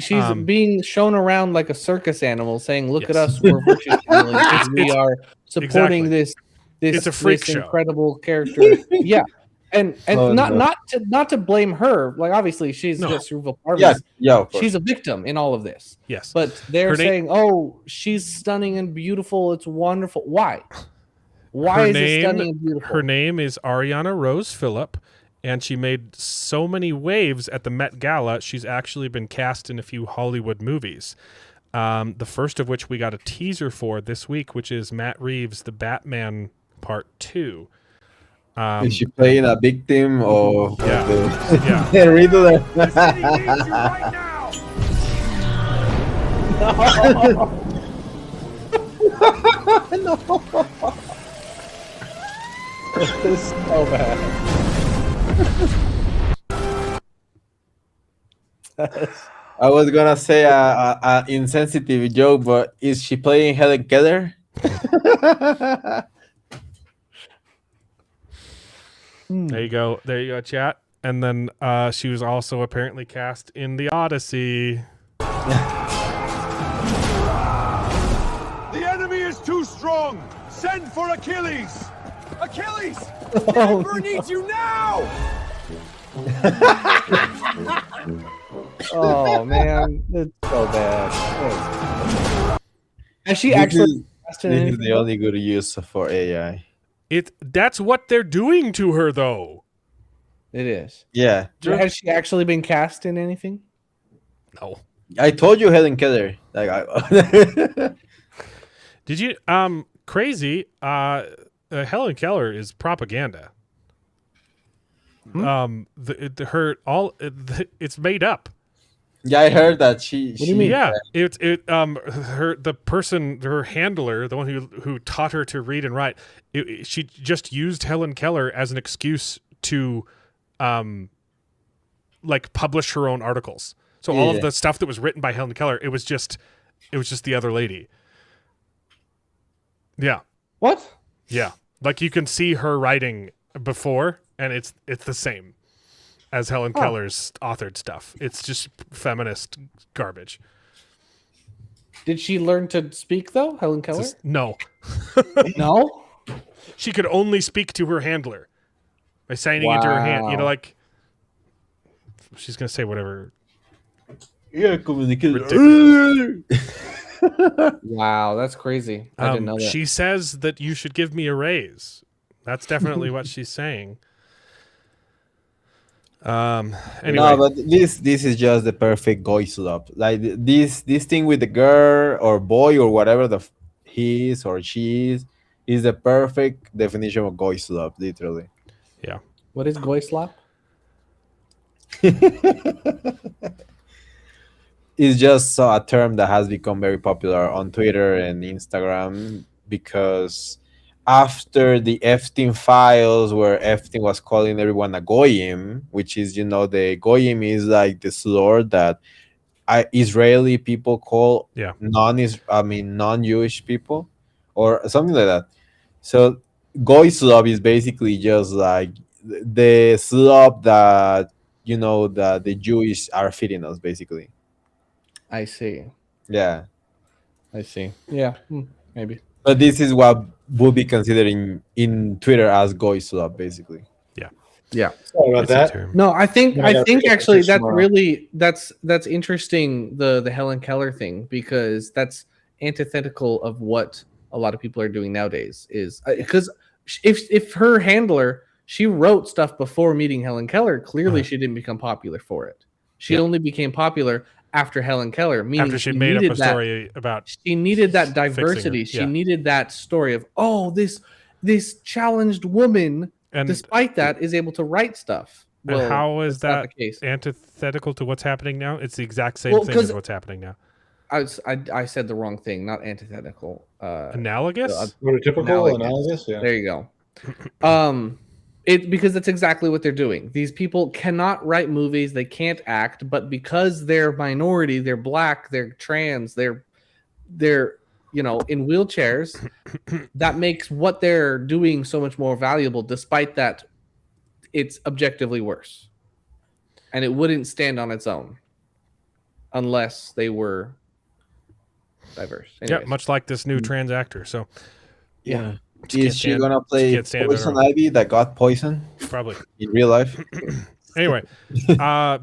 being shown around like a circus animal, saying, "Look at us, we're virtue signaling. We are supporting this it's a freak show. Incredible character." Yeah, and not to blame her. Like obviously she's just cerebral palsy. Yeah, she's a victim in all of this. Yes, but they're saying, "Oh, she's stunning and beautiful. It's wonderful." Why? Why is it stunning and beautiful? Her name is Ariana Rose Phillip. And she made so many waves at the Met Gala, she's actually been cast in a few Hollywood movies. The first of which we got a teaser for this week, which is Matt Reeves' The Batman Part 2. Is she playing a victim of the Riddler? No. This is so bad. I was gonna say a insensitive joke, but is she playing Helen Keller? There you go, chat. And then she was also apparently cast in The Odyssey. The enemy is too strong. Send for Achilles. Achilles! Denver needs you now! Oh man, it's so bad. And she actually this is the only good use for AI. That's what they're doing to her, though. It is. Yeah. Has she actually been cast in anything? No. I told you Helen Keller. Did you? Crazy. Helen Keller is propaganda. It's made up. Yeah, I heard that she. What do you mean? Yeah, her handler, the one who taught her to read and write, she just used Helen Keller as an excuse to, like publish her own articles. So all of the stuff that was written by Helen Keller, it was just the other lady. Yeah. What? Yeah. Like you can see her writing before, and it's the same as Helen Keller's authored stuff. It's just feminist garbage. Did she learn to speak though, Helen Keller? No. No? She could only speak to her handler by signing into her hand. You know, like she's gonna say whatever. Yeah, communication. Wow, that's crazy. I didn't know that. She says that you should give me a raise. That's definitely what she's saying. Anyway. No, but this is just the perfect goy slop. Like this thing with the girl or boy or whatever he is or she is the perfect definition of goy slop, literally. Yeah. What is goy slop? It's just a term that has become very popular on Twitter and Instagram because after the Epstein files, where Epstein was calling everyone a goyim, which is, the goyim is like the slur that Israeli people call non-Jewish people or something like that. So goy slop is basically just like the slop that that the Jewish are feeding us, basically. I see. Yeah. I see. Yeah, maybe. But this is what would be considered in Twitter as goy slop, basically. Yeah. Yeah. Sorry about that. No, I think actually that's interesting, the Helen Keller thing, because that's antithetical of what a lot of people are doing nowadays. Is because if her handler, she wrote stuff before meeting Helen Keller, clearly she didn't become popular for it. She only became popular after Helen Keller, meaning after she made up a story about. She needed that diversity. She needed that story of this challenged woman, and despite that, is able to write stuff. Well, and how is that antithetical to what's happening now? It's the exact same thing as what's happening now. I said the wrong thing, not antithetical. Analogous? Prototypical, analogous. Yeah. There you go. Because that's exactly what they're doing. These people cannot write movies, they can't act, but because they're minority, they're black, they're trans, they're in wheelchairs, that makes what they're doing so much more valuable, despite that it's objectively worse. And it wouldn't stand on its own unless they were diverse. Yeah, much like this new trans actor. So Yeah. Just can't Is she stand- gonna just play can't stand it Poison or- Ivy that got poisoned Probably. in real life? Anyway,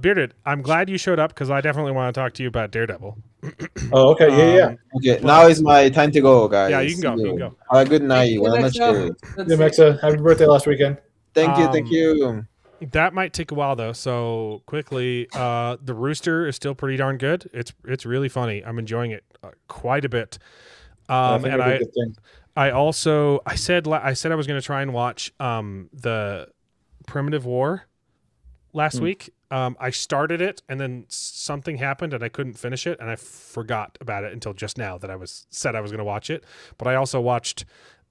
Bearded, I'm glad you showed up because I definitely want to talk to you about Daredevil. Oh, okay. Yeah. Okay, now is my time to go, guys. Yeah, you can go. See You can go. Have a good night. you, Buenas Alexa. noches. Yeah, Mexa, happy birthday last weekend. Thank you. Thank you. That might take a while though. So quickly, the Rooster is still pretty darn good. It's really funny. I'm enjoying it quite a bit. I also said I was going to try and watch the Primitive War last week. I started it and then something happened and I couldn't finish it and I forgot about it until just now that I was going to watch it. But I also watched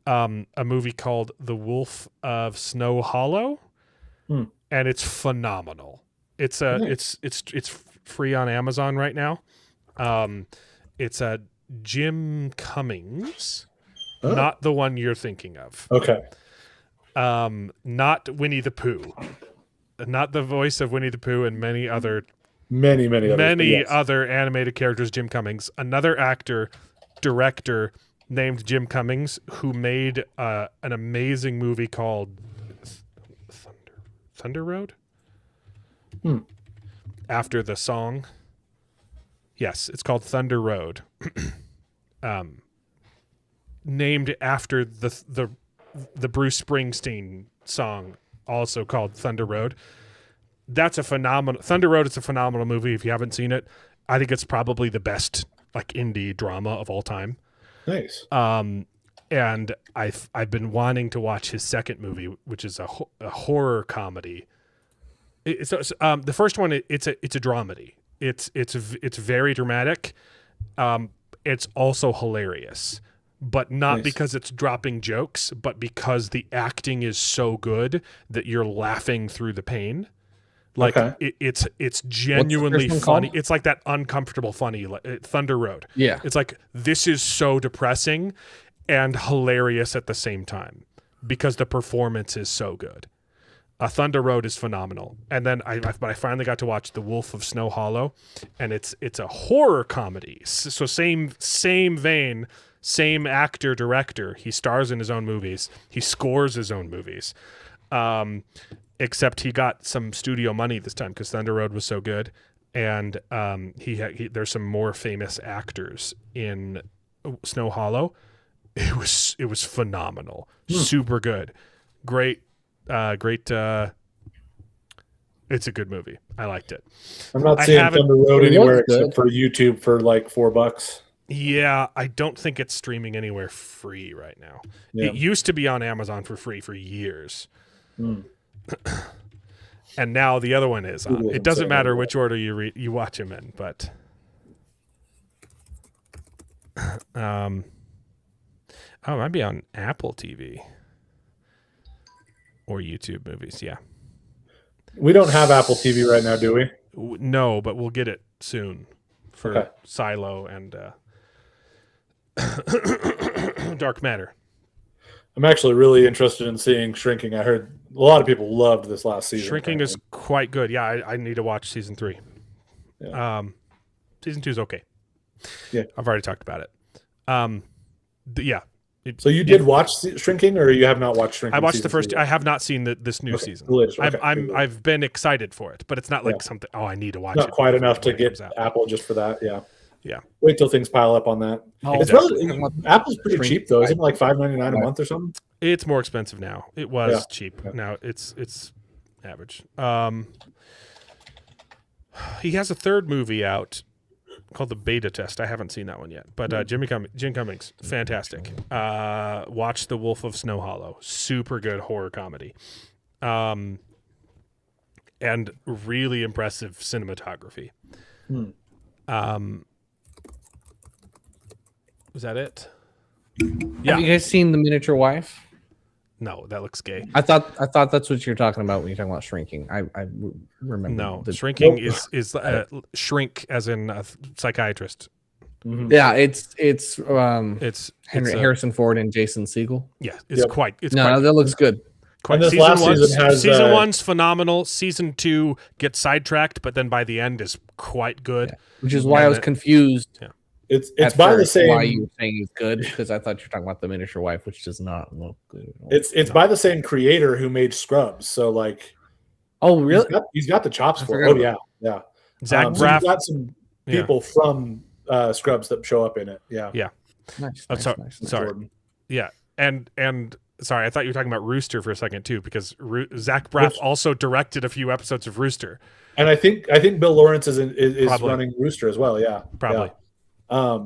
a movie called The Wolf of Snow Hollow, and it's phenomenal. It's free on Amazon right now. It's a Jim Cummings. Not the one you're thinking of. Okay. Not Winnie the Pooh. Not the voice of Winnie the Pooh and many other other animated characters, Jim Cummings. Another actor, director named Jim Cummings who made an amazing movie called Thunder Road? After the song. Yes, it's called Thunder Road. Named after the Bruce Springsteen song, also called Thunder Road. That's a phenomenal Thunder Road. It's a phenomenal movie. If you haven't seen it, I think it's probably the best like indie drama of all time. Nice. And I've been wanting to watch his second movie, which is a horror comedy. The first one it's a dramedy. It's very dramatic. It's also hilarious. But not because it's dropping jokes, but because the acting is so good that you're laughing through the pain. Like it's genuinely funny. Called? It's like that uncomfortable funny, like, Thunder Road. Yeah, it's like this is so depressing and hilarious at the same time because the performance is so good. Thunder Road is phenomenal, and then I finally got to watch The Wolf of Snow Hollow, and it's a horror comedy. So same vein. Same actor, director. He stars in his own movies. He scores his own movies. Except he got some studio money this time because Thunder Road was so good. And there's some more famous actors in Snow Hollow. It was phenomenal. Super good. Great. It's a good movie. I liked it. I'm not seeing Thunder Road anywhere except for YouTube for like $4. Yeah, I don't think it's streaming anywhere free right now. Yeah. It used to be on Amazon for free for years. And now the other one is on. It doesn't matter which order you watch them in, but it might be on Apple TV or YouTube movies, yeah. We don't have Apple TV right now, do we? No, but we'll get it soon for Silo and Dark Matter. I'm actually really interested in seeing Shrinking. I heard a lot of people loved this last season. Shrinking is quite good. Yeah, I need to watch season 3. Yeah. Season 2 is okay. Yeah, I've already talked about it. Yeah. So you did watch Shrinking, or you have not watched Shrinking? I watched the first. I have not seen this new season. I've been excited for it, but it's not like something. Oh, I need to watch it. Not quite enough to get Apple just for that. Yeah. Yeah. Wait till things pile up on that. Apple's pretty cheap though. Isn't it like $5.99 a month or something? It's more expensive now. It was cheap. Yeah. Now it's average. He has a third movie out called The Beta Test. I haven't seen that one yet. But Jim Cummings, fantastic. Watch The Wolf of Snow Hollow. Super good horror comedy. And really impressive cinematography. Was that it? Yeah. Have you guys seen The Miniature Wife? No, that looks gay. I thought that's what you're talking about when you're talking about shrinking. I remember. No, the shrinking is shrink as in a psychiatrist. Mhm. Yeah, it's Harrison Ford and Jason Segel. Yeah, it's quite. It's no, quite, that looks good. quite. And this last season has season one's phenomenal. Season 2 gets sidetracked, but then by the end is quite good. Yeah. Which is why I was confused. Yeah. It's at by the first same. Why you were saying it's good? Because I thought you were talking about The Miniature Wife, which does not look good. At all. It's by the same creator who made Scrubs. So like, oh really? He's got the chops I for it. forgot Oh yeah. Zach So Braff. he's got some people from Scrubs that show up in it. Yeah. Nice. Sorry. Jordan. Yeah, and sorry, I thought you were talking about Rooster for a second too, because Zach Braff also directed a few episodes of Rooster. And I think Bill Lawrence is Probably. running Rooster as well. Yeah, Probably. Yeah.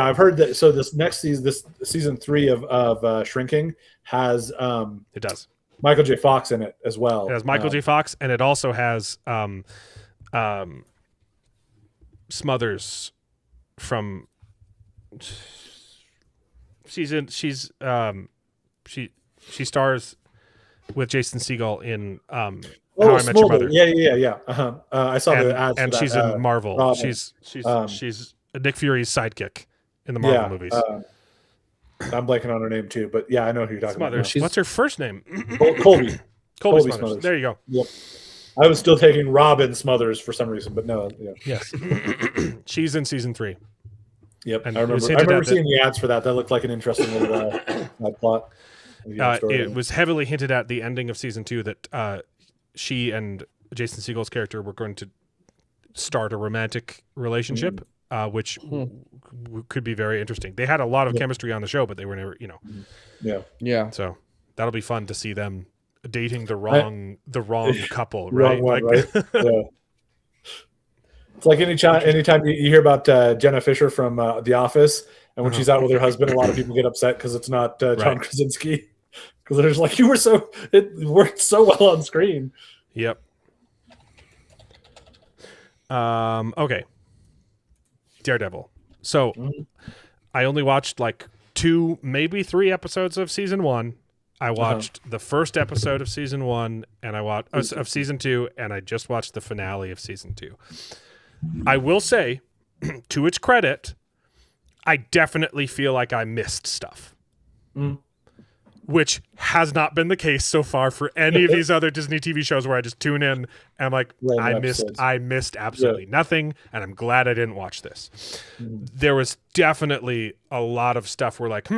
I've heard that. So this next season, this season 3 of Shrinking has It does. Michael J. Fox in it as well. It has Michael J. Fox, and it also has Smothers from she stars with Jason Segel in How I Met Your Mother. Yeah. I saw the ads. And for she's that, in Marvel. Robin. She's Nick Fury's sidekick in the Marvel movies. I'm blanking on her name too, but yeah, I know who you're talking Smothers. about. What's her first name? Colby. Colby Smothers. There you go. Yep. I was still taking Robin Smothers for some reason, but no. Yeah. Yes. She's in season 3. Yep. And I remember seeing the ads for that. That looked like an interesting little plot. It was heavily hinted at the ending of season 2 that she and Jason Segel's character were going to start a romantic relationship, which could be very interesting. They had a lot of chemistry on the show, but they were never, Yeah. So that'll be fun to see them dating the wrong couple, right? Wrong one, right? Yeah. It's like anytime you hear about Jenna Fisher from The Office, and when she's out with her husband, a lot of people get upset because it's not John Krasinski. Because they're just like, it worked so well on screen. Yep. Okay. Daredevil. So I only watched like 2, maybe 3 episodes of season 1. I watched the first episode of season 1, and I watched of season 2, and I just watched the finale of season 2. I will say, to its credit, I definitely feel like I missed stuff. Which has not been the case so far for any of these other Disney TV shows where I just tune in and I'm like, I missed absolutely nothing, and I'm glad I didn't watch this. There was definitely a lot of stuff where like,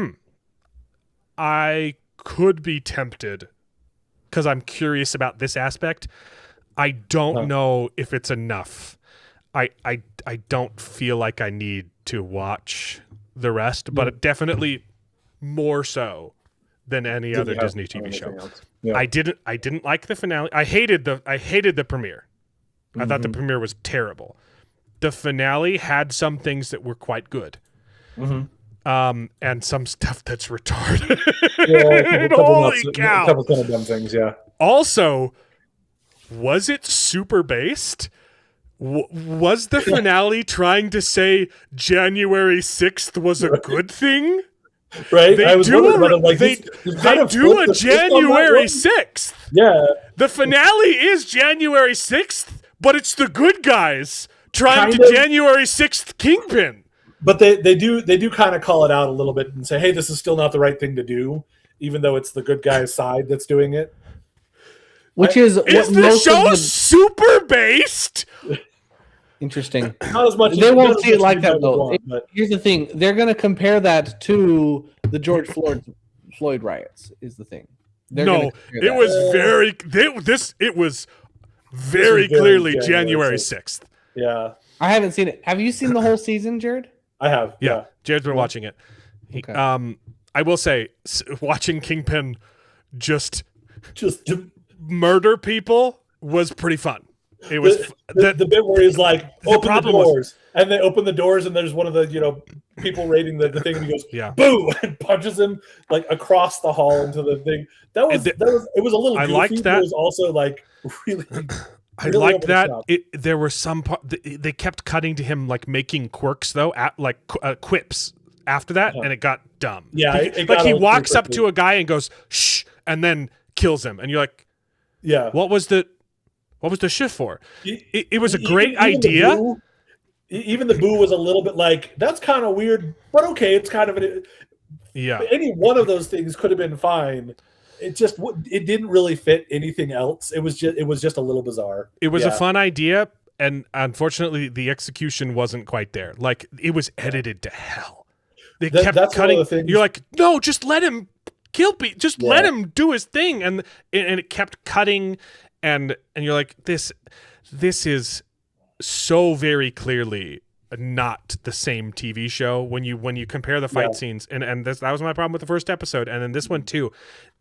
I could be tempted because I'm curious about this aspect. I don't know if it's enough. I don't feel like I need to watch the rest, but it definitely more so than any other Disney TV show. Yeah. I didn't like the finale. I hated the premiere. I thought the premiere was terrible. The finale had some things that were quite good. And some stuff that's retarded. Holy cow. A couple kind of dumb things, yeah. Also, was it super based? Was the finale trying to say January 6th was a good thing? Right? They do a January January 6th. Yeah. The finale is January 6th, but it's the good guys trying to January 6th Kingpin. But they do kind of call it out a little bit and say, hey, this is still not the right thing to do, even though it's the good guy's side that's doing it. Which is the show super based? Interesting. Not as much. They won't see it like that though. Here's the thing: they're going to compare that to the George Floyd riots. Is the thing? It was very clearly January 6th. Yeah, I haven't seen it. Have you seen the whole season, Jared? I have. Yeah. Jared's been watching it. I will say, watching Kingpin just murder people was pretty fun. It was the bit where he's like, open the doors, and they open the doors, and there's one of the people raiding the thing, and he goes, boo, and punches him like across the hall into the thing. That was it was a little. I goofy, liked that. It was also like really. I liked that. There were some they kept cutting to him like making quirks though, quips after that, and it got dumb. Yeah, he walks up to a guy and goes shh, and then kills him, and you're like, yeah, what was the shift for? It was a great idea. Even the boo was a little bit like, that's kind of weird, but okay, it's kind of any one of those things could have been fine. It didn't really fit anything else. It was just a little bizarre. It was a fun idea, and unfortunately the execution wasn't quite there. Like, it was edited to hell. They kept cutting. You're like, no, just let him kill people. Just let him do his thing, and it kept cutting, and you're like, this is so very clearly not the same TV show when you compare the fight scenes, and that was my problem with the first episode, and then this one too.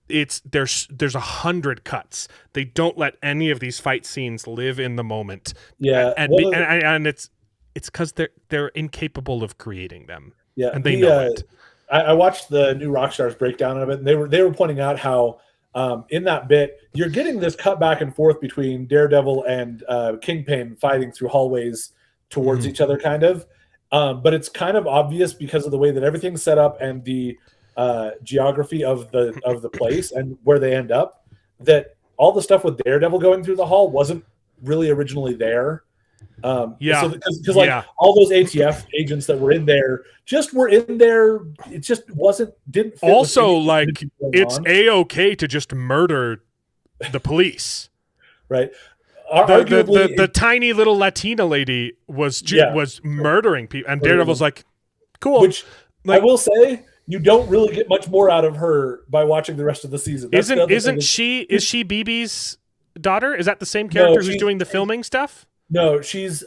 There's 100 cuts. They don't let any of these fight scenes live in the moment. Yeah, and it's because they're incapable of creating them. Yeah, and they know it. I watched the new Rockstars breakdown of it, and they were pointing out how in that bit you're getting this cut back and forth between Daredevil and Kingpin fighting through hallways towards each other, kind of. But it's kind of obvious because of the way that everything's set up and the geography of the place and where they end up, that all the stuff with Daredevil going through the hall wasn't really originally there. Because all those ATF agents that were in there it just didn't fit. Also, like, it's A-okay to just murder the police. Right. The tiny little Latina lady was murdering people, and Daredevil's like, cool. Which, I will say, you don't really get much more out of her by watching the rest of the season. Is she BB's daughter? Is that the same character who's doing the filming stuff? No, she's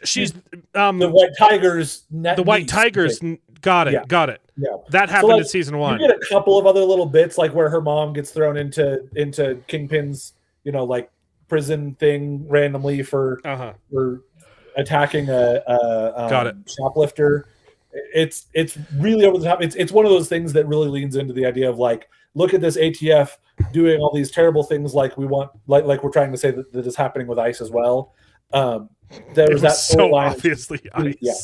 she's the White Tigers. The White Tigers. Got it. Yeah, that happened in season 1. You get a couple of other little bits, like where her mom gets thrown into Kingpin's, like, prison thing randomly for attacking a shoplifter. It's really over the top. It's one of those things that really leans into the idea of, like, look at this ATF doing all these terrible things, like we want, like we're trying to say that is happening with ICE as well. There was that so obviously ICE. Yeah.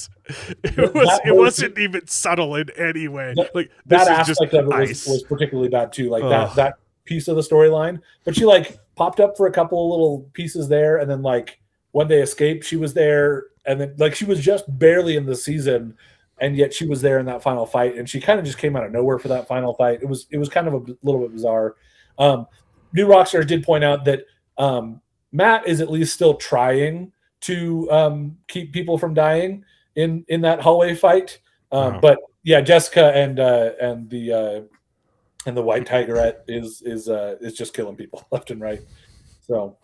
It wasn't even subtle in any way. Like, that aspect of it was particularly bad too. Like that piece of the storyline. But she, like, popped up for a couple of little pieces there, and then, like, when they escaped, she was there, and then, like, she was just barely in the season, and yet she was there in that final fight, and she kind of just came out of nowhere for that final fight. It was kind of a little bit bizarre. New Rockstars did point out that Matt is at least still trying to keep people from dying in that hallway fight. But yeah, Jessica and the White Tigerette is just killing people left and right. So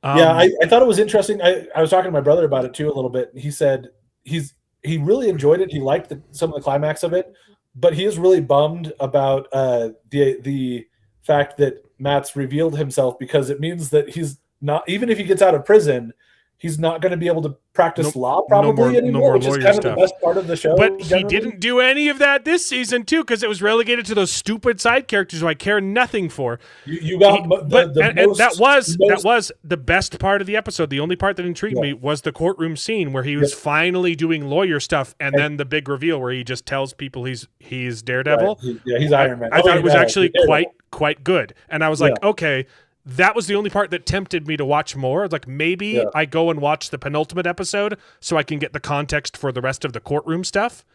I thought it was interesting. I was talking to my brother about it too a little bit. He said he really enjoyed it. He liked some of the climax of it, but he is really bummed about the fact that Matt's revealed himself, because it means that he's not, even if he gets out of prison, he's not going to be able to practice law probably anymore, which is kind of the best part of the show. But he didn't do any of that this season too, because it was relegated to those stupid side characters who I care nothing for. That was the best part of the episode. The only part that intrigued me was the courtroom scene where he was finally doing lawyer stuff, and then the big reveal where he just tells people he's Daredevil. Right. He's Iron Man. I thought it was actually quite good, and I was like, okay. That was the only part that tempted me to watch more. Like, maybe I go and watch the penultimate episode so I can get the context for the rest of the courtroom stuff.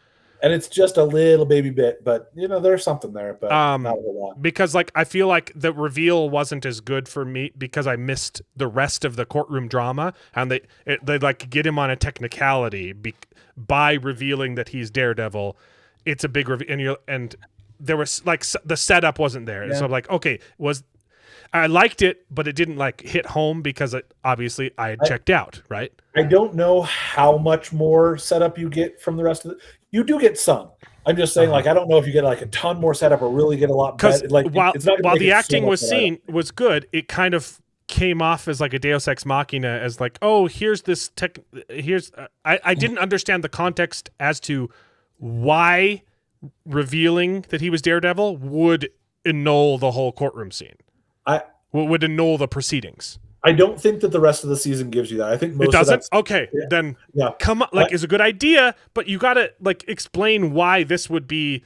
And it's just a little baby bit, but there's something there, but not a whole lot. Because, like, I feel like the reveal wasn't as good for me because I missed the rest of the courtroom drama, and they like get him on a technicality by revealing that he's Daredevil. It's a big reveal, and there was, like, the setup wasn't there. Yeah. So I'm like, okay, I liked it, but it didn't, like, hit home because obviously I had checked out, right? I don't know how much more setup you get from the rest of you do get some. I'm just saying, like, I don't know if you get, like, a ton more setup or really get a lot better. Like, while the acting was good, it kind of came off as like a Deus Ex Machina, as like, oh, here's this tech. I didn't understand the context as to why revealing that he was Daredevil would annul the whole courtroom scene. Would annul the proceedings. I don't think that the rest of the season gives you that. I think most It doesn't. of that's Okay, then yeah. come on. Like, it's a good idea, but you got to like explain why this would be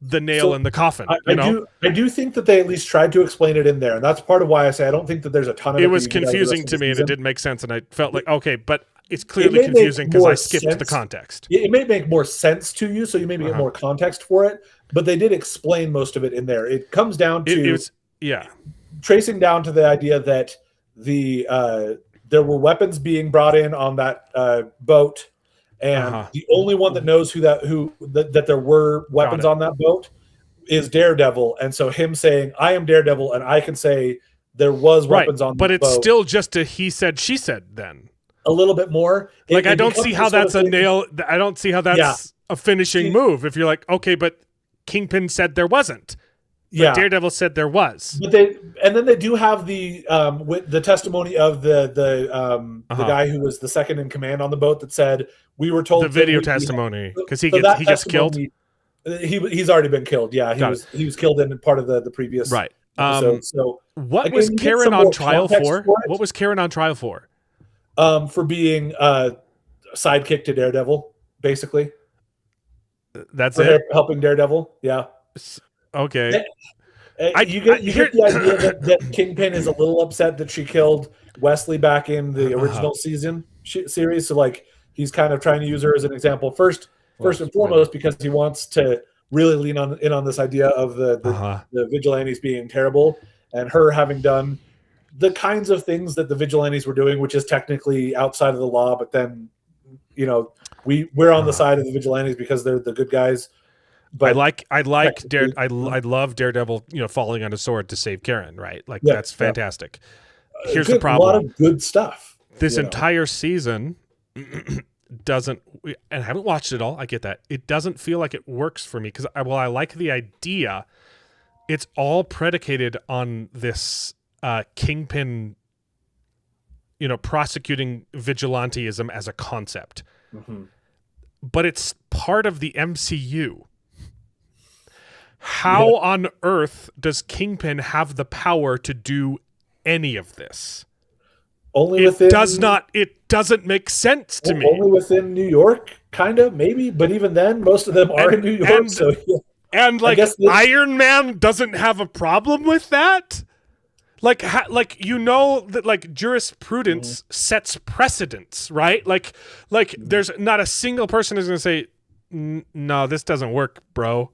the nail in the coffin. I do think that they at least tried to explain it in there, and that's part of why I say I don't think that there's a ton of it was confusing to me, and it didn't make sense, and I felt like okay, but it's clearly may confusing because I make skipped more the context. It may make more sense to you, so you maybe get more context for it. But they did explain most of it in there. It comes down to tracing down to the idea that there were weapons being brought in on that boat, and the only one that knows that there were weapons on that boat is Daredevil. And so him saying, "I am Daredevil, and I can say there was weapons on the boat." But it's still just a he said, she said. Then a little bit more. Like I don't see how that's a nail. I don't see how that's a finishing move. If you're like, okay, but Kingpin said there wasn't. But Daredevil said there was. But then they do have the testimony of the guy who was the second in command on the boat that said we were told the video testimony because he gets killed. He's already been killed. Yeah, he was killed in part of the previous episode. So what was Karen on trial for? What was Karen on trial for? For being sidekick to Daredevil, basically. That's it. Helping Daredevil. Yeah. Okay. You get the idea that Kingpin is a little upset that she killed Wesley back in the original series. So like he's kind of trying to use her as an example first and foremost because he wants to really lean in on this idea of the vigilantes being terrible and her having done the kinds of things that the vigilantes were doing, which is technically outside of the law. But then, we're on the side of the vigilantes because they're the good guys. But I love Daredevil, falling on a sword to save Karen, right? Like that's fantastic. Here's the problem. A lot of good stuff. This entire season doesn't, and I haven't watched it all. I get that. It doesn't feel like it works for me because I like the idea. It's all predicated on this Kingpin, prosecuting vigilantism as a concept. Mm-hmm. But it's part of the MCU. How on earth does Kingpin have the power to do any of this? It doesn't make sense to me. Only within New York, kind of, maybe. But even then, most of them are in New York. And Iron Man doesn't have a problem with that? That like jurisprudence sets precedents, right? Like there's not a single person who's going to say, no, this doesn't work, bro.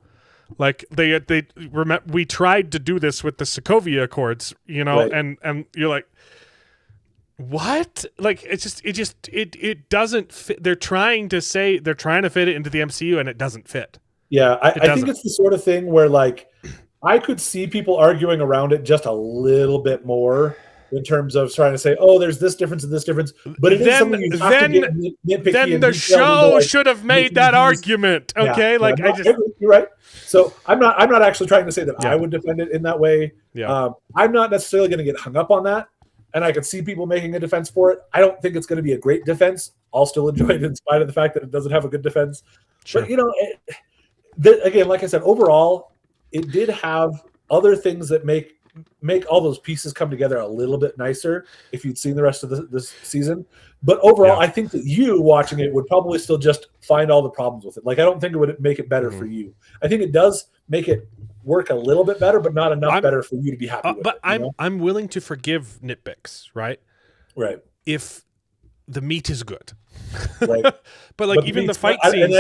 Like we tried to do this with the Sokovia Accords, and you're like, what? Like it doesn't fit. They're trying to fit it into the MCU, and it doesn't fit. Yeah, I think it's the sort of thing where like I could see people arguing around it just a little bit more in terms of trying to say, oh, there's this difference and this difference. But it is something you have to get nitpicky. Then the show should have made that argument. Okay, you're right. So I'm not actually trying to say that I would defend it in that way. Yeah. I'm not necessarily going to get hung up on that, and I can see people making a defense for it. I don't think it's going to be a great defense. I'll still enjoy it in spite of the fact that it doesn't have a good defense. Sure. But again, like I said, overall, it did have other things that make all those pieces come together a little bit nicer if you'd seen the rest of this season. But overall, I think that you watching it would probably still just find all the problems with it. Like, I don't think it would make it better for you. I think it does make it work a little bit better, but not enough better for you to be happy with but it. I'm willing to forgive nitpicks, right? Right. If the meat is good. Right. but even the fight scenes,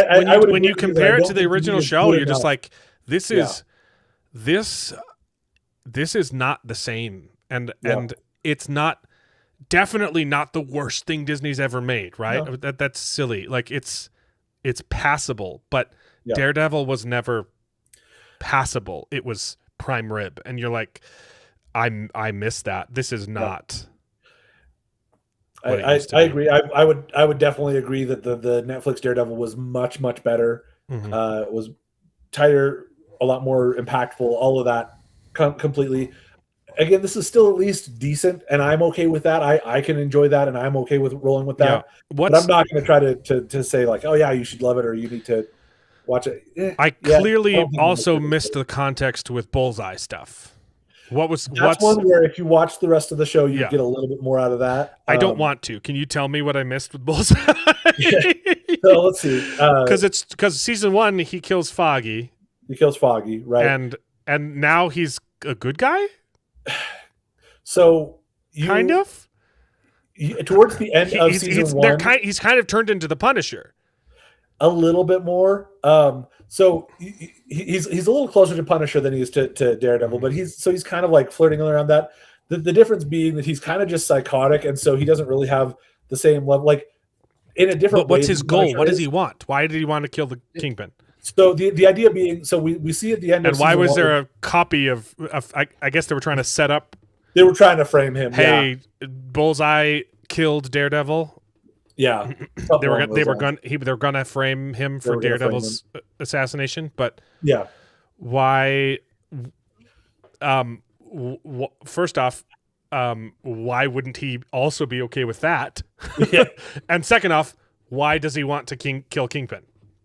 when you compare it to the original show, you're just like, this is not the same. And it's definitely not the worst thing Disney's ever made, right? No. That's silly. Like it's passable, but Daredevil was never passable. It was prime rib, and you're like, I miss that. This is not. I agree. I would definitely agree that the Netflix Daredevil was much better. Mm-hmm. It was tighter, a lot more impactful. All of that completely. Again, this is still at least decent, and I'm okay with that. I can enjoy that, and I'm okay with rolling with that. Yeah. But I'm not going to try to say like, oh yeah, you should love it or you need to watch it. I clearly also missed the context with Bullseye stuff. That's one where if you watch the rest of the show, you get a little bit more out of that. I don't want to. Can you tell me what I missed with Bullseye? So let's see. Because season 1 he kills Foggy. He kills Foggy, right? And now he's a good guy. So kind of towards the end of season 1, he's kind of turned into the Punisher a little bit more. So he's a little closer to Punisher than he is to Daredevil, but he's kind of like flirting around that. The difference being that he's kind of just psychotic, and so he doesn't really have the same level. Like in a different. But what's his goal? What does he want? Why did he want to kill the Kingpin? So the idea being, so we see at the end. And why was there a copy of I guess they were trying to set up. They were trying to frame him. Hey, Bullseye killed Daredevil. Yeah, they were gonna frame him for Daredevil's assassination, but why? First off, why wouldn't he also be okay with that? Yeah. And second off, why does he want to kill Kingpin?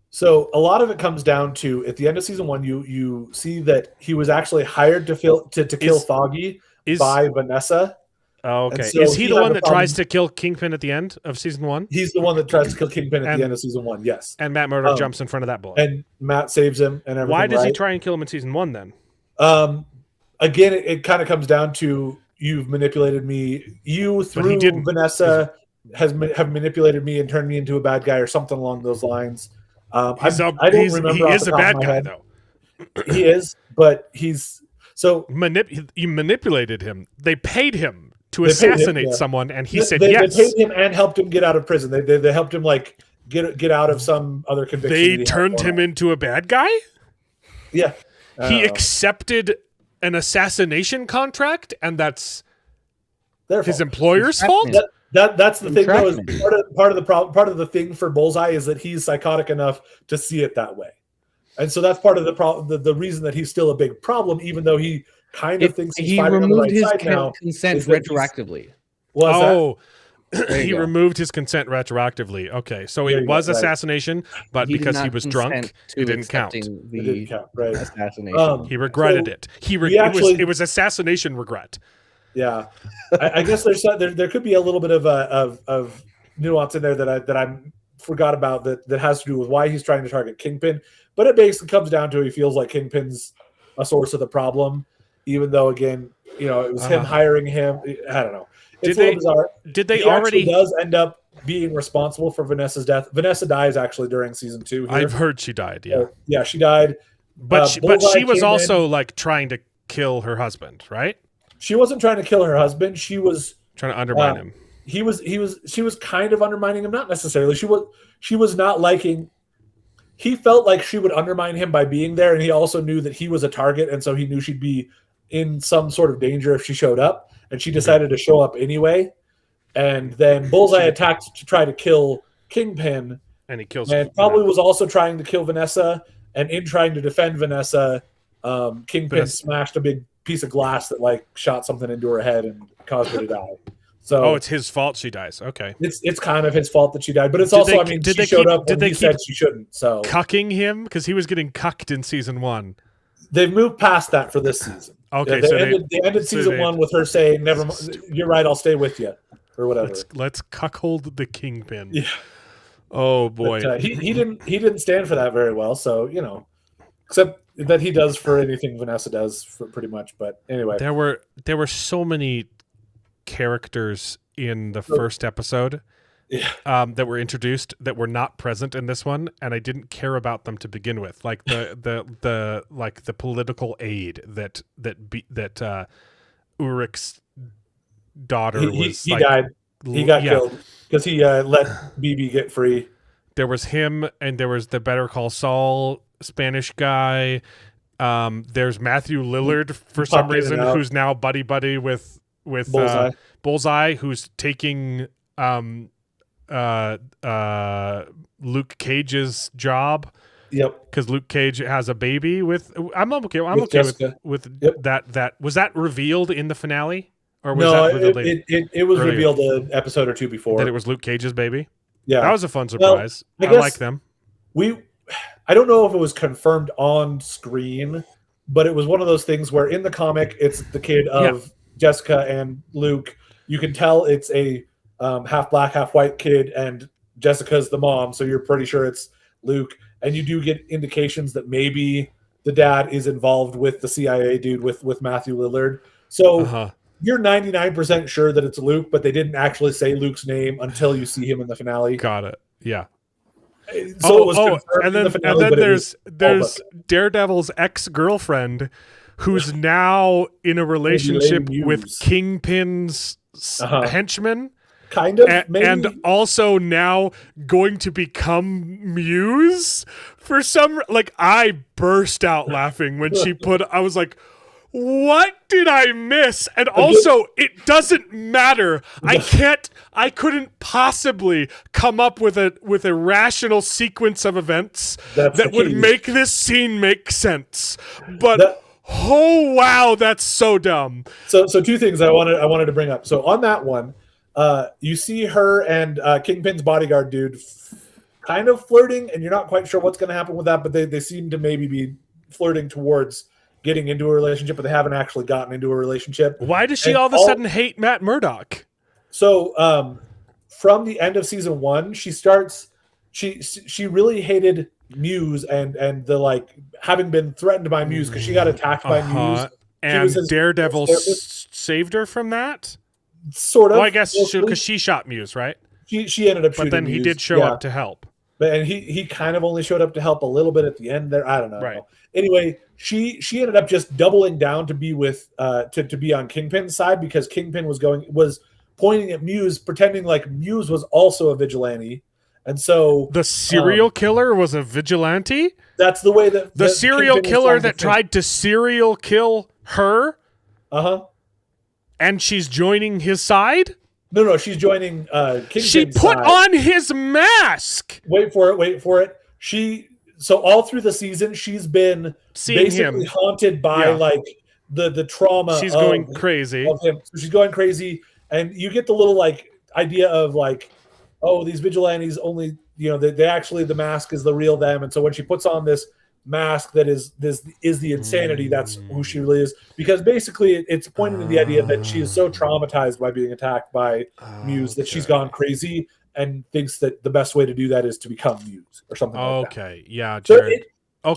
So a lot of it comes down to at the end of season 1, you see that he was actually hired to kill Foggy by Vanessa. Oh, okay. So is he the one that tries to kill Kingpin at the end of season 1? He's the one that tries to kill Kingpin at the end of season 1, yes. And Matt Murdock jumps in front of that bullet. And Matt saves him and everything. Why does he try and kill him in season 1 then? Again, it kind of comes down to you've manipulated me. You, through Vanessa, have manipulated me and turned me into a bad guy or something along those lines. I don't remember. He is a bad guy, though. He is, but he's... So you manipulated him. They paid him to assassinate someone, and he said yes. They paid him and helped him get out of prison. They helped him like get out of some other conviction. They turned him into a bad guy? Yeah. He accepted an assassination contract, and that's his employer's fault? That's the thing. Though, is part of the problem. Part of the thing for Bullseye is that he's psychotic enough to see it that way, and so that's part of the problem. The reason that he's still a big problem, even though he kind of thinks he's fighting on the right side now, consent retroactively. He removed his consent retroactively. Okay, so it was assassination, but because he was drunk, it didn't count. It didn't count. Right? Assassination. He regretted it. It was assassination regret. Yeah, I guess there could be a little bit of nuance in there that I forgot about that has to do with why he's trying to target Kingpin. But it basically comes down to he feels like Kingpin's a source of the problem, even though again, it was him hiring him. I don't know. It's a little bizarre. Did they he already does end up being responsible for Vanessa's death? Vanessa dies actually during season 2. Here. I've heard she died. Yeah, yeah, she died. But she was also like trying to kill her husband, right? She wasn't trying to kill her husband. She was trying to undermine him. She was kind of undermining him, not necessarily. She was not liking. He felt like she would undermine him by being there, and he also knew that he was a target, and so he knew she'd be in some sort of danger if she showed up, and she decided to show up anyway. And then Bullseye attacked to try to kill Kingpin, and he kills. And probably was also trying to kill Vanessa, and in trying to defend Vanessa, Kingpin smashed a big piece of glass that like shot something into her head and caused her to die. So it's his fault she dies. Okay, it's kind of his fault that she died, but it's also she showed up when he said she shouldn't. So cucking him because he was getting cucked in season 1. They've moved past that for this season. Okay, they ended season 1 with her saying, "Never mind, you're right, I'll stay with you," or whatever. Let's cuckold the Kingpin. Yeah. Oh boy, but, he didn't stand for that very well. So except that he does for anything Vanessa does for pretty much. But anyway, there were so many characters in the first episode that were introduced that were not present in this one, and I didn't care about them to begin with. Like the political aide that Ulrich's daughter was. He died. He got killed because he let BB get free. There was him, and there was the Better Call Saul Spanish guy. There's Matthew Lillard for some reason, who's now buddy with Bullseye, who's taking Luke Cage's job. Yep. Because Luke Cage has a baby with. I'm okay with that. Was that revealed in the finale, or was that revealed it was revealed an episode or two before that it was Luke Cage's baby? Yeah, that was a fun surprise. I like them. I don't know if it was confirmed on screen, but it was one of those things where in the comic, it's the kid of Jessica and Luke. You can tell it's a half black, half white kid, and Jessica's the mom, so you're pretty sure it's Luke. And you do get indications that maybe the dad is involved with the CIA dude with Matthew Lillard. So you're 99% sure that it's Luke, but they didn't actually say Luke's name until you see him in the finale. Got it. Yeah. So it was and then, finale, and then there's Daredevil's ex-girlfriend who's now in a relationship with Kingpin's henchman. Kind of, maybe. And also now going to become Muse for some, like, I burst out laughing when she I was like, what did I miss? And also, it doesn't matter. I couldn't possibly come up with a rational sequence of events that would make this scene make sense. But oh wow, that's so dumb. So two things I wanted to bring up. So on that one, you see her and Kingpin's bodyguard dude kind of flirting, and you're not quite sure what's going to happen with that, but they seem to maybe be flirting towards getting into a relationship, but they haven't actually gotten into a relationship. Why does she all of a sudden hate Matt Murdock? So from the end of season 1, she really hated Muse and the, like, having been threatened by Muse because she got attacked by Muse. And Daredevil saved her from that? Sort of. Well, I guess because she shot Muse, right? She ended up shooting But then he Muse. did show up to help. And he kind of only showed up to help a little bit at the end there. I don't know. Right. Anyway, she ended up just doubling down to be with to be on Kingpin's side because Kingpin was pointing at Muse, pretending like Muse was also a vigilante. And so the serial killer was a vigilante? That's the way that the serial killer that tried to serial kill her? And she's joining his side? No, she's joining Kingpin's She put side. on his mask. Wait for it. So all through the season, she's been seeing basically him haunted by like the trauma. She's going crazy. Of him. So she's going crazy, and you get the little like idea of like, oh, these vigilantes only, they actually, the mask is the real them, and so when she puts on this mask that is the insanity, that's who she really is, because basically it's pointing to the idea that she is so traumatized by being attacked by Muse that she's gone crazy and thinks that the best way to do that is to become Muse or something like that. Okay, yeah, Jared. Now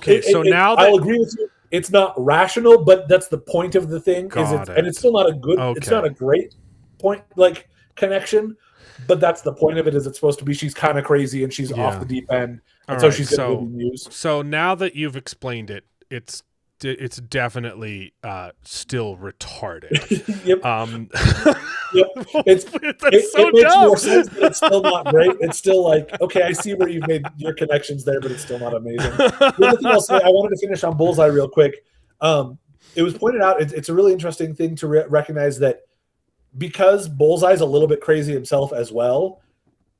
that I'll agree with you, it's not rational, but that's the point of the thing. And it's still not a good. Okay. It's not a great point, like, connection, but that's the point of it. Is it's supposed to be she's kind of crazy and she's off the deep end, and so she's going to be Muse. So now that you've explained it, it's definitely still retarded. Yep. Yep. It so makes more sense, but it's still not great. It's still like, okay, I see where you've made your connections there, but it's still not amazing. The other thing I'll say, I wanted to finish on Bullseye real quick. It was pointed out, it's a really interesting thing to recognize that because Bullseye's a little bit crazy himself as well,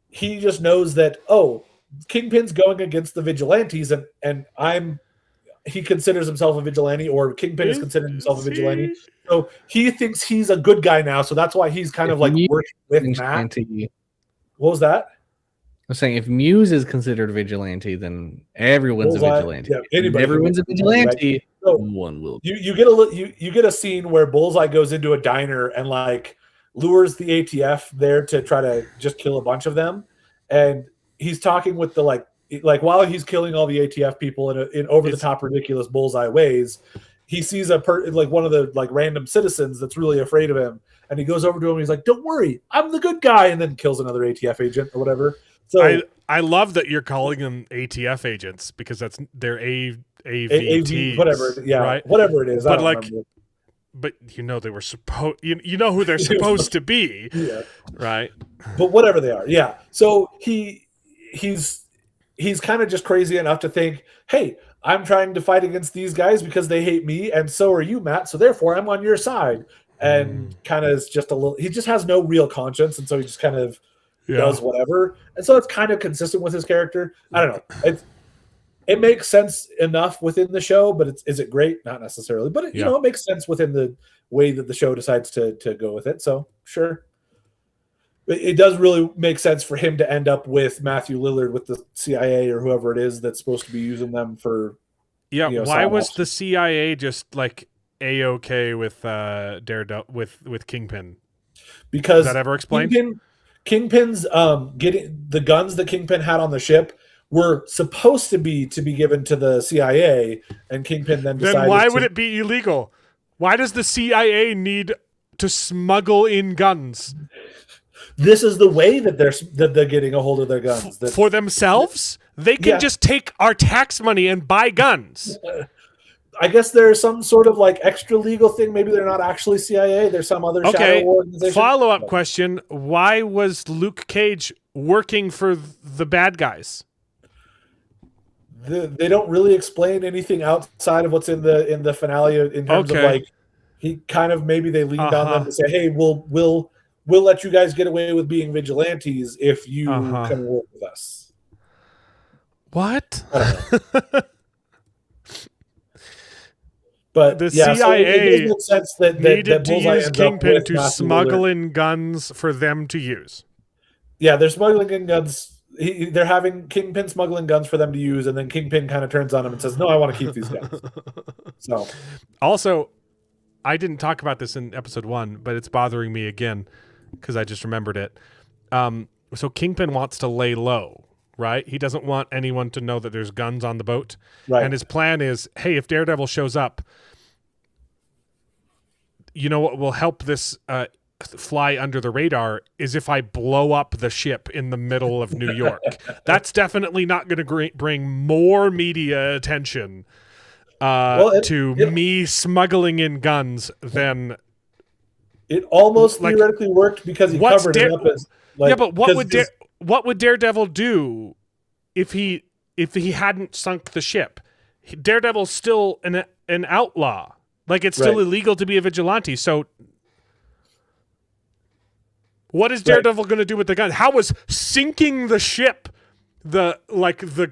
he just knows that, oh, Kingpin's going against the vigilantes, and he considers himself a vigilante, or Kingpin is considering himself a vigilante. So he thinks he's a good guy now. So that's why he's kind of like working with Matt. What was that? I'm saying if Muse is considered a vigilante, then everyone's a vigilante. Yeah, if everyone's a vigilante, right? So one will. You get a scene where Bullseye goes into a diner and like lures the ATF there to try to just kill a bunch of them, and he's talking with the like while he's killing all the ATF people in over the top ridiculous Bullseye ways, he sees one of the like random citizens that's really afraid of him, and he goes over to him. And he's like, "Don't worry, I'm the good guy," and then kills another ATF agent or whatever. So I love that you're calling them ATF agents because they're AVTs, whatever, yeah, right? Whatever it is. But but they were supposed. You know who they're supposed to be, yeah, right? But whatever they are, yeah. So he's kind of just crazy enough to think, hey, I'm trying to fight against these guys because they hate me, and so are you, Matt. So therefore, I'm on your side. And kind of is just he just has no real conscience, and so he just kind of does whatever. And so it's kind of consistent with his character. I don't know. It makes sense enough within the show, but is it great? Not necessarily. But it makes sense within the way that the show decides to go with it. So sure. It does really make sense for him to end up with Matthew Lillard with the CIA or whoever it is that's supposed to be using them for Yeah, you know, why side was option. the CIA just like a-okay with Daredevil with Kingpin? Because Is that ever explained? Kingpin's getting the guns that Kingpin had on the ship were supposed to be given to the CIA, and Kingpin then decided. Then why would it be illegal? Why does the CIA need to smuggle in guns? This is the way that they're getting a hold of their guns. For themselves? They can just take our tax money and buy guns. I guess there's some sort of like extra legal thing. Maybe they're not actually CIA. There's some other shadow organization. Follow-up question. Why was Luke Cage working for the bad guys? They don't really explain anything outside of what's in the finale in terms of like he kind of maybe they leaned on them to say, hey, we'll let you guys get away with being vigilantes if you can work with us. What? But the CIA CIA it does make sense that needed to Bullseye use ends up Kingpin with to Matthew smuggle Lillard. in guns for them to use. Yeah, they're smuggling in guns. They're having Kingpin smuggling guns for them to use, and then Kingpin kind of turns on him and says, "No, I want to keep these guns." So, also, I didn't talk about this in episode 1, but it's bothering me again because I just remembered it. So Kingpin wants to lay low, right? He doesn't want anyone to know that there's guns on the boat. Right. And his plan is, hey, if Daredevil shows up, you know what will help this fly under the radar is if I blow up the ship in the middle of New York. That's definitely not going to bring more media attention to me smuggling in guns than... It almost theoretically worked because he covered it up as... Like, yeah, but what would Daredevil do if he hadn't sunk the ship? Daredevil's still an outlaw. Like, it's still illegal to be a vigilante. So what is Daredevil going to do with the gun? How was sinking the ship the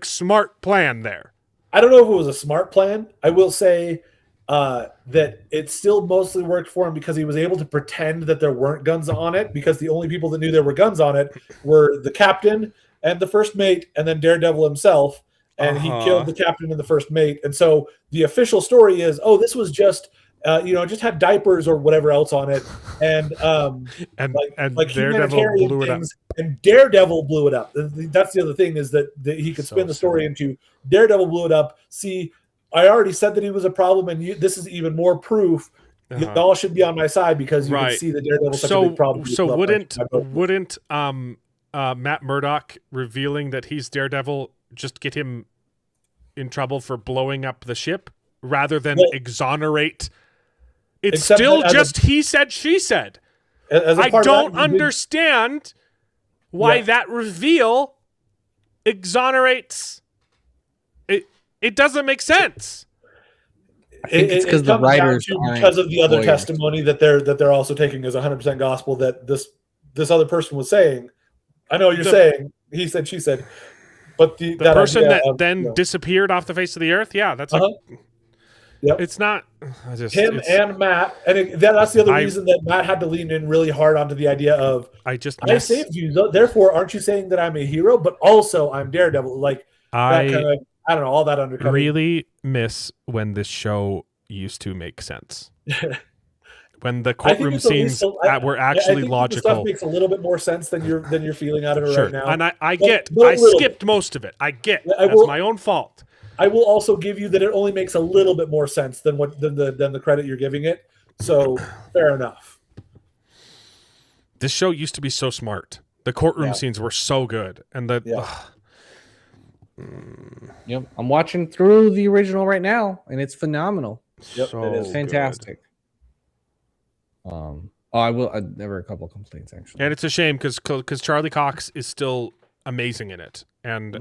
smart plan there? I don't know if it was a smart plan. I will say that it still mostly worked for him because he was able to pretend that there weren't guns on it, because the only people that knew there were guns on it were the captain and the first mate and then Daredevil himself. And he killed the captain and the first mate. And so the official story is, this was just, just had diapers or whatever else on it. And Daredevil blew it up. And Daredevil blew it up. That's the other thing, is that he could spin the story into Daredevil blew it up. See, I already said that he was a problem, and this is even more proof. Y'all should be on my side because you can see that Daredevil's such a big problem. So wouldn't Matt Murdock revealing that he's Daredevil just get him in trouble for blowing up the ship rather than exonerate? It's still just he said, she said. I don't understand why that reveal exonerates. It doesn't make sense. It's because the writers because of the other testimony that they're also taking as 100% gospel that this other person was saying. I know you're saying he said, she said, but the person that disappeared off the face of the earth. Yeah, that's it's not and Matt, and that's the other reason that Matt had to lean in really hard onto the idea of I saved you, therefore aren't you saying that I'm a hero, but also I'm Daredevil? Like that kind of, I don't know, all that undercutting. Really miss when this show used to make sense. When the courtroom scenes were actually logical. The stuff makes a little bit more sense than you're feeling out of it right now. And I skipped most of it. That's my own fault. I will also give you that it only makes a little bit more sense than the credit you're giving it. So fair enough. This show used to be so smart. The courtroom scenes were so good, and Yep, I'm watching through the original right now, and it's phenomenal. Yep, it is fantastic. I will. There were a couple of complaints actually, and it's a shame because Charlie Cox is still amazing in it, and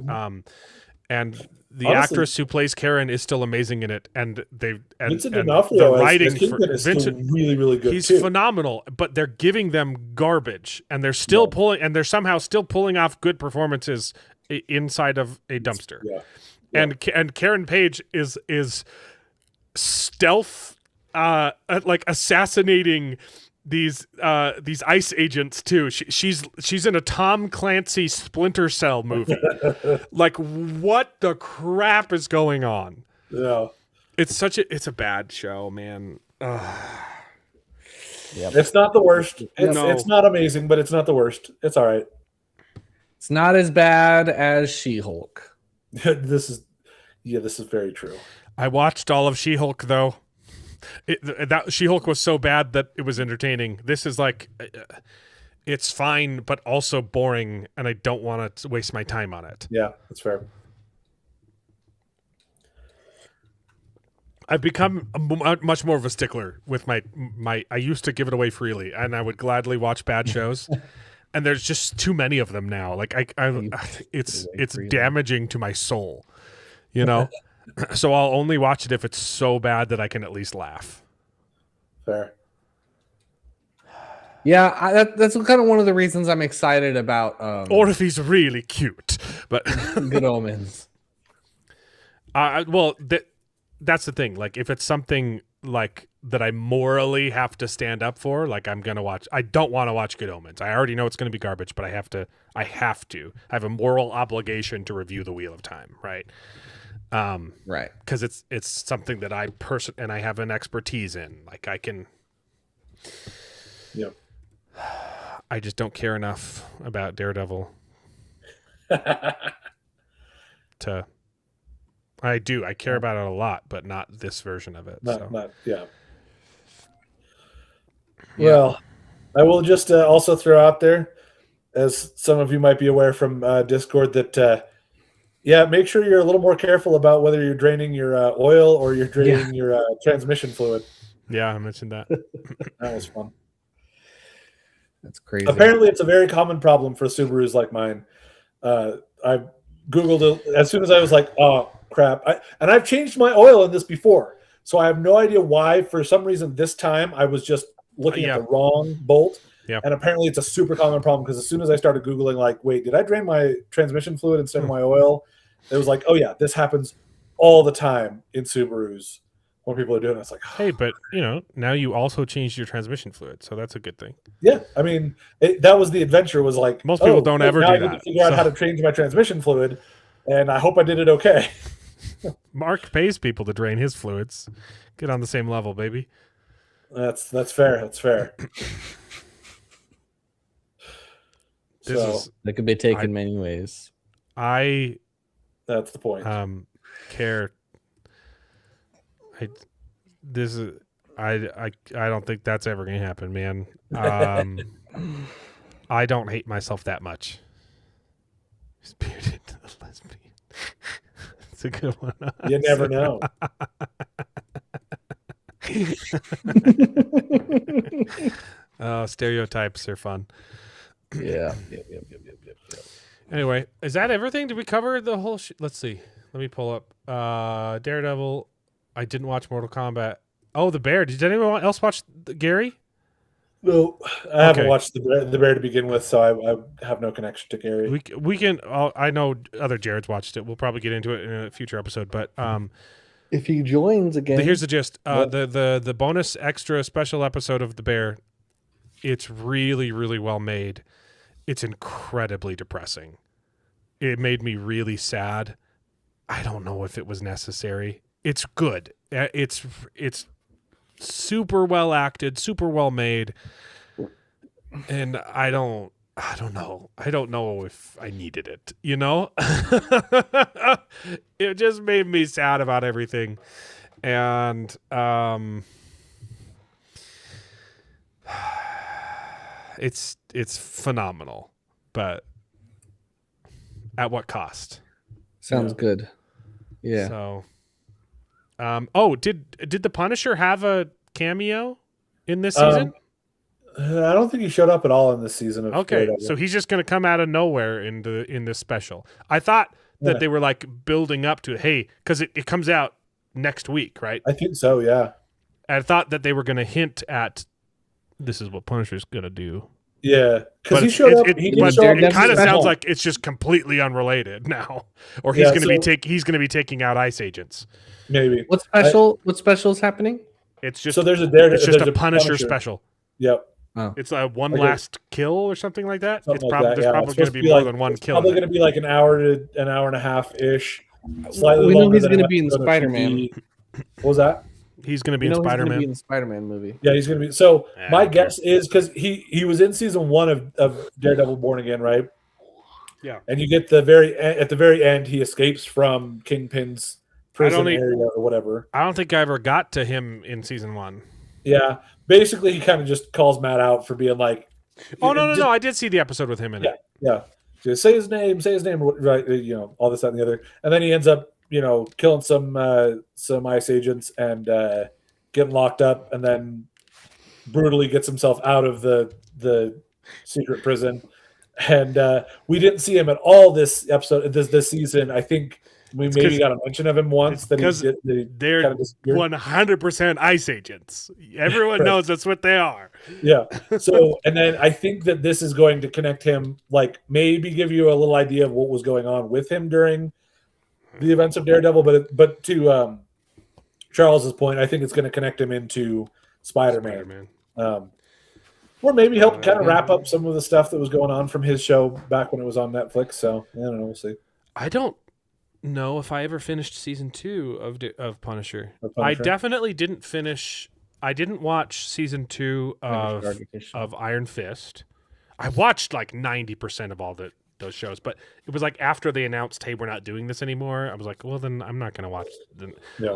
and the actress who plays Karen is still amazing in it, and Vincent D'Onofrio, the writing for Vincent really, really good. He's phenomenal, but they're giving them garbage, and they're still somehow still pulling off good performances inside of a dumpster. And Karen Page is stealth like assassinating these ICE agents too. She's in a Tom Clancy Splinter Cell movie. Like, what the crap is going on? Yeah. It's a bad show, man. It's not the worst. No. It's not amazing, but it's not the worst. It's all right. It's not as bad as She-Hulk. This is very true. I watched all of She-Hulk though. That She-Hulk was so bad that it was entertaining. This is like, it's fine, but also boring, and I don't want to waste my time on it. Yeah, that's fair. I've become much more of a stickler with my. I used to give it away freely, and I would gladly watch bad shows. And there's just too many of them now. Like it's damaging to my soul, you know. So I'll only watch it if it's so bad that I can at least laugh. Fair. Yeah, that's kind of one of the reasons I'm excited about. Or if he's really cute, but Good Omens. Well, that's the thing. Like, if it's something like that I morally have to stand up for, like I'm gonna watch. I don't want to watch Good Omens. I already know it's gonna be garbage, but I have to. I have a moral obligation to review The Wheel of Time, right? Right. Because it's something that I and I have an expertise in. Like I can. Yep. I just don't care enough about Daredevil to. I do. I care about it a lot, but not this version of it. Yeah. Well, I will just also throw out there, as some of you might be aware from Discord, that make sure you're a little more careful about whether you're draining your oil or you're draining your transmission fluid. Yeah, I mentioned that. That was fun. That's crazy. Apparently, it's a very common problem for Subarus like mine. I Googled it as soon as I was like, oh, crap. And I've changed my oil in this before. So I have no idea why. For some reason, this time I was just looking at the wrong bolt. Yeah. And apparently it's a super common problem because as soon as I started Googling, like, wait, did I drain my transmission fluid instead of my oil? It was like, oh, yeah, this happens all the time in Subarus when people are doing it. It's like, hey, but, now you also changed your transmission fluid, so that's a good thing. Yeah, I mean, that was the adventure, was like, most people don't ever do I that. need to figure out how to change my transmission fluid, and I hope I did it okay. Mark pays people to drain his fluids. Get on the same level, baby. That's fair. That's fair. That could be taken many ways. That's the point. Care. I don't think that's ever gonna happen, man. I don't hate myself that much. Bearded lesbian. It's a good one. You never know. Stereotypes are fun. Yeah. Anyway, is that everything? Did we cover the whole let's see. Let me pull up Daredevil. I didn't watch Mortal Kombat. Oh, The Bear. Did anyone else watch Gary? No, I haven't watched the Bear to begin with, so I have no connection to Gary. We can. I know other Jareds watched it. We'll probably get into it in a future episode. But if he joins again, here's the gist. The bonus extra special episode of The Bear. It's really, really well made. It's incredibly depressing. It made me really sad. I don't know if it was necessary. It's good. It's super well acted, super well made, and I don't know. I don't know if I needed it. It just made me sad about everything, and it's phenomenal, but at what cost? Sounds good. Yeah. So, did the Punisher have a cameo in this season? I don't think he showed up at all in this season. Okay, so he's just going to come out of nowhere in this special. I thought that they were like building up to it. Because it comes out next week, right? I think so. Yeah. I thought that they were going to hint at this is what Punisher's going to do. Yeah, because he showed up. It kind of sounds like it's just completely unrelated now, or he's going to be taking out ICE agents. Maybe. What special is happening? It's just there's a Punisher special. Yep. Oh. It's a last kill or something like that. There's probably going to be more than one kill. Probably going to be like an hour to an hour and a half ish. slightly We know longer he's than going an to be in episode of Spider-Man. TV. What was that? He's going to be We in know he's going to be Spider-Man. in the Spider-Man movie. Yeah, he's going to be. So Yeah, my I don't care. guess is because he was in season 1 of Daredevil Born Again, right? Yeah. And you get at the very end, he escapes from Kingpin's prison area or whatever. I don't think I ever got to him in season 1. Yeah, basically, he kind of just calls Matt out for being like, Oh no, just- I did see the episode with him in it. yeah. Just say his name, right? All this, that, and the other, and then he ends up, killing some ICE agents and getting locked up, and then brutally gets himself out of the secret prison. And we didn't see him at all this episode, this season. I think we maybe got a mention of him once that they're 100% ICE agents. Everyone knows that's what they are. Yeah. So, and then I think that this is going to connect him, like maybe give you a little idea of what was going on with him during the events of Daredevil. But to Charles's point, I think it's going to connect him into Spider-Man. Or maybe help kind of wrap up some of the stuff that was going on from his show back when it was on Netflix. So I don't know. We'll see. I don't know if I ever finished season 2 of Punisher. I definitely didn't finish. I didn't watch season 2 of Iron Fist. I watched like 90% of all those shows, but it was like after they announced, "Hey, we're not doing this anymore." I was like, "Well, then I'm not going to watch." Yeah.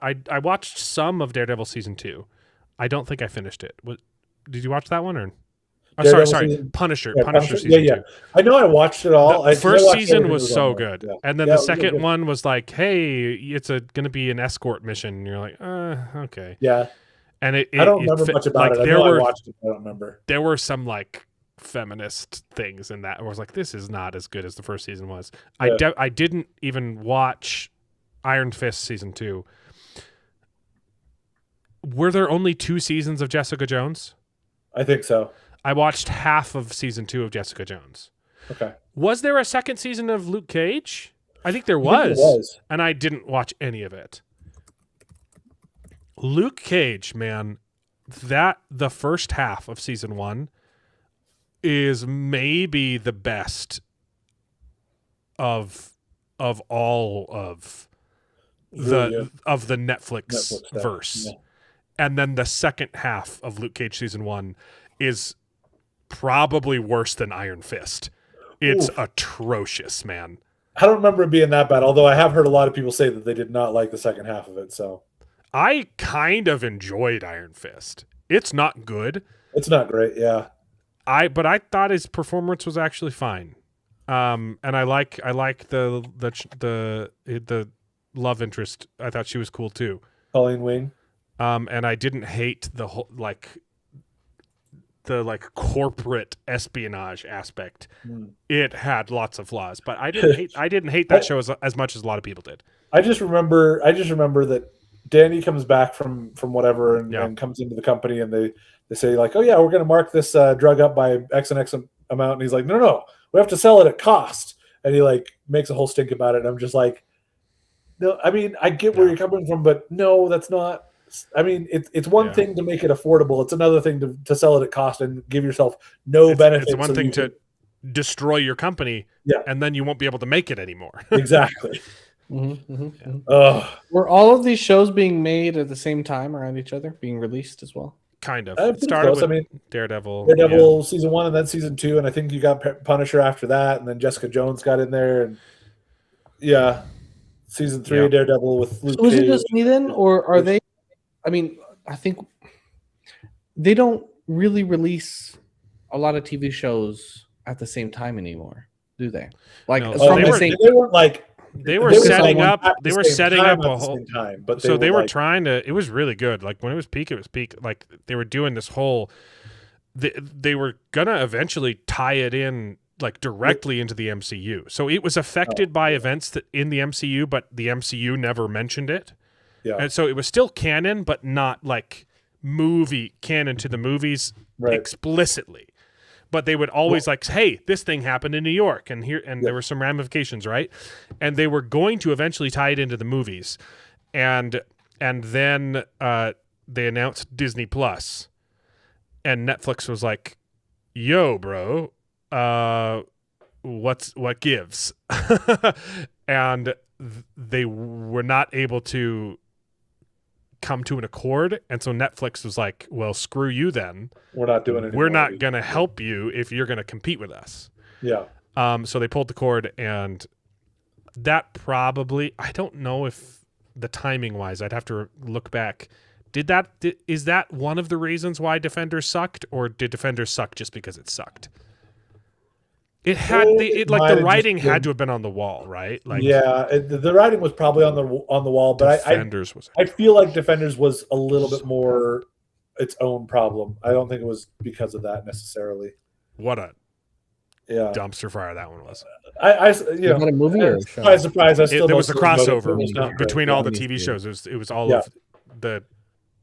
I watched some of Daredevil season 2. I don't think I finished it. Did you watch that one or? Oh, sorry. Punisher. Punisher season 2. I know I watched it all. The first season was so good. Yeah. And then the second one was like, hey, it's going to be an escort mission. And you're like, okay. Yeah. And I don't remember much about it. I know I watched it. I don't remember. There were some like feminist things in that. I was like, this is not as good as the first season was. Yeah. I didn't even watch Iron Fist season 2. Were there only 2 seasons of Jessica Jones? I think so. I watched half of season 2 of Jessica Jones. Okay. Was there a second season of Luke Cage? I think there was. And I didn't watch any of it. Luke Cage, man, the first half of season 1 is maybe the best of all of the Netflix verse. Yeah. And then the second half of Luke Cage season 1 is probably worse than Iron Fist. It's atrocious, man. I don't remember it being that bad, although I have heard a lot of people say that they did not like the second half of it. So I kind of enjoyed Iron Fist. It's not good. It's not great, yeah. But I thought his performance was actually fine. And I like the love interest. I thought she was cool too. Colleen Wing. And I didn't hate the whole the corporate espionage aspect. It had lots of flaws, but I didn't hate that show as much as a lot of people did. I just remember that Danny comes back from whatever and comes into the company, and they say like, oh yeah, we're going to mark this drug up by X and X amount, and he's like, no, we have to sell it at cost, and he like makes a whole stink about it. And I'm just like, no, I mean, I get where you're coming from, but no, that's not. I mean, it's one thing to make it affordable. It's another thing to sell it at cost and give yourself benefits. It's one thing to destroy your company, and then you won't be able to make it anymore. Exactly. Were all of these shows being made at the same time around each other, being released as well? Kind of. It started with Daredevil. Daredevil season 1 and then season 2, and I think you got Punisher after that, and then Jessica Jones got in there, and season 3 of Daredevil with Luke Cage. Was it Cage. just me then, or are they? I mean, I think they don't really release a lot of TV shows at the same time anymore, do they? Like they were setting up a whole time, but so they were trying to. It was really good. Like when it was peak. Like they were doing this whole. They were gonna eventually tie it in like directly into the MCU. So it was affected by events that in the MCU, but the MCU never mentioned it. Yeah. And so it was still canon, but not like movie canon to the movies explicitly. But they would always hey, this thing happened in New York, and there were some ramifications, right? And they were going to eventually tie it into the movies, and then they announced Disney Plus, and Netflix was like, "Yo, bro, what gives?" And they were not able to come to an accord, and so Netflix was like, well, screw you then. We're not doing it. We're not going to help you if you're going to compete with us. Yeah. So they pulled the cord, and that probably, I don't know if the timing wise, I'd have to look back. Is that one of the reasons why Defenders sucked, or did Defenders suck just because it sucked? It had the writing had to have been on the wall, right? Like, yeah, the writing was probably on the wall, but Defenders I feel like Defenders was a little bit more its own problem. I don't think it was because of that necessarily. What a dumpster fire that one was. You know, a movie or a show? Surprise! There was a crossover between all the TV shows. It was all of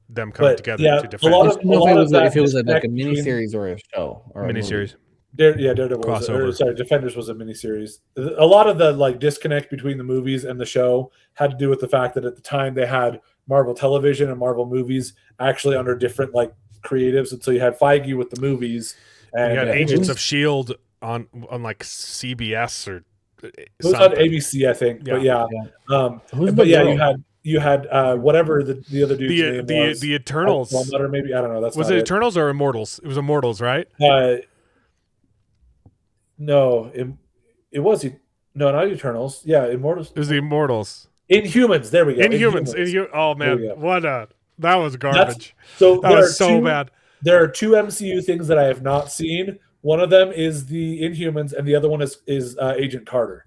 them coming together to defend. If it was like a miniseries or a show or miniseries. Daredevil Defenders was a miniseries. A lot of the like disconnect between the movies and the show had to do with the fact that at the time they had Marvel Television and Marvel movies actually under different like creatives, and so you had Feige with the movies, and you had Agents of S.H.I.E.L.D. on like CBS or it was on ABC, I think. But you had whatever the other dude's name was. The Eternals, or maybe I don't know. Was it Eternals or Immortals? It was Immortals, right? No, it was not Eternals. Yeah, Immortals. It was the Immortals. Inhumans. There we go. Inhumans. Oh man, that was garbage. That was so bad. There are two MCU things that I have not seen. One of them is the Inhumans, and the other one is Agent Carter.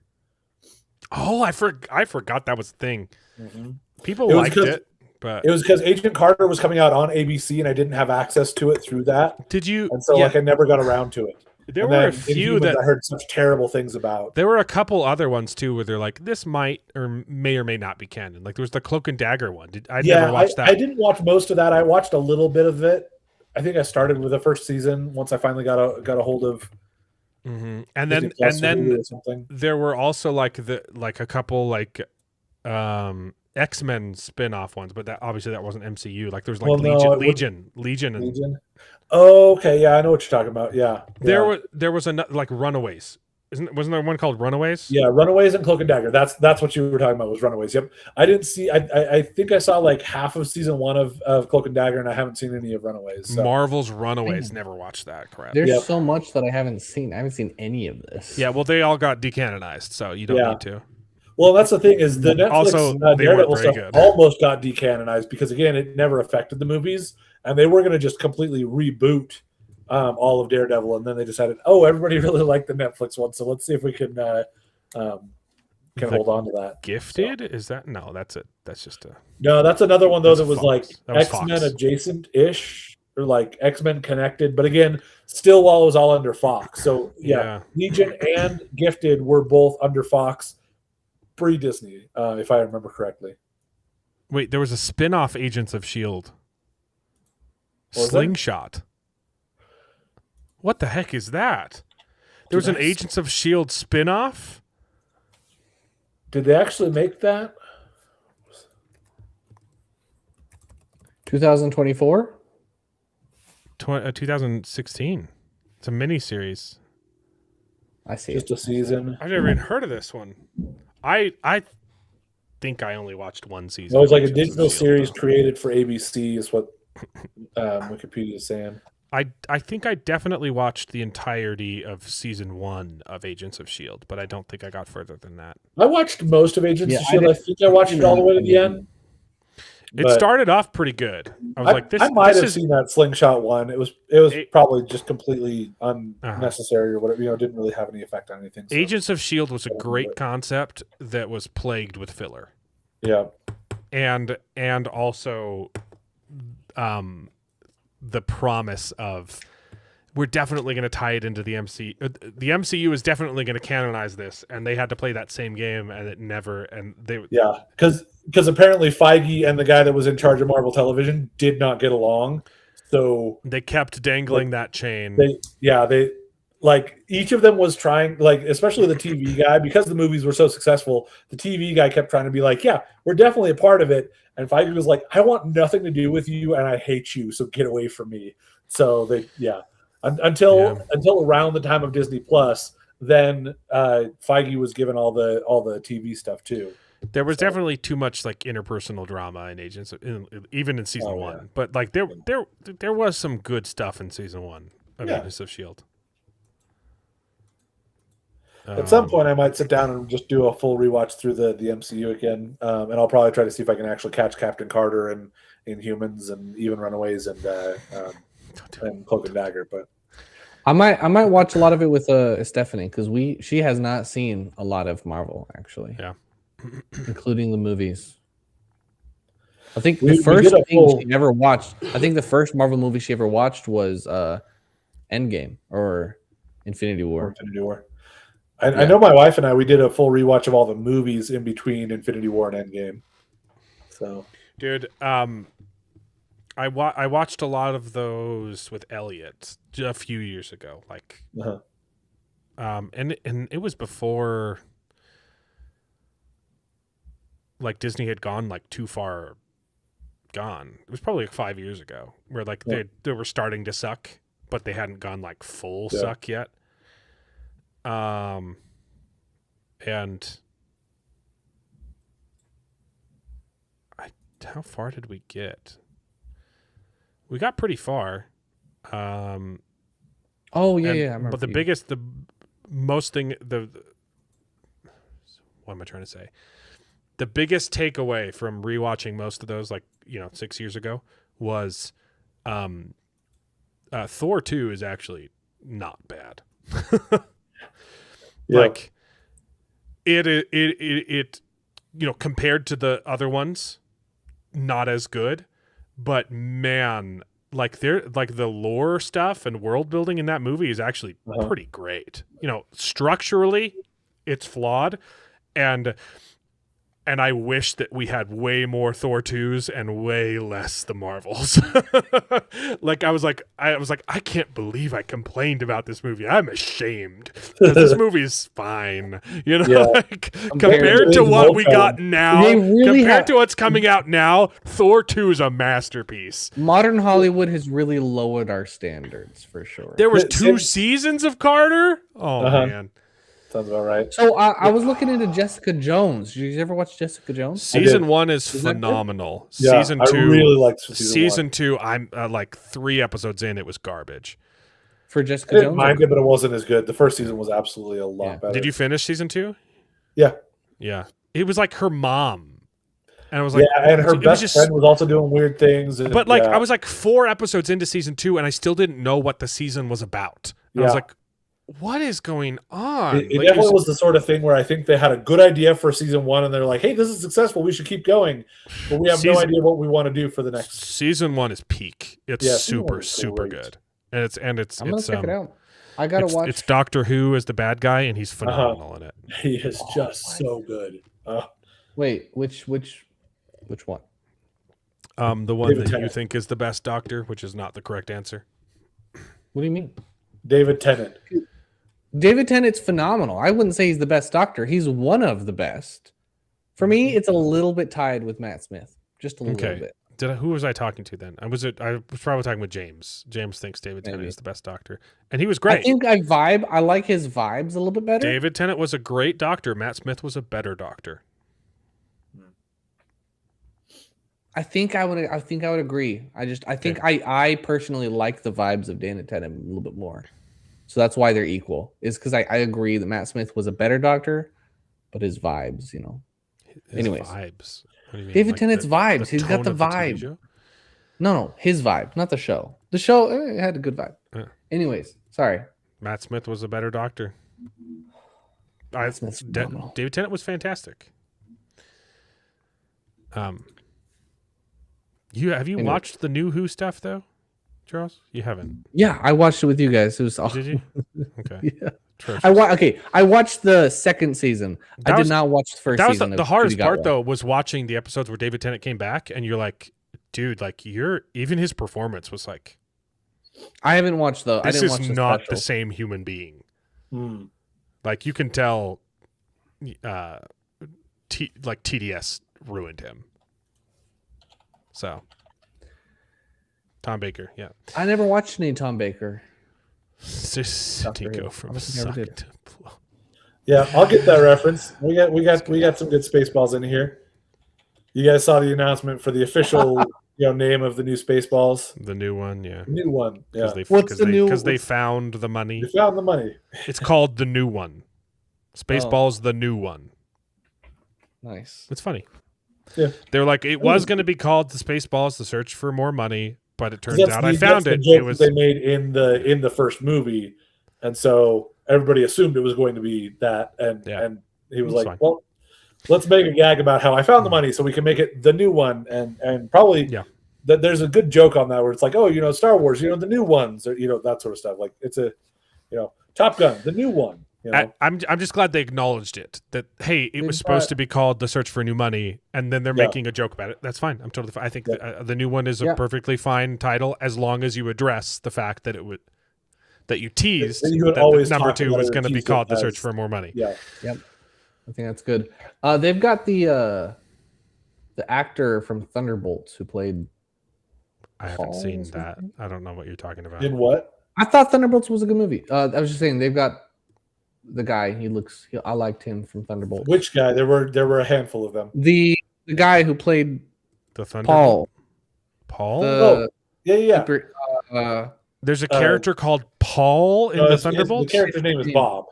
Oh, I forgot that was a thing. Mm-hmm. People liked it, but it was because Agent Carter was coming out on ABC, and I didn't have access to it through that. Did you? And so I never got around to it. There were a few that I heard such terrible things about. There were a couple other ones too where they're like, this might or may not be canon. Like there was the Cloak and Dagger one. Never watched that. I didn't watch most of that. I watched a little bit of it. I think I started with the first season once I finally got a hold of. Mm-hmm. And then there were also like a couple like X-Men spin-off ones, but that wasn't MCU. Like there was like Legion. Oh, okay, yeah, I know what you're talking about. Yeah, there was another like Runaways. Wasn't there one called Runaways? Yeah, Runaways and Cloak and Dagger. That's what you were talking about was Runaways. Yep. I didn't see. I think I saw like half of season 1 of Cloak and Dagger, and I haven't seen any of Runaways. So. Marvel's Runaways. Never watched that crap. There's so much that I haven't seen. I haven't seen any of this. Yeah, well, they all got decanonized, so you don't need to. Well, that's the thing is the Netflix Daredevil stuff almost got decanonized because again, it never affected the movies, and they were going to just completely reboot all of Daredevil, and then they decided, everybody really liked the Netflix one, so let's see if we can hold on to that. Gifted? Is that no? That's it. That's just a no. That's another one though that was like X-Men adjacent-ish or like X-Men connected, but again, still while it was all under Fox. So yeah. Legion and Gifted were both under Fox pre-Disney, if I remember correctly. Wait, there was a spin-off Agents of S.H.I.E.L.D. Slingshot. What the heck is that? There was an Agents of S.H.I.E.L.D. spin-off? Did they actually make that? 2024? 2016. It's a mini-series. I see. Just a season. I've never even heard of this one. I think I only watched one season. It was like a digital series created for ABC is what Wikipedia is saying. I think I definitely watched the entirety of season 1 of Agents of S.H.I.E.L.D., but I don't think I got further than that. I watched most of Agents of S.H.I.E.L.D. I think I watched it all the way to the end. It started off pretty good. I was like, I might have seen that Slingshot one. It was probably just completely unnecessary or whatever. Didn't really have any effect on anything. So. Agents of S.H.I.E.L.D. was a great concept that was plagued with filler. Yeah, and also, the promise of we're definitely going to tie it into the MCU. The MCU is definitely going to canonize this, and they had to play that same game, and it never. And they because apparently Feige and the guy that was in charge of Marvel Television did not get along, so they kept dangling that chain. They like each of them was trying, like especially the TV guy, because the movies were so successful. The TV guy kept trying to be like, "Yeah, we're definitely a part of it," and Feige was like, "I want nothing to do with you, and I hate you, so get away from me." So until around the time of Disney Plus, then Feige was given all the TV stuff too. There was definitely too much like interpersonal drama in Agents, even in season one. But like there was some good stuff in season one of Agents of Shield. At some point, I might sit down and just do a full rewatch through the MCU again, and I'll probably try to see if I can actually catch Captain Carter and Inhumans and even Runaways and Cloak and Dagger. But I might watch a lot of it with Stephanie because she has not seen a lot of Marvel actually. Yeah, including the movies. I think the first thing she ever watched. I think the first Marvel movie she ever watched was Endgame or Infinity War. I know my wife and we did a full rewatch of all the movies in between Infinity War and Endgame. So, dude, I watched a lot of those with Elliot a few years ago, like, and it was before, like, Disney had gone like too far gone. It was probably like 5 years ago, where like they were starting to suck, but they hadn't gone like full suck yet. And how far did we get? We got pretty far. I remember. But the what am I trying to say? The biggest takeaway from rewatching most of those, 6 years ago, was Thor 2 is actually not bad. Like it compared to the other ones, not as good, but man, like the lore stuff and world building in that movie is actually pretty great. Structurally it's flawed, and I wish that we had way more Thor 2s and way less the Marvels. I was like, I can't believe I complained about this movie. I'm ashamed because this movie is fine. Compared to what we got now, compared to what's coming out now, Thor 2 is a masterpiece. Modern Hollywood has really lowered our standards for sure. There was 2 seasons of Carter. Oh man. Sounds about right. So I was looking into Jessica Jones. Did you ever watch Jessica Jones? Season 1 is phenomenal. Yeah, season 2, I really liked season 2. I'm like 3 episodes in. It was garbage. For Jessica I didn't Jones, mind it, but it wasn't as good. The first season was absolutely a lot better. Did you finish season 2? Yeah. Yeah. It was like her mom. And I was like, and her best friend was also doing weird things. And, but I was like 4 episodes into season 2, and I still didn't know what the season was about. I was like, what is going on? It definitely was the sort of thing where I think they had a good idea for season 1, and they're like, "Hey, this is successful. We should keep going." But we have no idea what we want to do for the next. Season 1 is peak. It's super good, and it's. I'm gonna check it out. I gotta watch. It's Doctor Who as the bad guy, and he's phenomenal in it. He is just so good. Wait, which one? The one David Tennant. You think is the best Doctor, which is not the correct answer. What do you mean? David Tennant. David Tennant's phenomenal. I wouldn't say he's the best Doctor. He's one of the best. For me, it's a little bit tied with Matt Smith. Just a little bit. Who was I talking to then? I was probably talking with James. James thinks David Tennant is the best Doctor, and he was great. I think I like his vibes a little bit better. David Tennant was a great Doctor. Matt Smith was a better Doctor. I think I would agree. I personally like the vibes of David Tennant a little bit more. So that's why they're equal. Is because I agree that Matt Smith was a better Doctor, but his vibes, Anyways, vibes. What do you mean? David Tennant's vibes. He's got the vibe. No, his vibe, not the show. The show it had a good vibe. Anyways, sorry. Matt Smith was a better Doctor. David Tennant was fantastic. Have you watched the new Who stuff though, Charles? You haven't. Yeah, I watched it with you guys. It was awesome. Did you? Okay. Yeah. I watched the second season. I did not watch the first season. The hardest part though was watching the episodes where David Tennant came back, and you're like, dude, like even his performance was like. I haven't watched though. This is not the same human being. Like you can tell, TDS ruined him. So, Tom Baker, yeah. I never watched any Tom Baker. Just to go from suck to blow. Yeah, I'll get that reference. We got some good Spaceballs in here. You guys saw the announcement for the official name of the new Spaceballs. The new one, yeah. The new one. Yeah. Because they found the money. They found the money. It's called the new one. Spaceballs, the new one. Nice. It's funny. Yeah. They're like, it was going to be called the Spaceballs, the search for more money, but it turns out I that's found the it. joke It was they made in the first movie, and so everybody assumed it was going to be that, and he was That's like, fine. well, let's make a gag about how I found the money so we can make it the new one, and probably that there's a good joke on that where it's like, oh, Star Wars, the new ones, or that sort of stuff. Like it's a, Top Gun, the new one. I'm just glad they acknowledged it. That hey, it was supposed to be called the search for new money, and then they're making a joke about it. That's fine. I'm totally fine. I think the new one is a perfectly fine title as long as you address the fact that you teased that number 2 was going to be called the search for more money. Yeah. Yep. I think that's good. They've got the actor from Thunderbolts who played. I haven't seen that. I don't know what you're talking about. In what? I thought Thunderbolts was a good movie. I was just saying they've got the guy. I liked him from Thunderbolts. Which guy? There were a handful of them. The guy who played the Thunderbolt. Paul. Yeah. There's a character called Paul in the Thunderbolts. The character's name is Bob.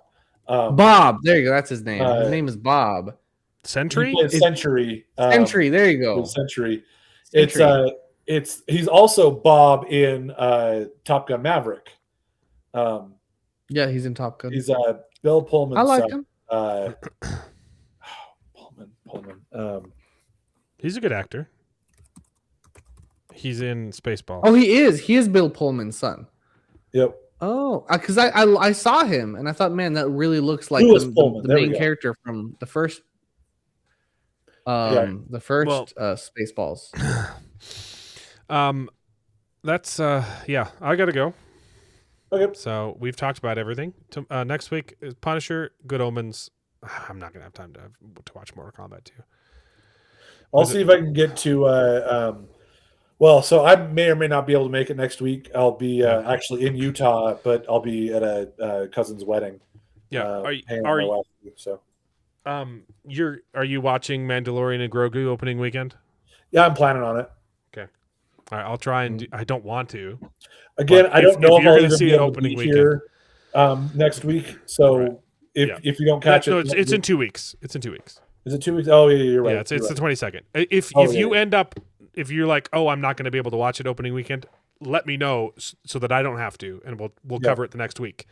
Bob. There you go. That's his name. His name is Bob. Sentry. Century. Sentry. There you go. Century. He's also Bob in Top Gun Maverick. Yeah, he's in Top Gun. He's Bill Pullman's I like son. him. Pullman. He's a good actor. He's in Spaceballs. Oh, he is. He is Bill Pullman's son. Yep. Oh, because I saw him and I thought, man, that really looks like the main character from the first Spaceballs. That's I gotta go. Okay. So we've talked about everything. Next week is Punisher, Good Omens. I'm not gonna have time to watch Mortal Kombat 2. I'll see if I can get to. So I may or may not be able to make it next week. I'll be actually in Utah, but I'll be at a cousin's wedding. Yeah. Are you watching Mandalorian and Grogu opening weekend? Yeah, I'm planning on it. Okay. All right, I'll try and I don't want to. Again, I don't know if you're I'll going to see be it able to opening be weekend here next week. So if you don't catch it, it's in 2 weeks. It's in 2 weeks. Is it 2 weeks? Oh yeah, you're right. Yeah, it's the 22nd. If you're like, oh, I'm not going to be able to watch it opening weekend, let me know so that I don't have to, and we'll cover it the next week.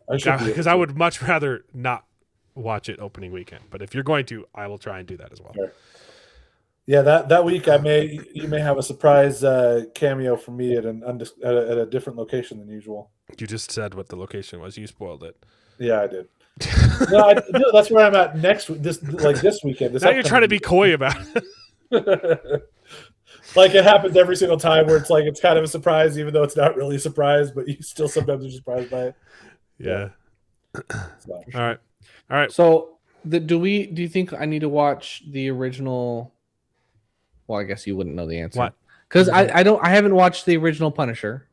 Because I would much rather not watch it opening weekend. But if you're going to, I will try and do that as well. Sure. Yeah, that week you may have a surprise cameo from me at a different location than usual. You just said what the location was. You spoiled it. Yeah, I did. No, that's where I'm at this weekend. Now you're trying to be coy about it. Like it happens every single time where it's kind of a surprise, even though it's not really a surprise, but you still sometimes are surprised by it. Yeah. So. All right. So do you think I need to watch the original? Well, I guess you wouldn't know the answer. What? Because I haven't watched the original Punisher,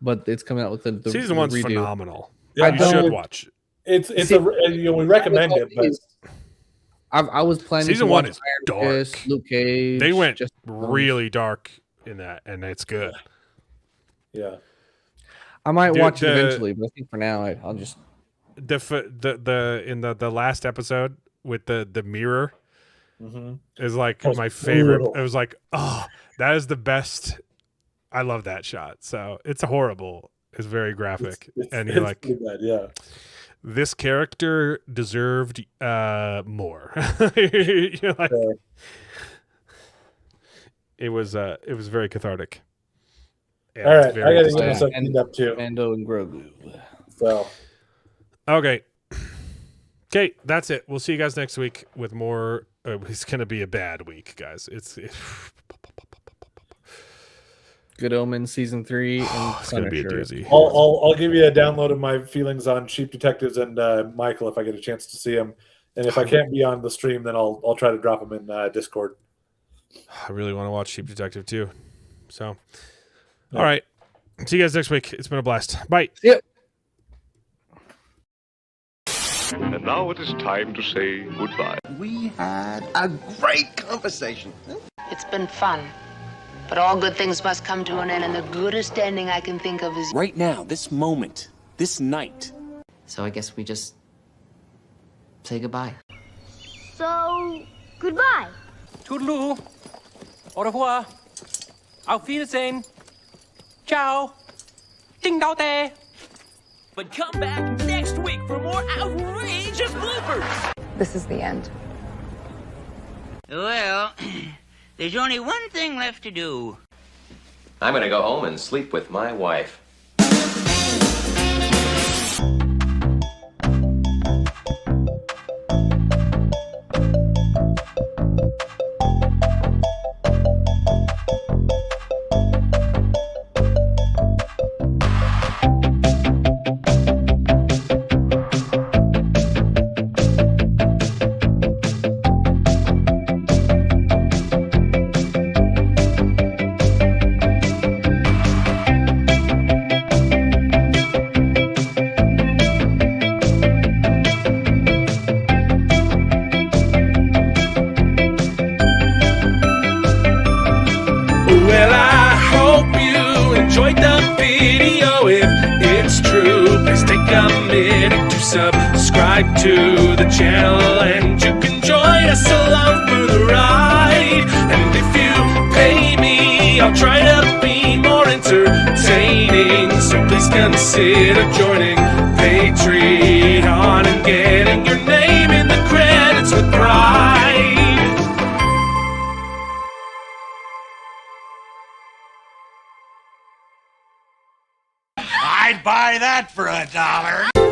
but it's coming out with the season one's redo. Phenomenal. Yeah, you should watch. We recommend it, but I was planning. Season one is dark. Fist, Luke Cage. They went really dark in that, and it's good. Yeah, I might watch it eventually, but I think for now I'll just the last episode with the mirror is like my favorite. Brutal. It was like, oh, that is the best. I love that shot. So it's horrible. It's very graphic, and you're like, bad, yeah. This character deserved more. You're like, it was very cathartic. Yeah, all right, I gotta get myself cleaned up too. Mando and Grogu. So, okay, that's it. We'll see you guys next week with more. It's gonna be a bad week, guys. It's Good Omens season 3 and it's gonna be a doozy. I'll give you a download of my feelings on Sheep Detectives and Michael if I get a chance to see him, and if I can't be on the stream, then I'll try to drop him in Discord. I really want to watch Sheep Detective too. So, all right, see you guys next week. It's been a blast. Bye. Yep. And now it is time to say goodbye. We had a great conversation. It's been fun. But all good things must come to an end, and the goodest ending I can think of is right now, this moment, this night. So I guess we just say goodbye. So, goodbye. Toodaloo. Au revoir. Auf Wiedersehen. Ciao. Ding dao day. But come back next week for more outrageous bloopers. this is the end. Well, there's only one thing left to do. I'm gonna go home and sleep with my wife. Well, I hope you enjoyed the video. If it's true, please take a minute to subscribe to the channel, and you can join us along for the ride. And if you pay me, I'll try to be more entertaining. So please consider joining Patreon and getting your name in the credits with pride. I'd buy that for $1.